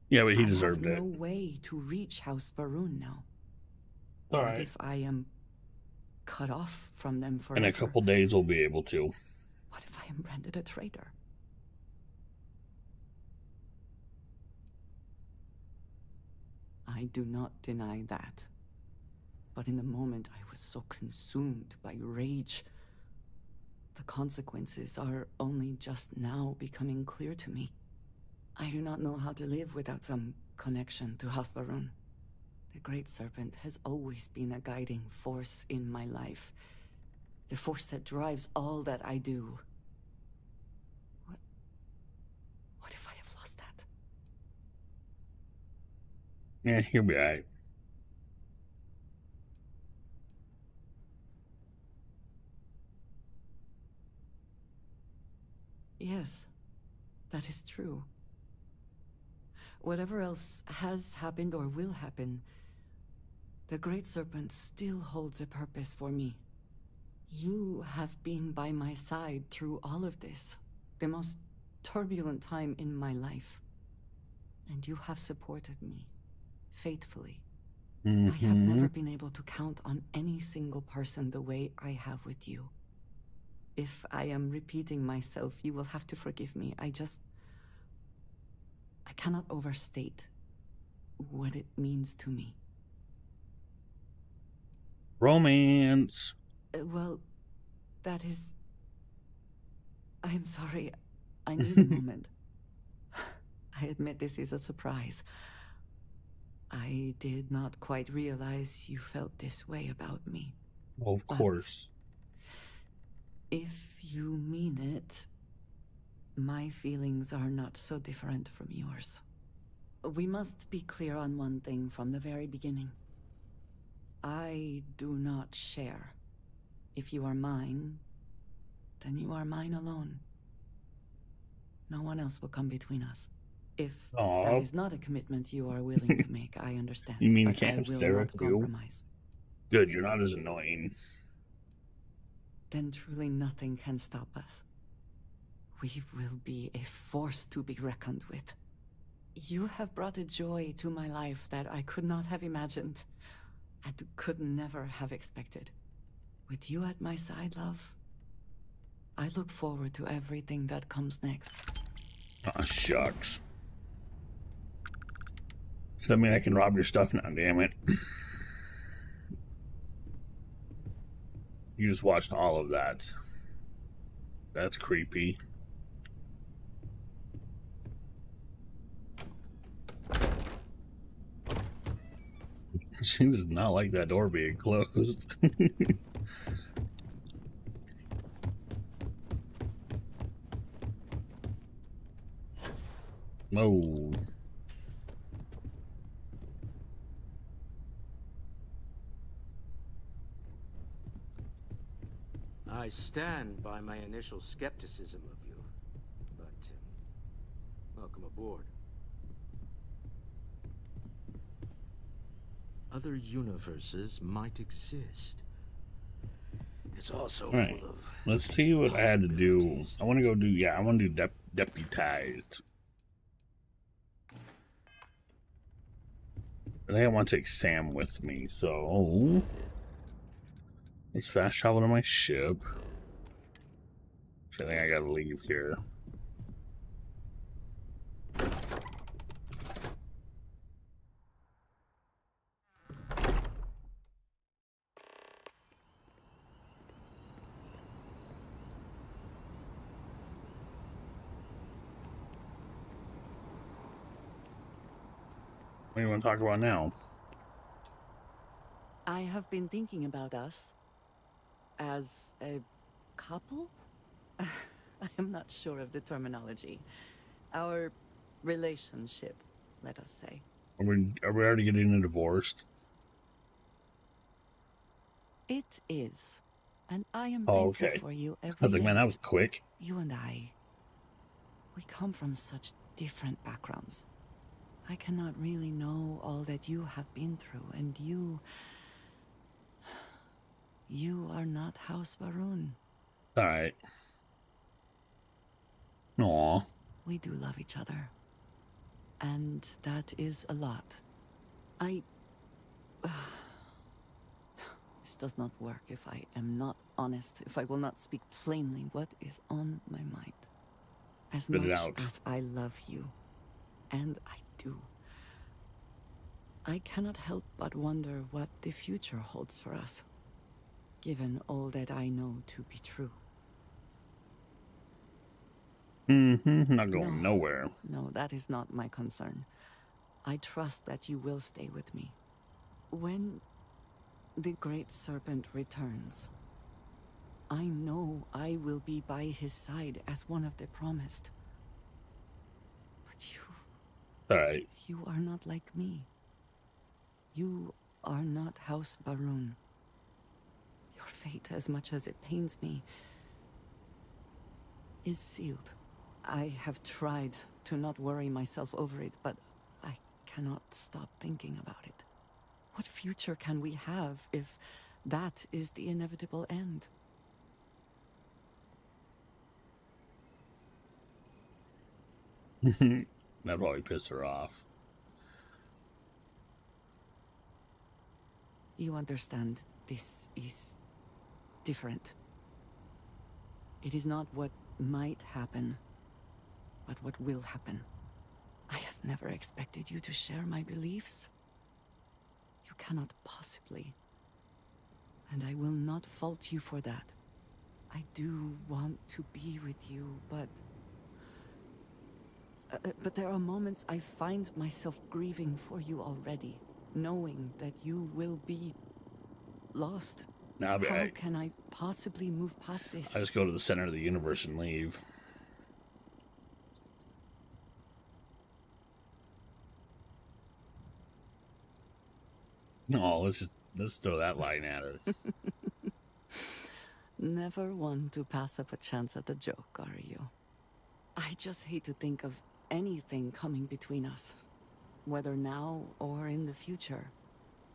Yeah, but he deserved I have it. no way to reach House Baroon now. All What right. if I am cut off from them forever? In a couple days we'll be able to. What if I am branded a traitor? I do not deny that. But in the moment, I was so consumed by rage. The consequences are only just now becoming clear to me. I do not know how to live without some connection to Hasbarun. The Great Serpent has always been a guiding force in my life. The force that drives all that I do. What if I have lost that? Yeah, he'll be alright. Yes, that is true. Whatever else has happened or will happen, the Great Serpent still holds a purpose for me. You have been by my side through all of this, the most turbulent time in my life. And you have supported me, faithfully. I have never been able to count on any single person the way I have with you. If I am repeating myself, you will have to forgive me. I cannot overstate what it means to me. Romance. Well, that is... I am sorry. I need a moment. I admit this is a surprise. I did not quite realize you felt this way about me. Of course. If you mean it, my feelings are not so different from yours. We must be clear on one thing from the very beginning. I do not share. If you are mine, then you are mine alone. No one else will come between us. If that is not a commitment you are willing to make, I understand. You mean but Camp I will Sarah not too? compromise. Good, you're not as annoying. Then truly nothing can stop us. We will be a force to be reckoned with. You have brought a joy to my life that I could not have imagined, and could never have expected. With you at my side, love, I look forward to everything that comes next. Aw, shucks. Does that mean I can rob your stuff now? Damn it. You just watched all of that. That's creepy. She does not like that door being closed. No. I stand by my initial skepticism of you, but welcome aboard. Other universes might exist. It's also All right. full of... Let's see what I had to do. I want to go do, I want to do deputized. I think I want to take Sam with me, so let's fast travel to my ship. I think I gotta leave here. What do you want to talk about now? I have been thinking about us as a couple? I am not sure of the terminology. Our relationship, let us say. Are we already getting divorced? It is. And I am thankful for you every day. I was like, man, that was quick. You and I, we come from such different backgrounds. I cannot really know all that you have been through, and you are not House Varun. Alright. Aw. We do love each other. And that is a lot. This does not work if I am not honest, if I will not speak plainly what is on my mind. As much as I love you, and I do, I cannot help but wonder what the future holds for us, given all that I know to be true. Not going nowhere. No, that is not my concern. I trust that you will stay with me. When the Great Serpent returns, I know I will be by his side as one of the promised. But Alright. you are not like me. You are not House Baroon. Your fate, as much as it pains me, is sealed. I have tried to not worry myself over it, but I cannot stop thinking about it. What future can we have if that is the inevitable end? That probably pissed her off. You understand, this is different. It is not what might happen, but what will happen. I have never expected you to share my beliefs. You cannot possibly. And I will not fault you for that. I do want to be with you, but there are moments I find myself grieving for you already, knowing that you will be lost. Now, how can I possibly move past this? I just go to the center of the universe and leave. No, let's throw that line at her. Never one to pass up a chance at a joke, are you? I just hate to think of anything coming between us, whether now or in the future.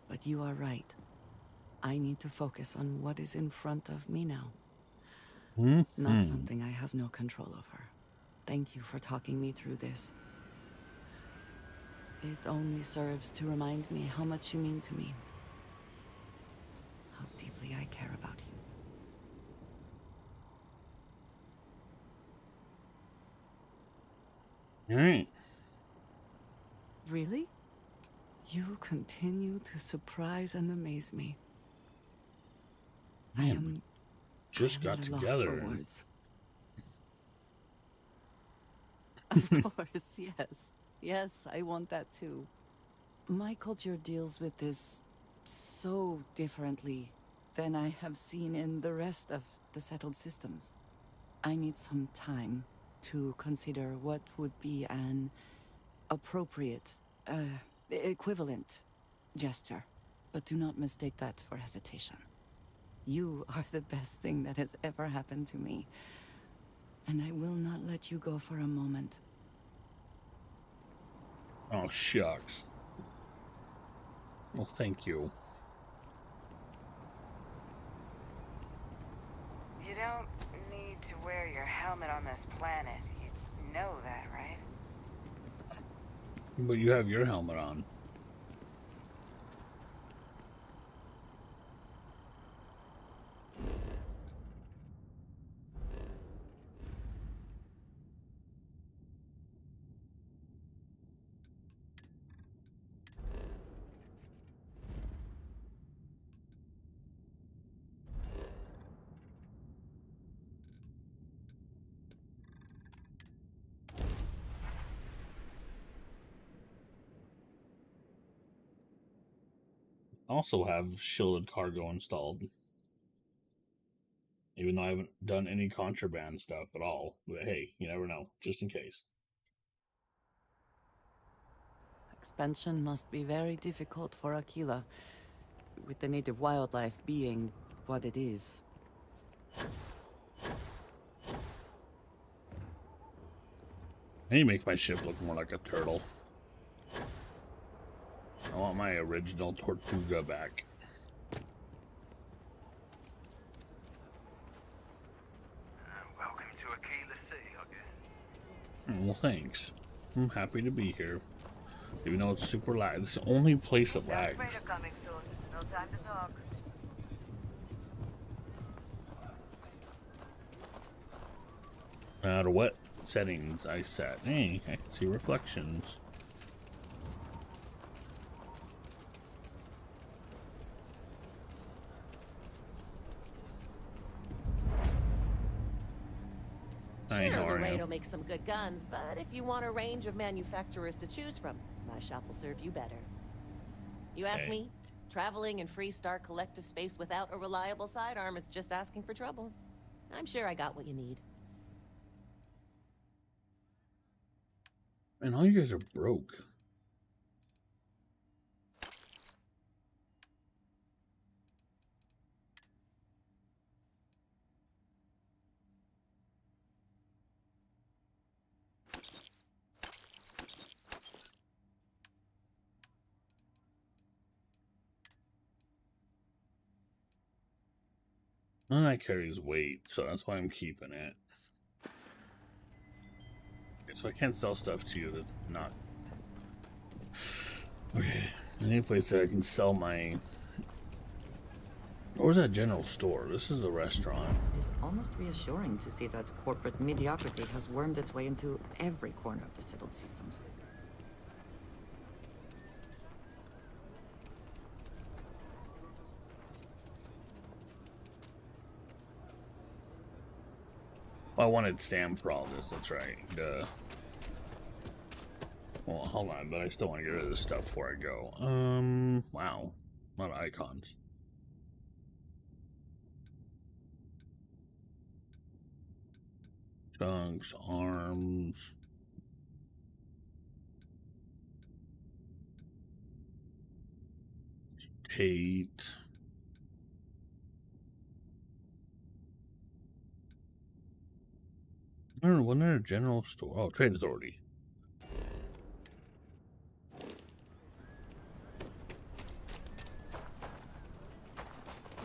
But you are right. I need to focus on what is in front of me now. Not something I have no control over. Thank you for talking me through this. It only serves to remind me how much you mean to me. How deeply I care about you. All right. Really? You continue to surprise and amaze me. Man, I am just got together. Of course, yes. Yes, I want that too. My culture deals with this so differently than I have seen in the rest of the settled systems. I need some time to consider what would be an appropriate, equivalent gesture. But do not mistake that for hesitation. You are the best thing that has ever happened to me. And I will not let you go for a moment. Oh, shucks. Well, thank you. You don't need to wear your helmet on this planet. You know that, right? But you have your helmet on. Also have shielded cargo installed. Even though I haven't done any contraband stuff at all. But hey, you never know, just in case. Expansion must be very difficult for Aquila, with the native wildlife being what it is. I need to make my ship look more like a turtle. I want my original Tortuga back. Welcome to Aquila City, I guess. Well, thanks. I'm happy to be here. Even though it's super lag. It's the only place that lags. Coming soon. No time to talk. No matter what settings I set. Hey, I can see reflections. Hi, Sure, how are you? Laredo makes some good guns, but if you want a range of manufacturers to choose from, my shop will serve you better. You ask Okay. me, traveling in Freestar collective space without a reliable sidearm is just asking for trouble. I'm sure I got what you need. Man, all you guys are broke. None of that carries weight, so that's why I'm keeping it. Okay, so I can't sell stuff to you that's not... Okay, any place that I can sell my... Or was that general store? This is a restaurant. It is almost reassuring to see that corporate mediocrity has wormed its way into every corner of the settled systems. I wanted Sam for all this, that's right. Duh. Well, hold on, but I still want to get rid of this stuff before I go. Wow. A lot of icons. Chunks, arms. Tate. I don't know, wasn't there a general store? Oh, Trade Authority.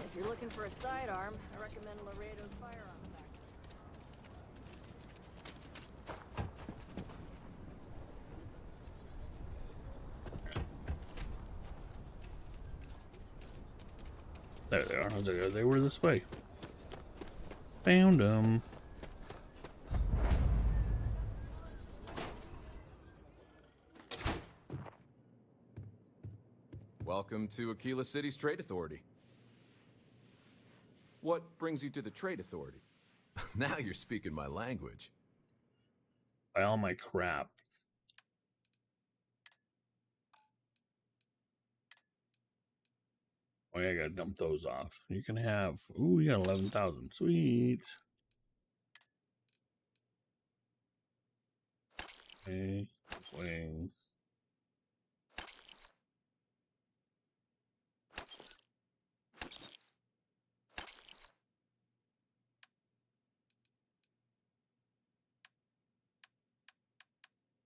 If you're looking for a sidearm, I recommend Laredo's firearm There they are. I was like, they were this way. Found them. Welcome to Aquila City's Trade Authority. What brings you to the Trade Authority? Now you're speaking my language. Buy all my crap. Oh yeah, I gotta dump those off. You can have... Ooh, you got 11,000. Sweet. Okay. Wings.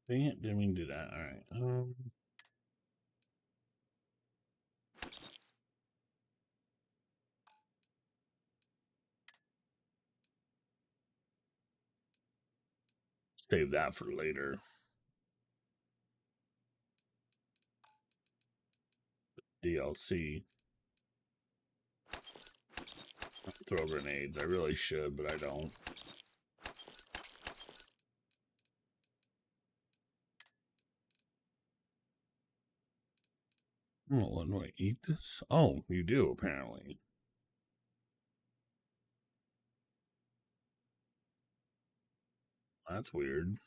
Dang it, didn't mean to do that. Alright. Save that for later. DLC. Throw grenades. I really should, but I don't. Oh, when do I eat this? Oh, you do, apparently. That's weird.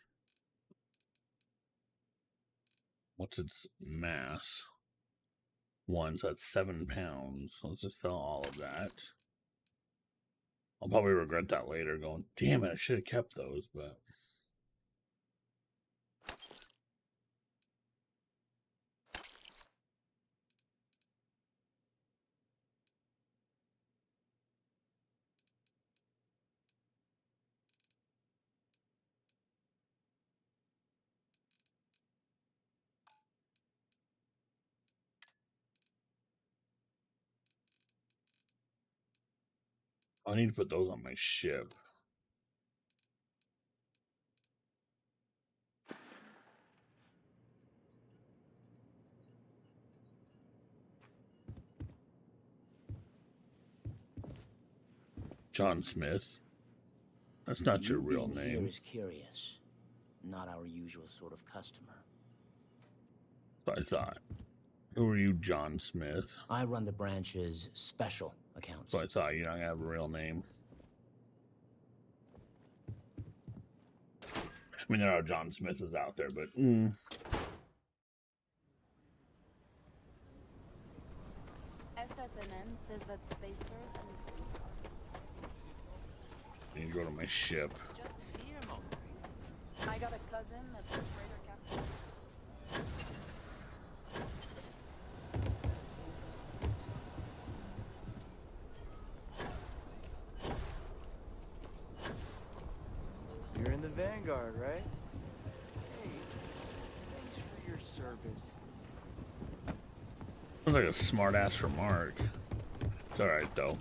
What's its mass? 1, so that's 7 pounds. Let's just sell all of that. I'll probably regret that later, going, damn it, I should have kept those, but... I need to put those on my ship. John Smith. That's not your real Here name. is curious. Not our usual sort of customer. So I thought. Who are you, John Smith? I run the branch's special accounts. So I thought you're not gonna have a real name. I mean, there are John Smith is out there, but SSNN says that spacers and I need to go to my ship. just feed 'em all. I got a cousin that's a freighter captain. You're in the Vanguard, right? Hey, thanks for your service. Sounds like a smart-ass remark. It's alright, though.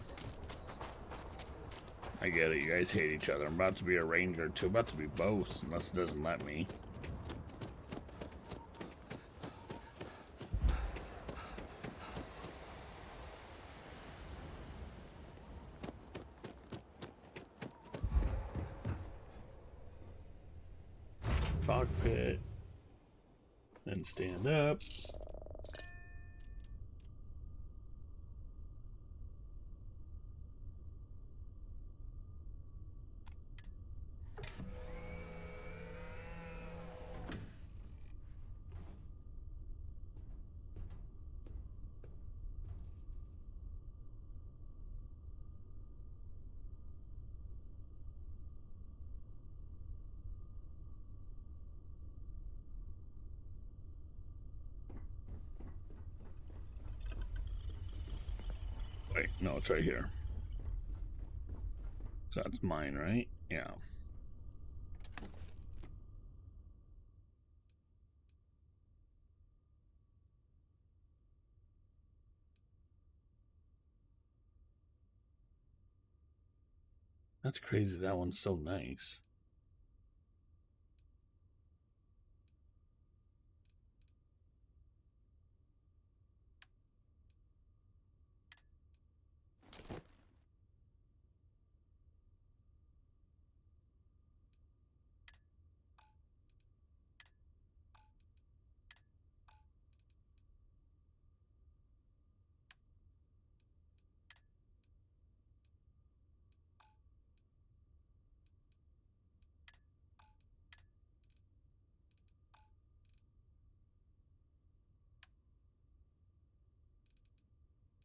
I get it, you guys hate each other. I'm about to be a ranger, too. About to be both, unless it doesn't let me. Cockpit. Then stand up. Wait, no, it's right here. So that's mine, right? Yeah. That's crazy. That one's so nice.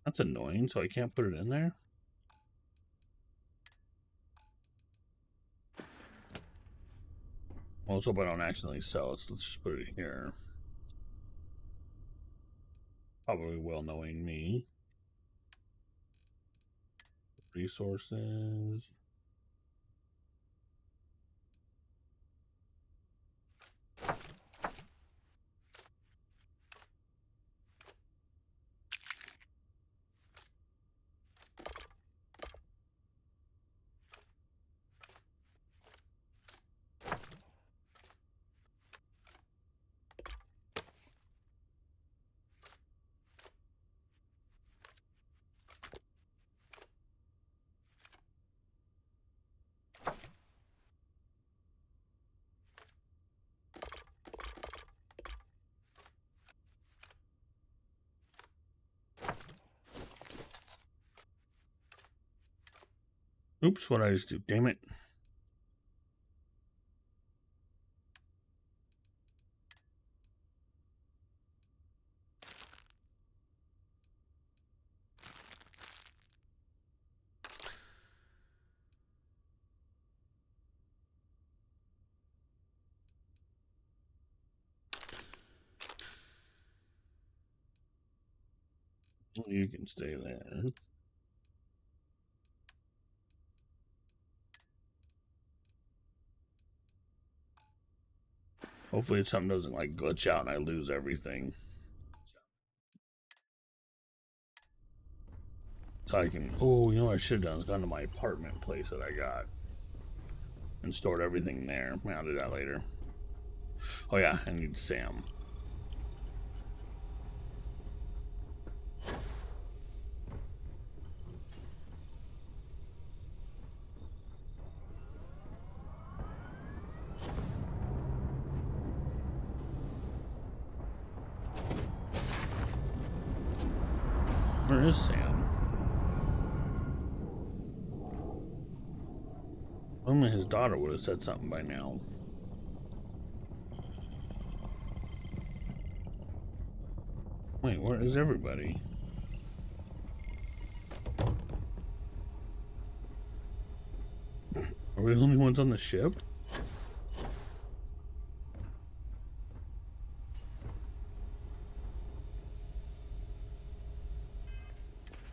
That's annoying, so I can't put it in there? Well, let's hope I don't accidentally sell it, so let's just put it here. Probably will, knowing me. Resources. Oops, what did I just do? Damn it. You can stay there. Hopefully something doesn't like glitch out and I lose everything. So I can, oh, you know what I should have done is gone to my apartment place that I got and stored everything there. I'll do that later. Oh yeah, I need Sam. Where is Sam? Only his daughter would have said something by now. Wait, where is everybody? Are we the only ones on the ship?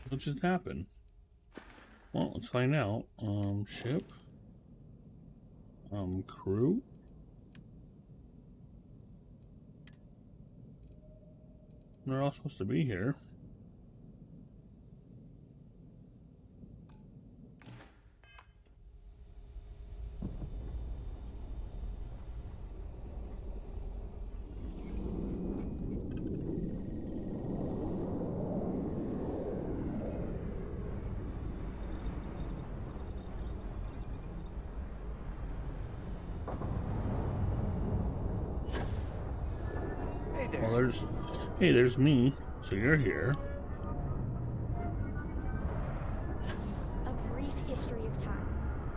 What just happened? Well, let's find out. Ship. Crew. They're all supposed to be here. Well, there's me. So you're here. A brief history of time.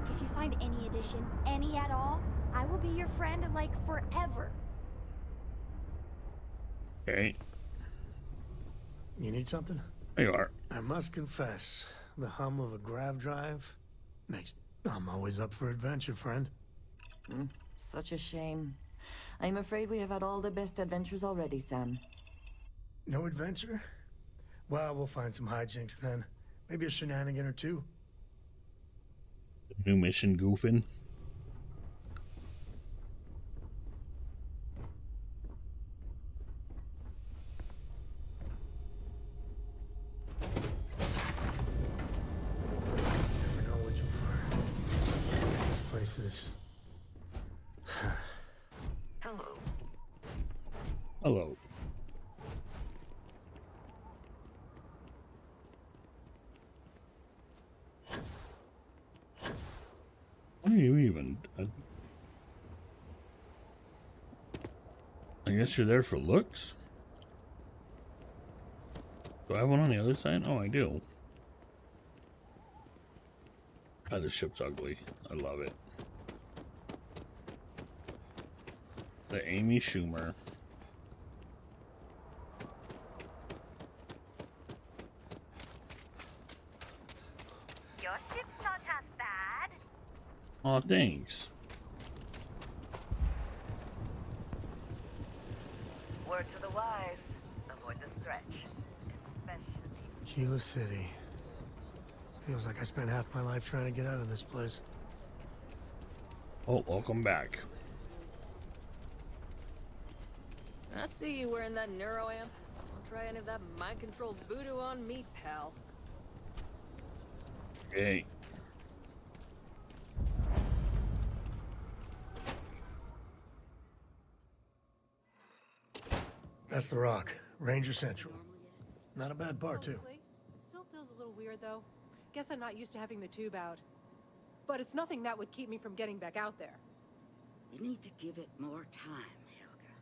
If you find any addition, any at all, I will be your friend like forever. Okay. You need something? There you are. I must confess, the hum of a grav drive makes... I'm always up for adventure, friend. Such a shame. I'm afraid we have had all the best adventures already, Sam. No adventure? Well, we'll find some hijinks then. Maybe a shenanigan or two. New mission goofing. Never know what you'll find. This place is... Hello. Hello. What are you even? I guess you're there for looks? Do I have one on the other side? Oh, I do. God, this ship's ugly. I love it. The Amy Schumer. Your ship's not half bad. Oh, thanks. Word to the wise, avoid the stretch. Kila City. Feels like I spent half my life trying to get out of this place. Oh, welcome back. I see you wearing that neuroamp. Don't try any of that mind-controlled voodoo on me, pal. Hey. That's the Rock. Ranger Central. Not a bad bar, too. Honestly, it still feels a little weird, though. Guess I'm not used to having the tube out. But it's nothing that would keep me from getting back out there. You need to give it more time, Helga.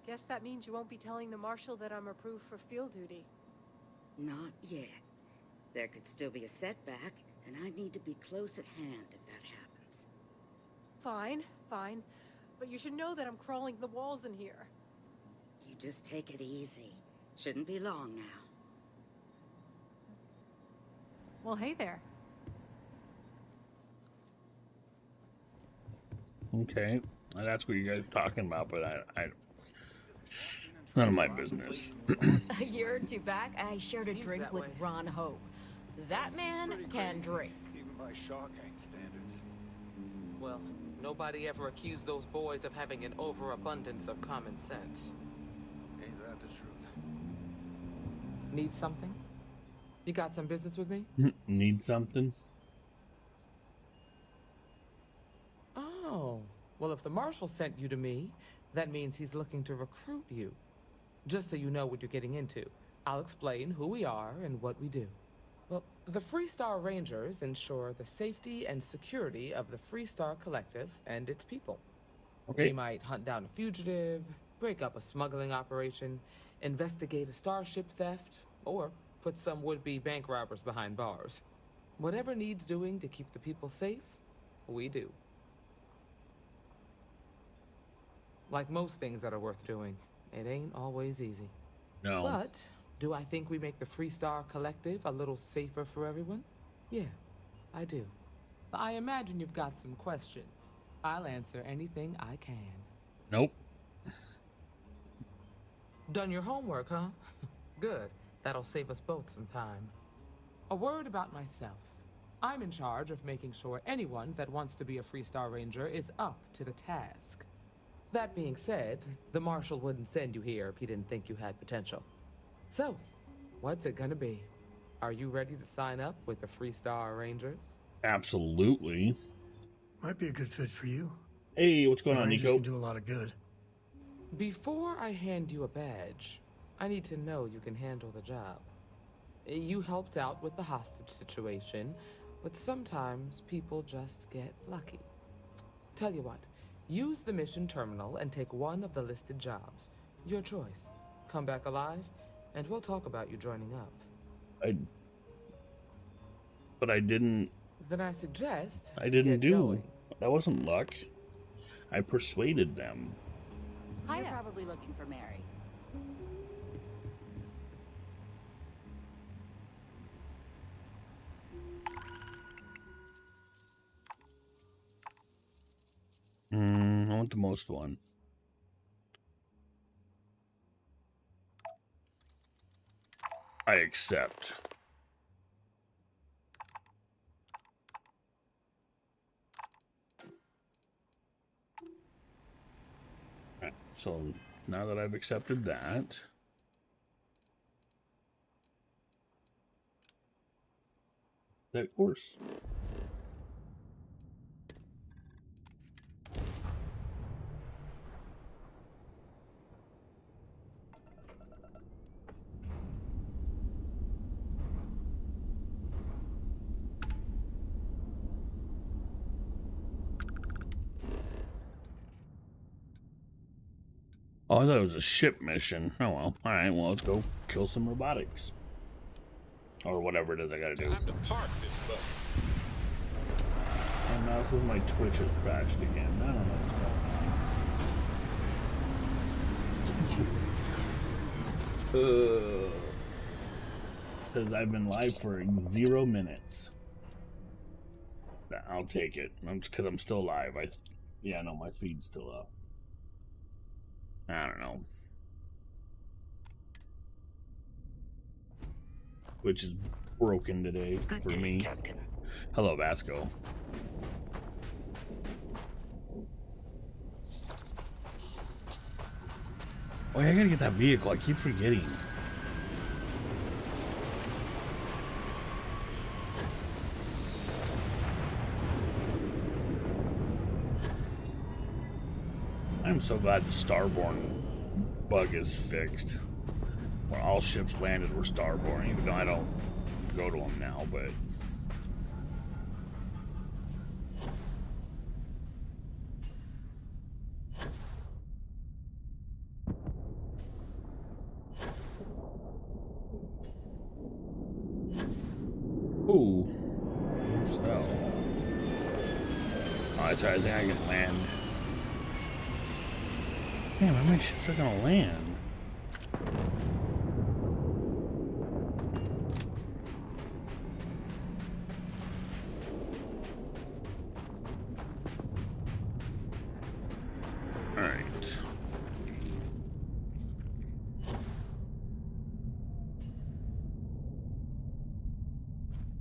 Guess that means you won't be telling the Marshal that I'm approved for field duty. Not yet. There could still be a setback, and I need to be close at hand if that happens. Fine, fine. But you should know that I'm crawling the walls in here. You just take it easy. Shouldn't be long now. Well, hey there. Okay. Well, that's what you guys are talking about, but I none of my business. A year or two back, I shared a drink with Ron Hope. That man can drink. Even by Shawshank standards. Well, nobody ever accused those boys of having an overabundance of common sense. Ain't that the truth? Need something? You got some business with me? Need something? Oh, well, if the Marshal sent you to me, that means he's looking to recruit you. Just so you know what you're getting into, I'll explain who we are and what we do. Well, the Freestar Rangers ensure the safety and security of the Freestar Collective and its people. Okay. We might hunt down a fugitive, break up a smuggling operation, investigate a starship theft, or put some would-be bank robbers behind bars. Whatever needs doing to keep the people safe, we do. Like most things that are worth doing, it ain't always easy. No. But do I think we make the Freestar Collective a little safer for everyone? Yeah, I do. I imagine you've got some questions. I'll answer anything I can. Nope. Done your homework, huh? Good. That'll save us both some time. A word about myself. I'm in charge of making sure anyone that wants to be a Freestar Ranger is up to the task. That being said, the Marshal wouldn't send you here if he didn't think you had potential. So, what's it gonna be? Are you ready to sign up with the Freestar Rangers? Absolutely. Might be a good fit for you. Hey, what's going on, Rangers Nico? can do a lot of good. Before I hand you a badge, I need to know you can handle the job. You helped out with the hostage situation, but sometimes people just get lucky. Tell you what, use the mission terminal and take one of the listed jobs. Your choice. Come back alive, and we'll talk about you joining up. But I didn't. Then I suggest I didn't do. going. That wasn't luck. I persuaded them. You're probably looking for Mary. I want the most one. I accept. Alright, so now that I've accepted that, of course. Oh, I thought it was a ship mission. Oh well. Alright, well, let's go kill some robotics. Or whatever it is I gotta do. Time to park this boat. And now since my Twitch has crashed again. I don't know what's going on. Says I've been live for 0 minutes. I'll take it. Because I'm still live. Yeah, no, my feed's still up. I don't know. Which is broken today for me. Hello, Vasco. Oh, yeah, I gotta get that vehicle. I keep forgetting. I'm so glad the Starborn bug is fixed. Where all ships landed were Starborn, even though I don't go to them now, but... Ooh. Where's that? Oh, that's right, I think I can land. Damn, how many ships are gonna land? Alright.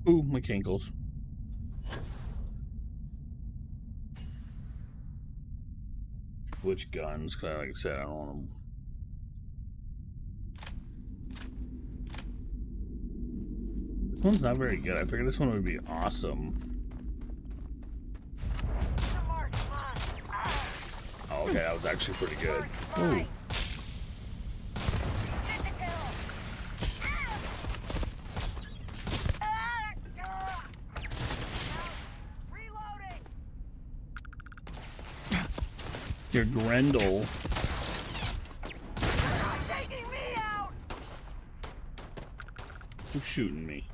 Ooh, my cankles. Which guns? Cause like I said, I don't want them. This one's not very good. I figured this one would be awesome. Oh, okay, that was actually pretty good. Ooh. Your Grendel. Who's shooting me?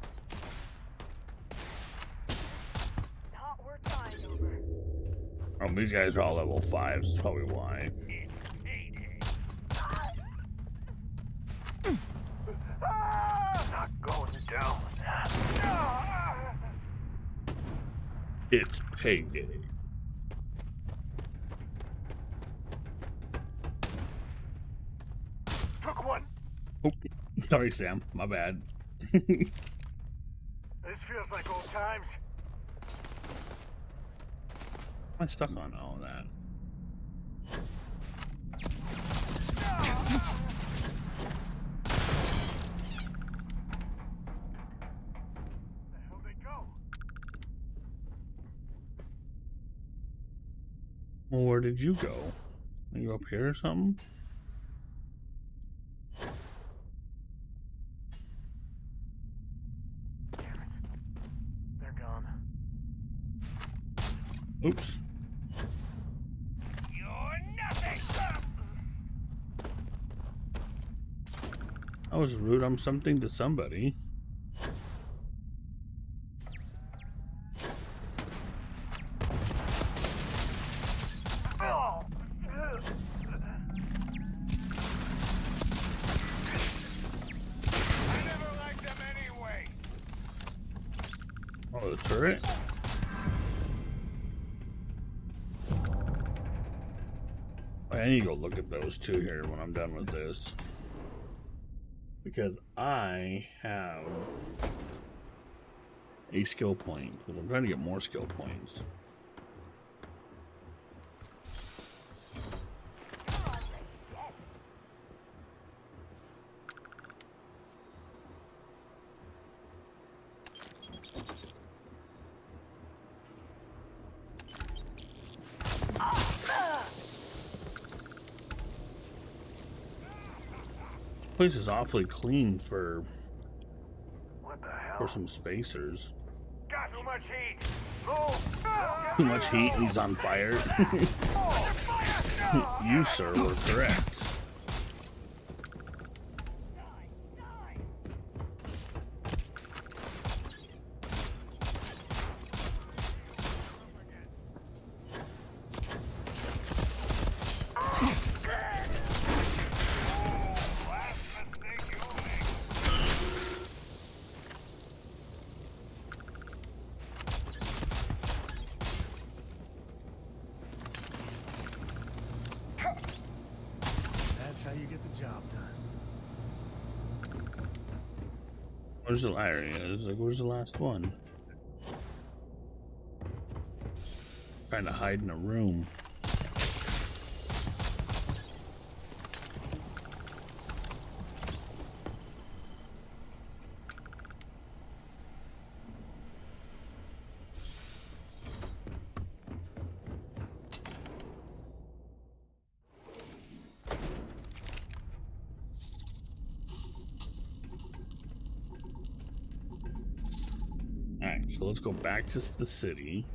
Oh, these guys are all level 5s. That's probably why. down. It's payday. Took one. Oh, sorry, Sam. My bad. This feels like old times. I'm stuck on all that. Well, where did you go? Are you up here or something? They're gone. Oops. You're nothing. I was rude. I'm something to somebody. Oh, the turret? I need to go look at those two here when I'm done with this. Because I have a skill point. But I'm trying to get more skill points. Place is awfully clean for some spacers. Got too much heat. Move. Too much heat and he's on fire. You, sir, were correct. That's how you get the job done. Where's the area? It's like, where's the last one? Trying to hide in a room. Alright, so let's go back to the city.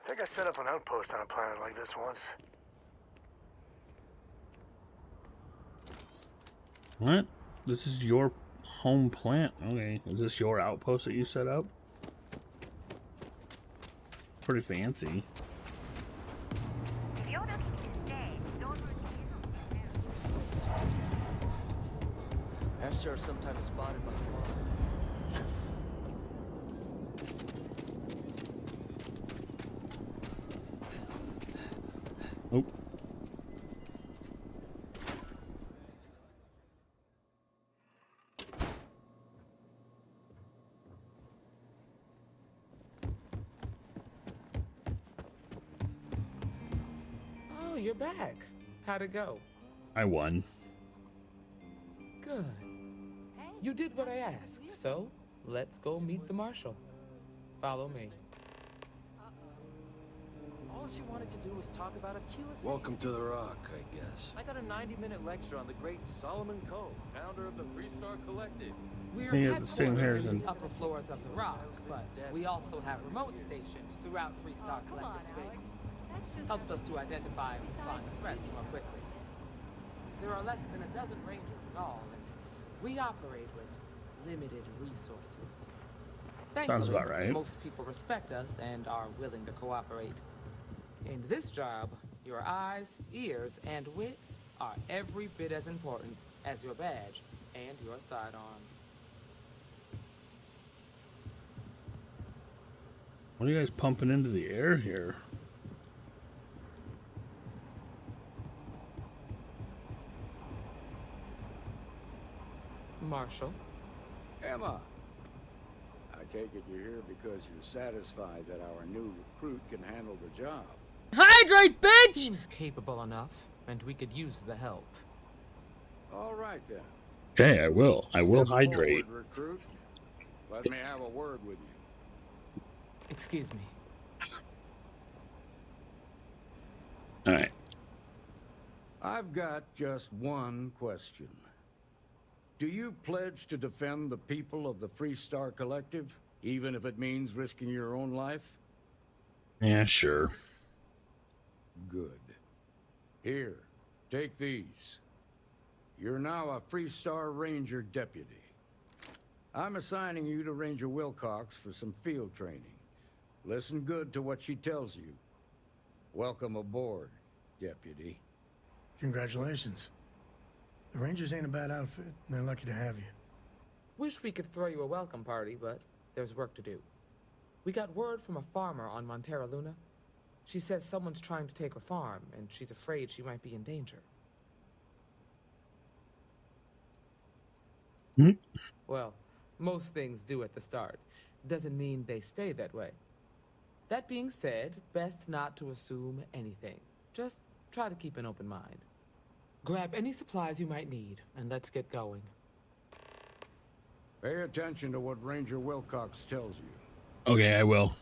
I think I set up an outpost on a planet like this once. What? This is your home plant. Okay, is this your outpost that you set up? Pretty fancy. Ashtar are sometimes spotted by the water. Oh. Oh, you're back. How'd it go? I won. Good. You did what I asked, so let's go meet the marshal. Follow me. All she wanted to do was talk about Aquila City. Welcome to the Rock, I guess. I got a 90-minute lecture on the great Solomon Cove, founder of the Freestar Collective. We're Yeah, the same hairs headquartered in and- the upper floors of the Rock, but we also have remote stations throughout Freestar Collective space. Helps us to identify and respond to threats more quickly. There are less than a dozen rangers in all, and we operate with limited resources. Sounds about right. Most people respect us and are willing to cooperate. In this job, your eyes, ears, and wits are every bit as important as your badge and your sidearm. What are you guys pumping into the air here? Marshall? Emma, I take it you're here because you're satisfied that our new recruit can handle the job. Hydrate, bitch! Seems capable enough, and we could use the help. All right then. Okay, I will. I will Step hydrate. forward, recruit. Let me have a word with you. Excuse me. All right. I've got just one question. Do you pledge to defend the people of the Freestar Collective, even if it means risking your own life? Yeah, sure. Good. Here, take these. You're now a Freestar Ranger deputy. I'm assigning you to Ranger Wilcox for some field training. Listen good to what she tells you. Welcome aboard, deputy. Congratulations. The Rangers ain't a bad outfit, and they're lucky to have you. Wish we could throw you a welcome party, but there's work to do. We got word from a farmer on Montera Luna. She says someone's trying to take her farm, and she's afraid she might be in danger. Well, most things do at the start. Doesn't mean they stay that way. That being said, best not to assume anything. Just try to keep an open mind. Grab any supplies you might need, and let's get going. Pay attention to what Ranger Wilcox tells you. Okay, I will.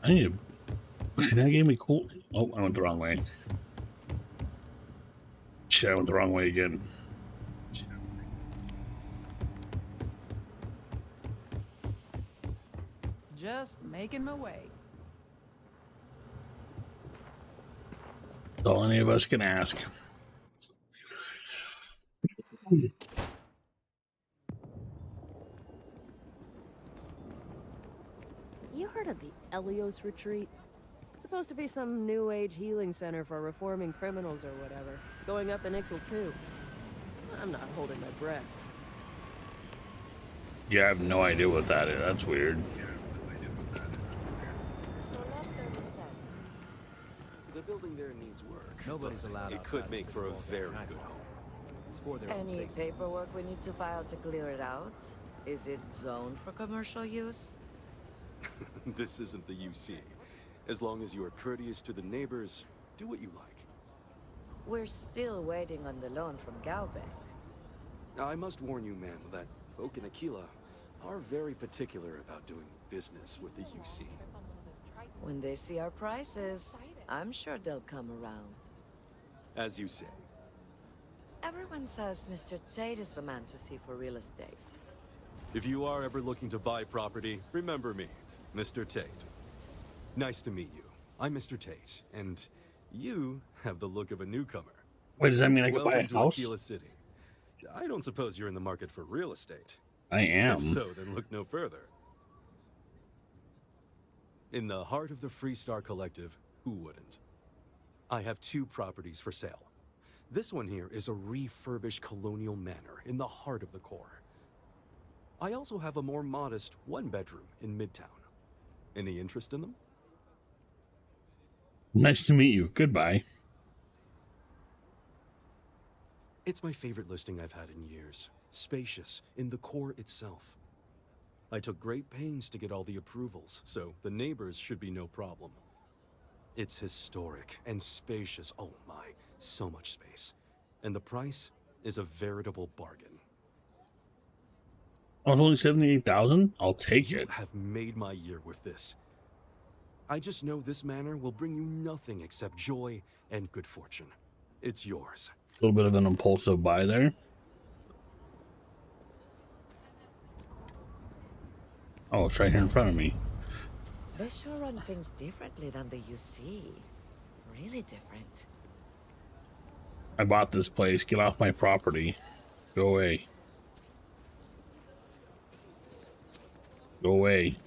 I need to... That gave me cool... Oh, I went the wrong way. Shit, I went the wrong way again. Just making my way. That's all any of us can ask. You heard of the Elios Retreat? Supposed to be some new age healing center for reforming criminals or whatever. Going up in Ixel too. I'm not holding my breath. Yeah, I have no idea what that is. That's weird. The building there needs work. Nobody's allowed It could make for a very good home. It's for their own Any safety. paperwork we need to file to clear it out? Is it zoned for commercial use? This isn't the UC. As long as you are courteous to the neighbors, do what you like. We're still waiting on the loan from Galbeck. I must warn you, ma'am, that folk in Aquila are very particular about doing business with the UC. When they see our prices, I'm sure they'll come around. As you say. Everyone says Mr. Tate is the man to see for real estate. If you are ever looking to buy property, remember me, Mr. Tate. Nice to meet you. I'm Mr. Tate, and you have the look of a newcomer. Wait, does that mean I could buy a Welcome to house? Aquila City. I don't suppose you're in the market for real estate. I am. If so, then look no further. In the heart of the Freestar Collective, who wouldn't? I have 2 properties for sale. This one here is a refurbished colonial manor in the heart of the core. I also have a more modest 1-bedroom in Midtown. Any interest in them? Nice to meet you. Goodbye. It's my favorite listing I've had in years. Spacious, in the core itself. I took great pains to get all the approvals, so the neighbors should be no problem. It's historic and spacious. Oh my, so much space. And the price is a veritable bargain. Oh, it's only 78,000. I'll take You it. have made my year with this. I just know this manor will bring you nothing except joy and good fortune. It's yours. A little bit of an impulsive buy there. Oh, it's right here in front of me. They sure run things differently than the UC. Really different. I bought this place. Get off my property. Go away. Go away.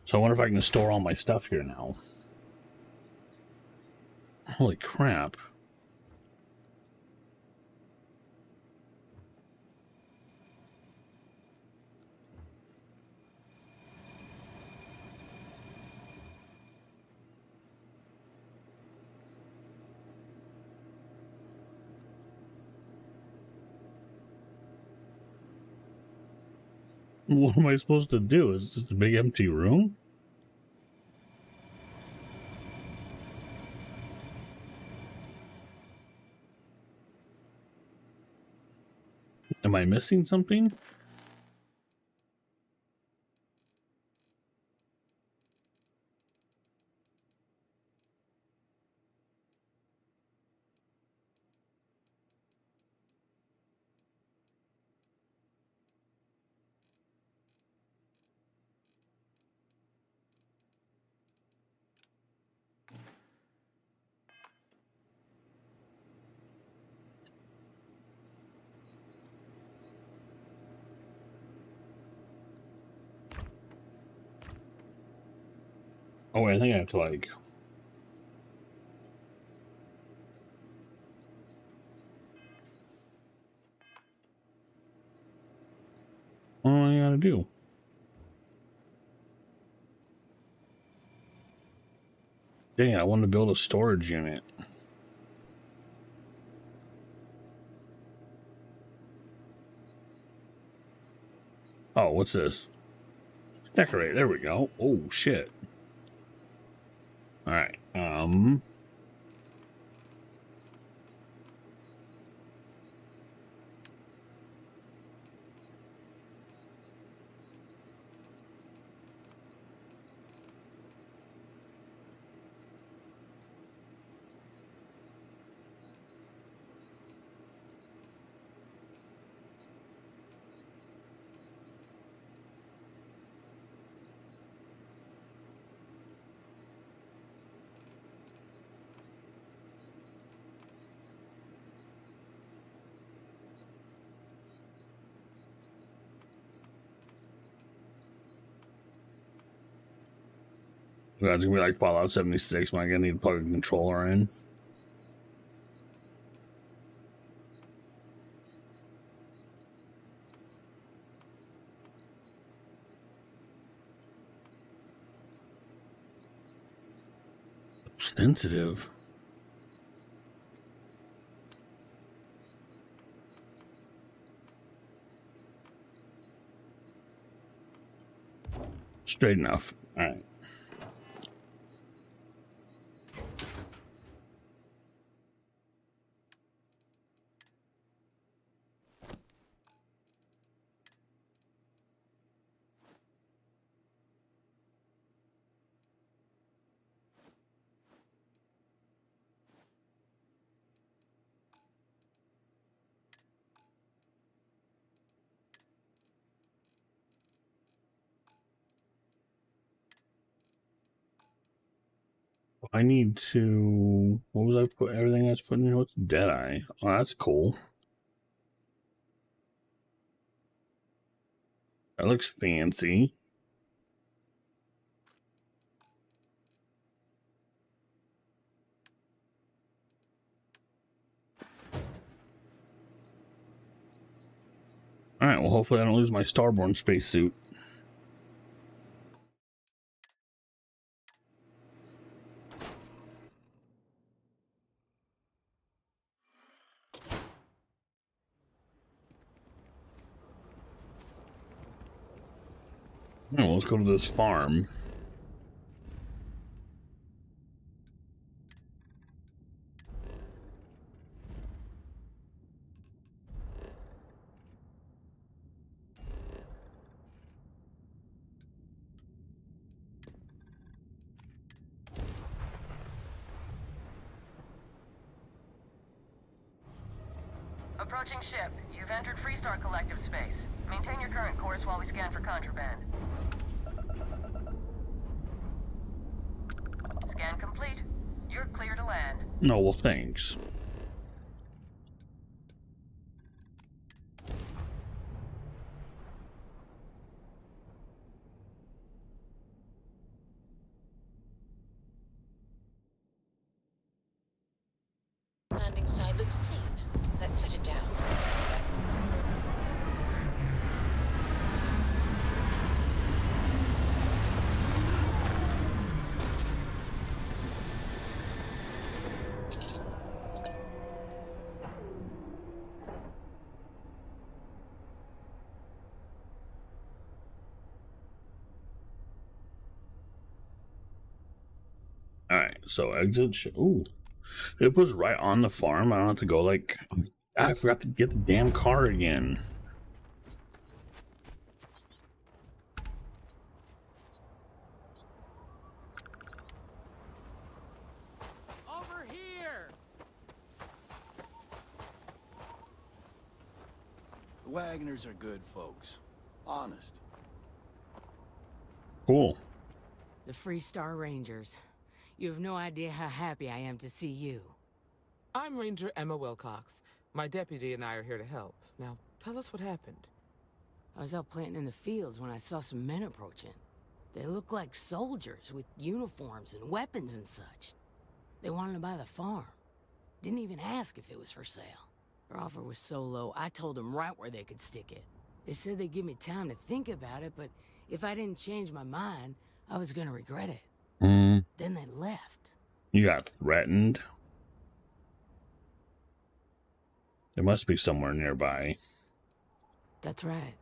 So I wonder if I can store all my stuff here now. Holy crap. What am I supposed to do? Is this a big empty room? Am I missing something? Oh, wait, I think I have to like... What do I gotta do? Dang, I want to build a storage unit. Oh, what's this? Decorate, there we go. Oh, shit. Alright, that's gonna be like Fallout 76. Am I gonna need to plug a controller in? Sensitive. Straight enough. All right. I need to... What was I put? Everything I was putting in? What's Deadeye? Oh, that's cool. That looks fancy. Alright, well, hopefully I don't lose my Starborn spacesuit. Well, let's go to this farm. Approaching ship. You've entered Freestar Collective space. Maintain your current course while we scan for contraband. Scan complete. You're clear to land. No, well, thanks. Landing side looks clean. Let's set it down. All right, so exit. Ooh, it was right on the farm. I don't have to go like. I forgot to get the damn car again. Over here! The Wagners are good folks. Honest. Cool. The Freestar Rangers. You have no idea how happy I am to see you. I'm Ranger Emma Wilcox. My deputy and I are here to help. Now, tell us what happened. I was out planting in the fields when I saw some men approaching. They looked like soldiers with uniforms and weapons and such. They wanted to buy the farm. Didn't even ask if it was for sale. Their offer was so low, I told them right where they could stick it. They said they'd give me time to think about it, but if I didn't change my mind, I was gonna regret it. Then they left. You got threatened? It must be somewhere nearby. That's right.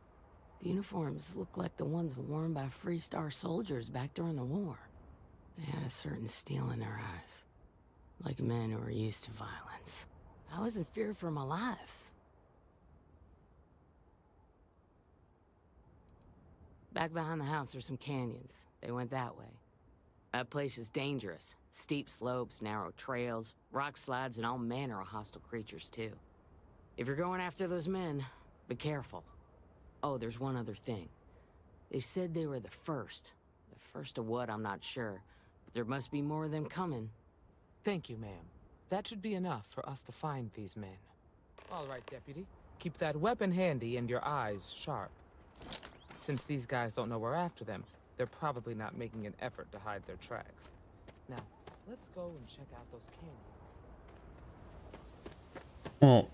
The uniforms looked like the ones worn by Freestar soldiers back during the war. They had a certain steel in their eyes. Like men who were used to violence. I was in fear for my life. Back behind the house there's some canyons. They went that way. That place is dangerous. Steep slopes, narrow trails, rock slides, and all manner of hostile creatures, too. If you're going after those men, be careful. Oh, there's one other thing. They said they were the first. The first of what, I'm not sure. But there must be more of them coming. Thank you, ma'am. That should be enough for us to find these men. All right, Deputy. Keep that weapon handy and your eyes sharp. Since these guys don't know we're after them, they're probably not making an effort to hide their tracks. Now, let's go and check out those canyons. Well,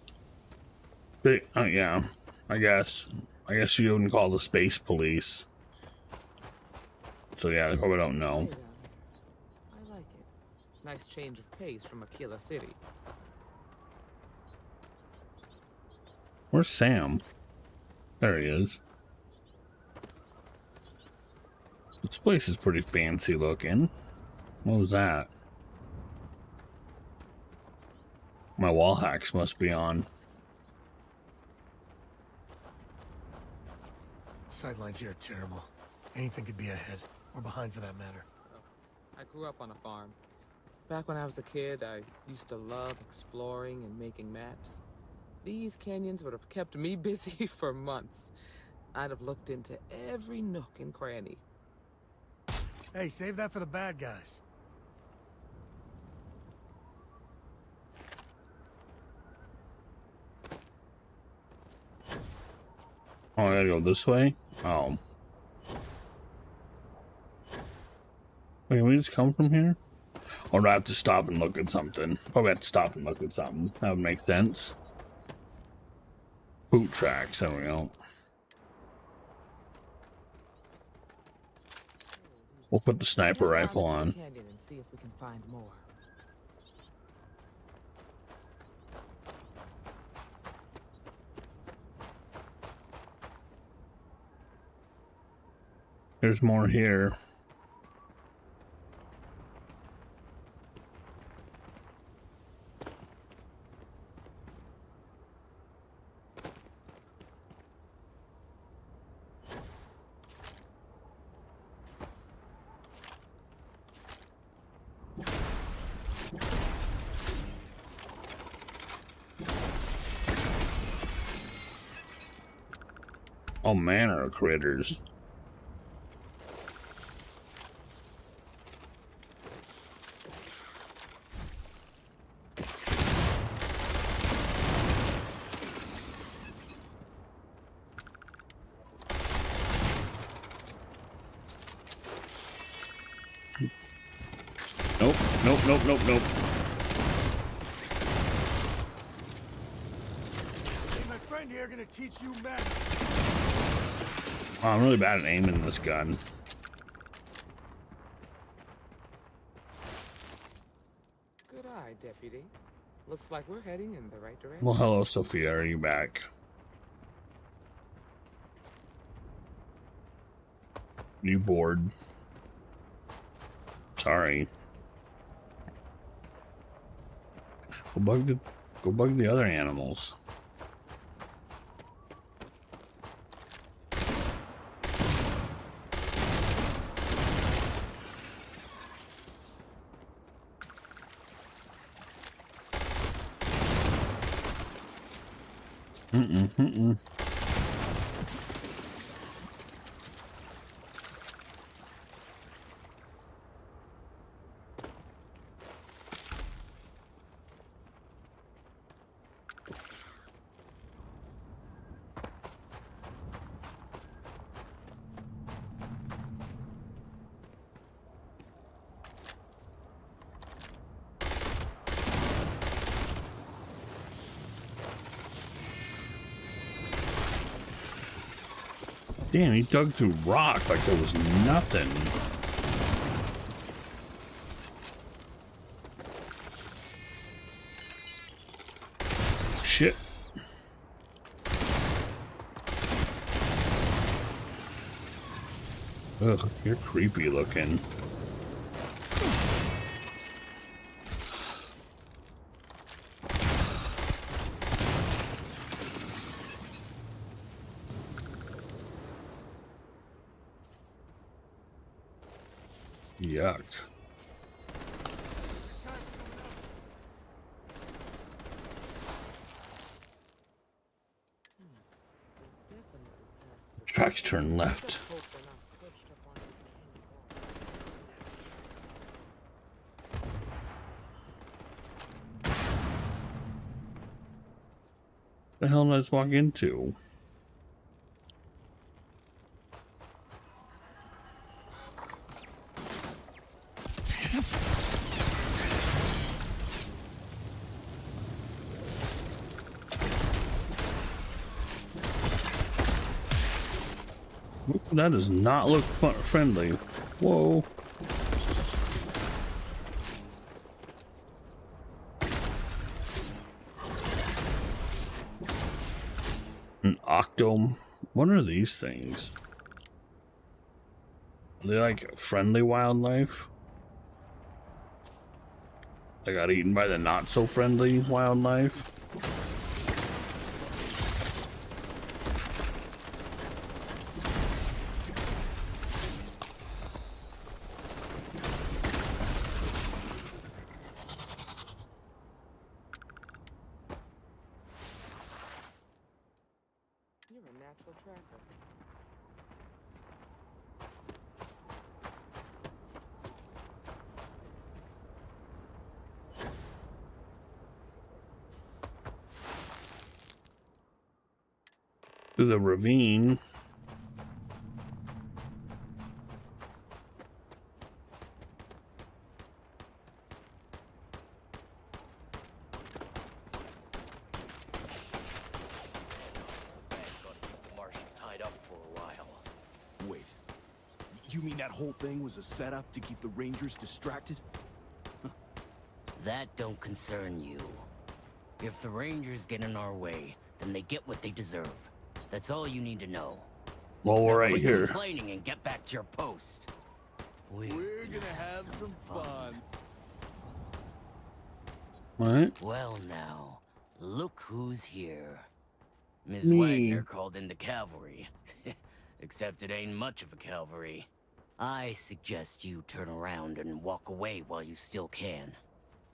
yeah, I guess you wouldn't call the space police. So yeah, they probably don't know. I like it. Nice change of pace from Aquila City. Where's Sam? There he is. This place is pretty fancy looking. What was that? My wall hacks must be on. Sightlines here are terrible. Anything could be ahead, or behind for that matter. I grew up on a farm. Back when I was a kid, I used to love exploring and making maps. These canyons would have kept me busy for months. I'd have looked into every nook and cranny. Hey, save that for the bad guys. Oh, I gotta go this way? Oh. Wait, can we just come from here? Or do I have to stop and look at something? Probably have to stop and look at something. That would make sense. Boot tracks, there we go. We'll put the sniper rifle on. And see if we can find more. There's more here. All manner of critters. Nope, nope, nope, nope, nope. Hey, my friend here gonna teach you men. Oh, I'm really bad at aiming this gun. Good eye, Deputy. Looks like we're heading in the right direction. Well, hello, Sophia. Are you back? You bored? Sorry. Go bug the other animals. Mm-mm. Damn, he dug through rock like there was nothing. Shit. Ugh, you're creepy looking. Yuck. Tracks turn left. The hell did I just walk into? That does not look friendly. Whoa. An octome? What are these things? Are they like friendly wildlife? They got eaten by the not so friendly wildlife? You're a natural tracker. Through the ravine. Wait, you mean that whole thing was a setup to keep the Rangers distracted? That don't concern you. If the Rangers get in our way, then they get what they deserve. That's all you need to know. Well, we're right Quit here. complaining and get back to your post. We're gonna have some fun. What? Well now, look who's here. Miss Me. Wagner called in the cavalry. Except it ain't much of a cavalry. I suggest you turn around and walk away while you still can.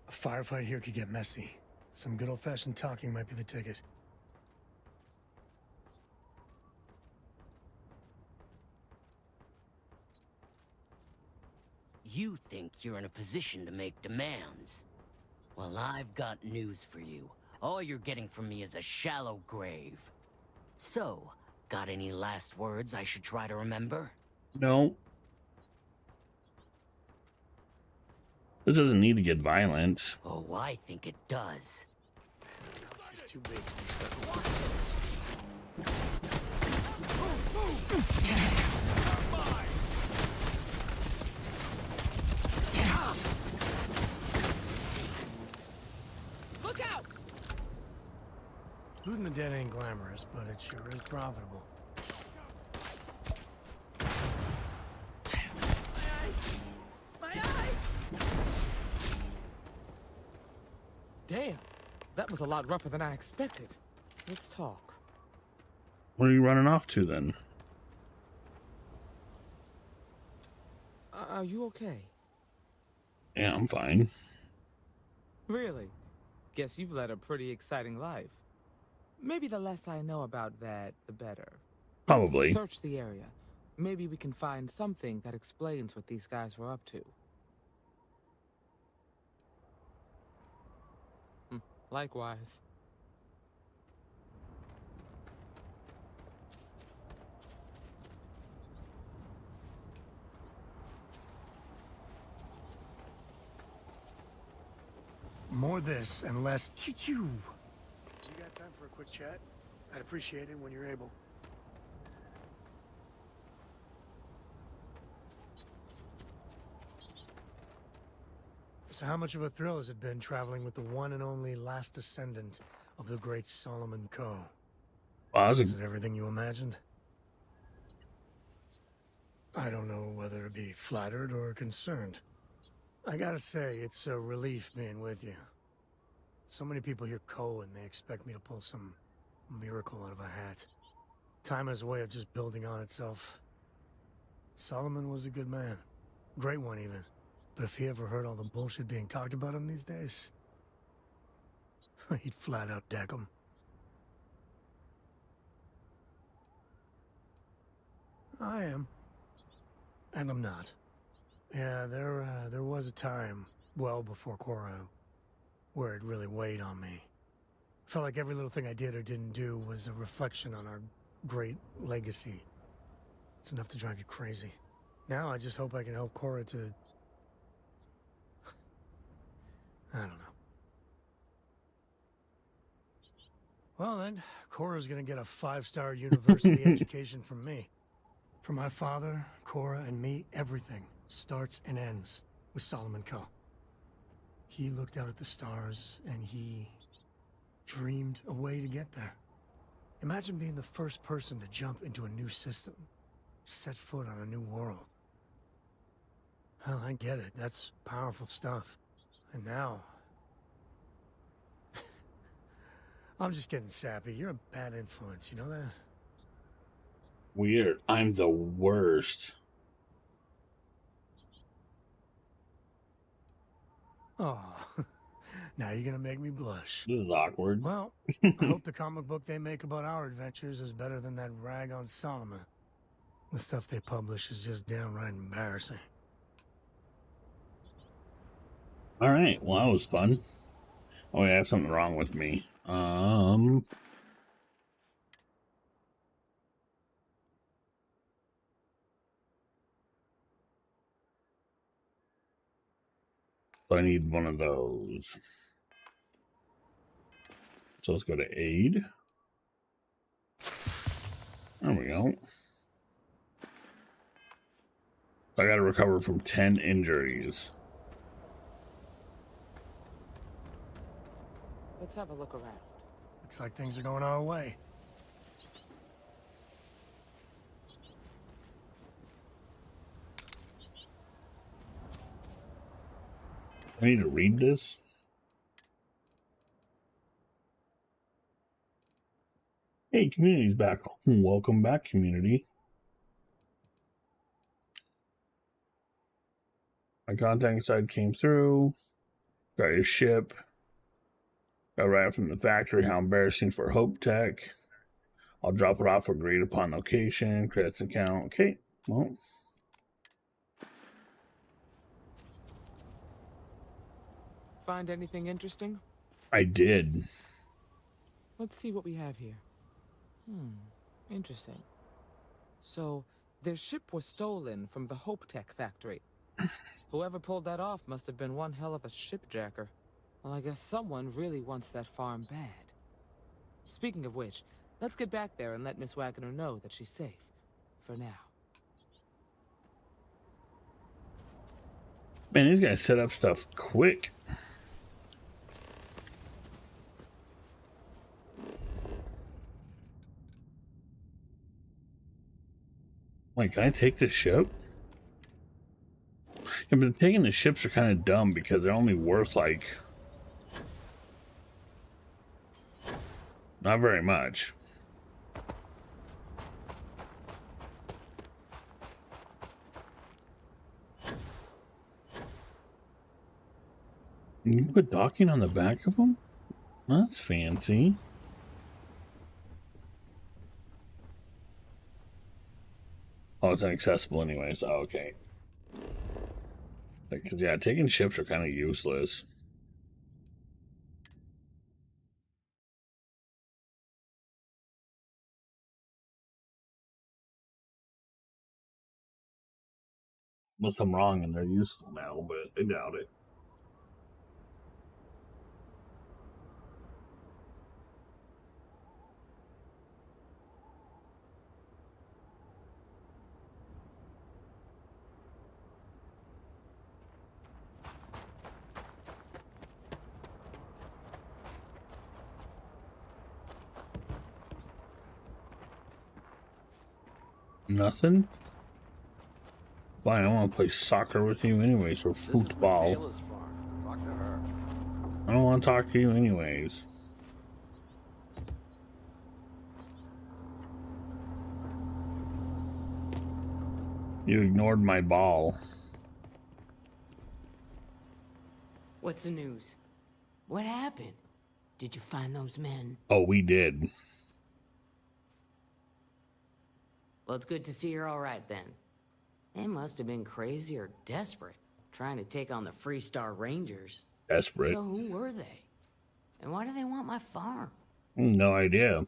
A firefight here could get messy. Some good old-fashioned talking might be the ticket. You think you're in a position to make demands. Well, I've got news for you. All you're getting from me is a shallow grave. So, got any last words I should try to remember? No. This doesn't need to get violent. Oh, I think it does. This is too big to be stuck in this. Look out! Looting the dead ain't glamorous, but it sure is profitable. My eyes! Damn, that was a lot rougher than I expected. Let's talk. What are you running off to then? Are you okay? Yeah, I'm fine. Really? Guess you've led a pretty exciting life. Maybe the less I know about that, the better. Probably. Let's search the area. Maybe we can find something that explains what these guys were up to. Likewise. More this and less choo-choo. You got time for a quick chat? I'd appreciate it when you're able. So how much of a thrill has it been traveling with the one and only last descendant of the great Solomon Coe? Wow, Is it everything you imagined? I don't know whether to be flattered or concerned. I gotta say, it's a relief being with you. So many people hear Coe and they expect me to pull some miracle out of a hat. Time has a way of just building on itself. Solomon was a good man. Great one, even. But if he ever heard all the bullshit being talked about him these days, he'd flat out deck him. I am. And I'm not. Yeah, there was a time, well before Korra, where it really weighed on me. Felt like every little thing I did or didn't do was a reflection on our great legacy. It's enough to drive you crazy. Now I just hope I can help Korra to... I don't know. Well then, Korra's gonna get a 5-star university education from me. For my father, Korra, and me, everything starts and ends with Solomon Coe. He looked out at the stars, and he dreamed a way to get there. Imagine being the first person to jump into a new system, set foot on a new world. Hell, I get it. That's powerful stuff. And now... I'm just getting sappy. You're a bad influence, you know that? Weird. I'm the worst. Oh, now you're gonna make me blush. This is awkward. Well, I hope the comic book they make about our adventures is better than that rag on Solomon. The stuff they publish is just downright embarrassing. All right. Well, that was fun. Oh, yeah, I have something wrong with me. So I need one of those. So let's go to aid. There we go. I got to recover from 10 injuries. Let's have a look around. Looks like things are going our way. I need to read this. Hey, community's back. Welcome back, community. My contact side came through. Got your ship. Got right from the factory. How embarrassing for Hope Tech. I'll drop it off. Agreed upon location. Credits account. Okay. Well. find anything interesting? I did. Let's see what we have here. Interesting. So, their ship was stolen from the Hope Tech factory. Whoever pulled that off must have been one hell of a shipjacker. Well, I guess someone really wants that farm bad. Speaking of which, let's get back there and let Miss Wagner know that she's safe. For now. Man, these guys set up stuff quick. Wait, can I take this ship? Yeah, but taking the ships are kind of dumb because they're only worth like not very much. You put docking on the back of them? That's fancy. Oh, it's inaccessible anyways. Oh, okay. Because, yeah, taking ships are kind of useless. Unless I'm wrong and they're useful now, but I doubt it. Nothing? Fine, I want to play soccer with you anyways, or football. I don't want to talk to you anyways. You ignored my ball. What's the news? What happened? Did you find those men? Oh, we did. Well, it's good to see you're all right then. They must have been crazy or desperate, trying to take on the Freestar Rangers. Desperate. So who were they? And why do they want my farm? No idea.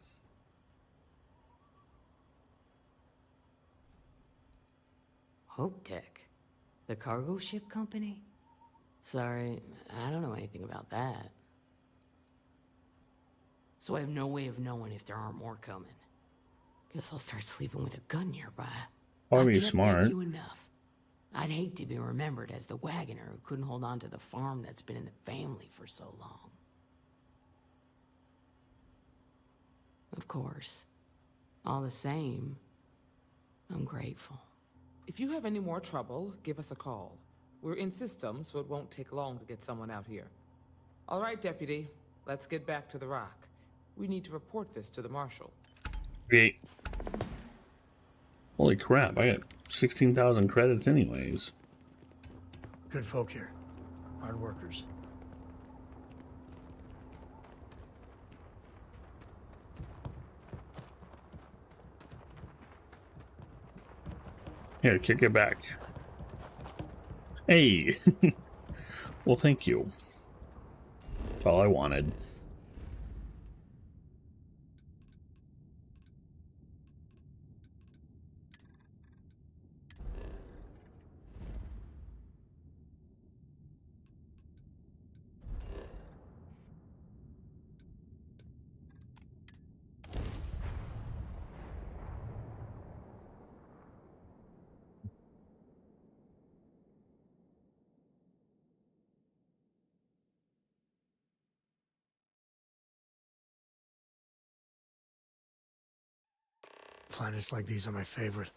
Hope Tech? The cargo ship company? Sorry, I don't know anything about that. So I have no way of knowing if there aren't more coming. Guess I'll start sleeping with a gun nearby. Probably I can't smart. thank you enough. I'd hate to be remembered as the wagoner who couldn't hold on to the farm that's been in the family for so long. Of course. All the same, I'm grateful. If you have any more trouble, give us a call. We're in system, so it won't take long to get someone out here. All right, Deputy. Let's get back to the Rock. We need to report this to the Marshal. Great. Holy crap, I got 16,000 credits anyways. Good folk here. Hard workers. Here, kick it back. Hey! Well, thank you. That's all I wanted. Planets like these are my favorite.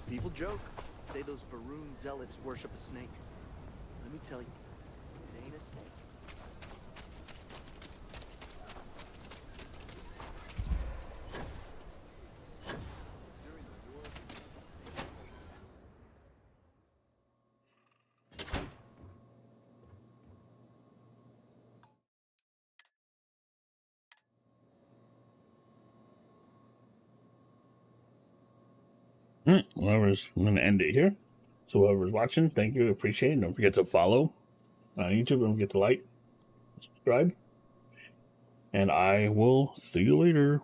People joke, say those Baroon zealots worship a snake. Let me tell you, it ain't a snake. I'm going to end it here. So whoever's watching, thank you, appreciate it. Don't forget to follow on YouTube. Don't forget to like, subscribe, and I will see you later.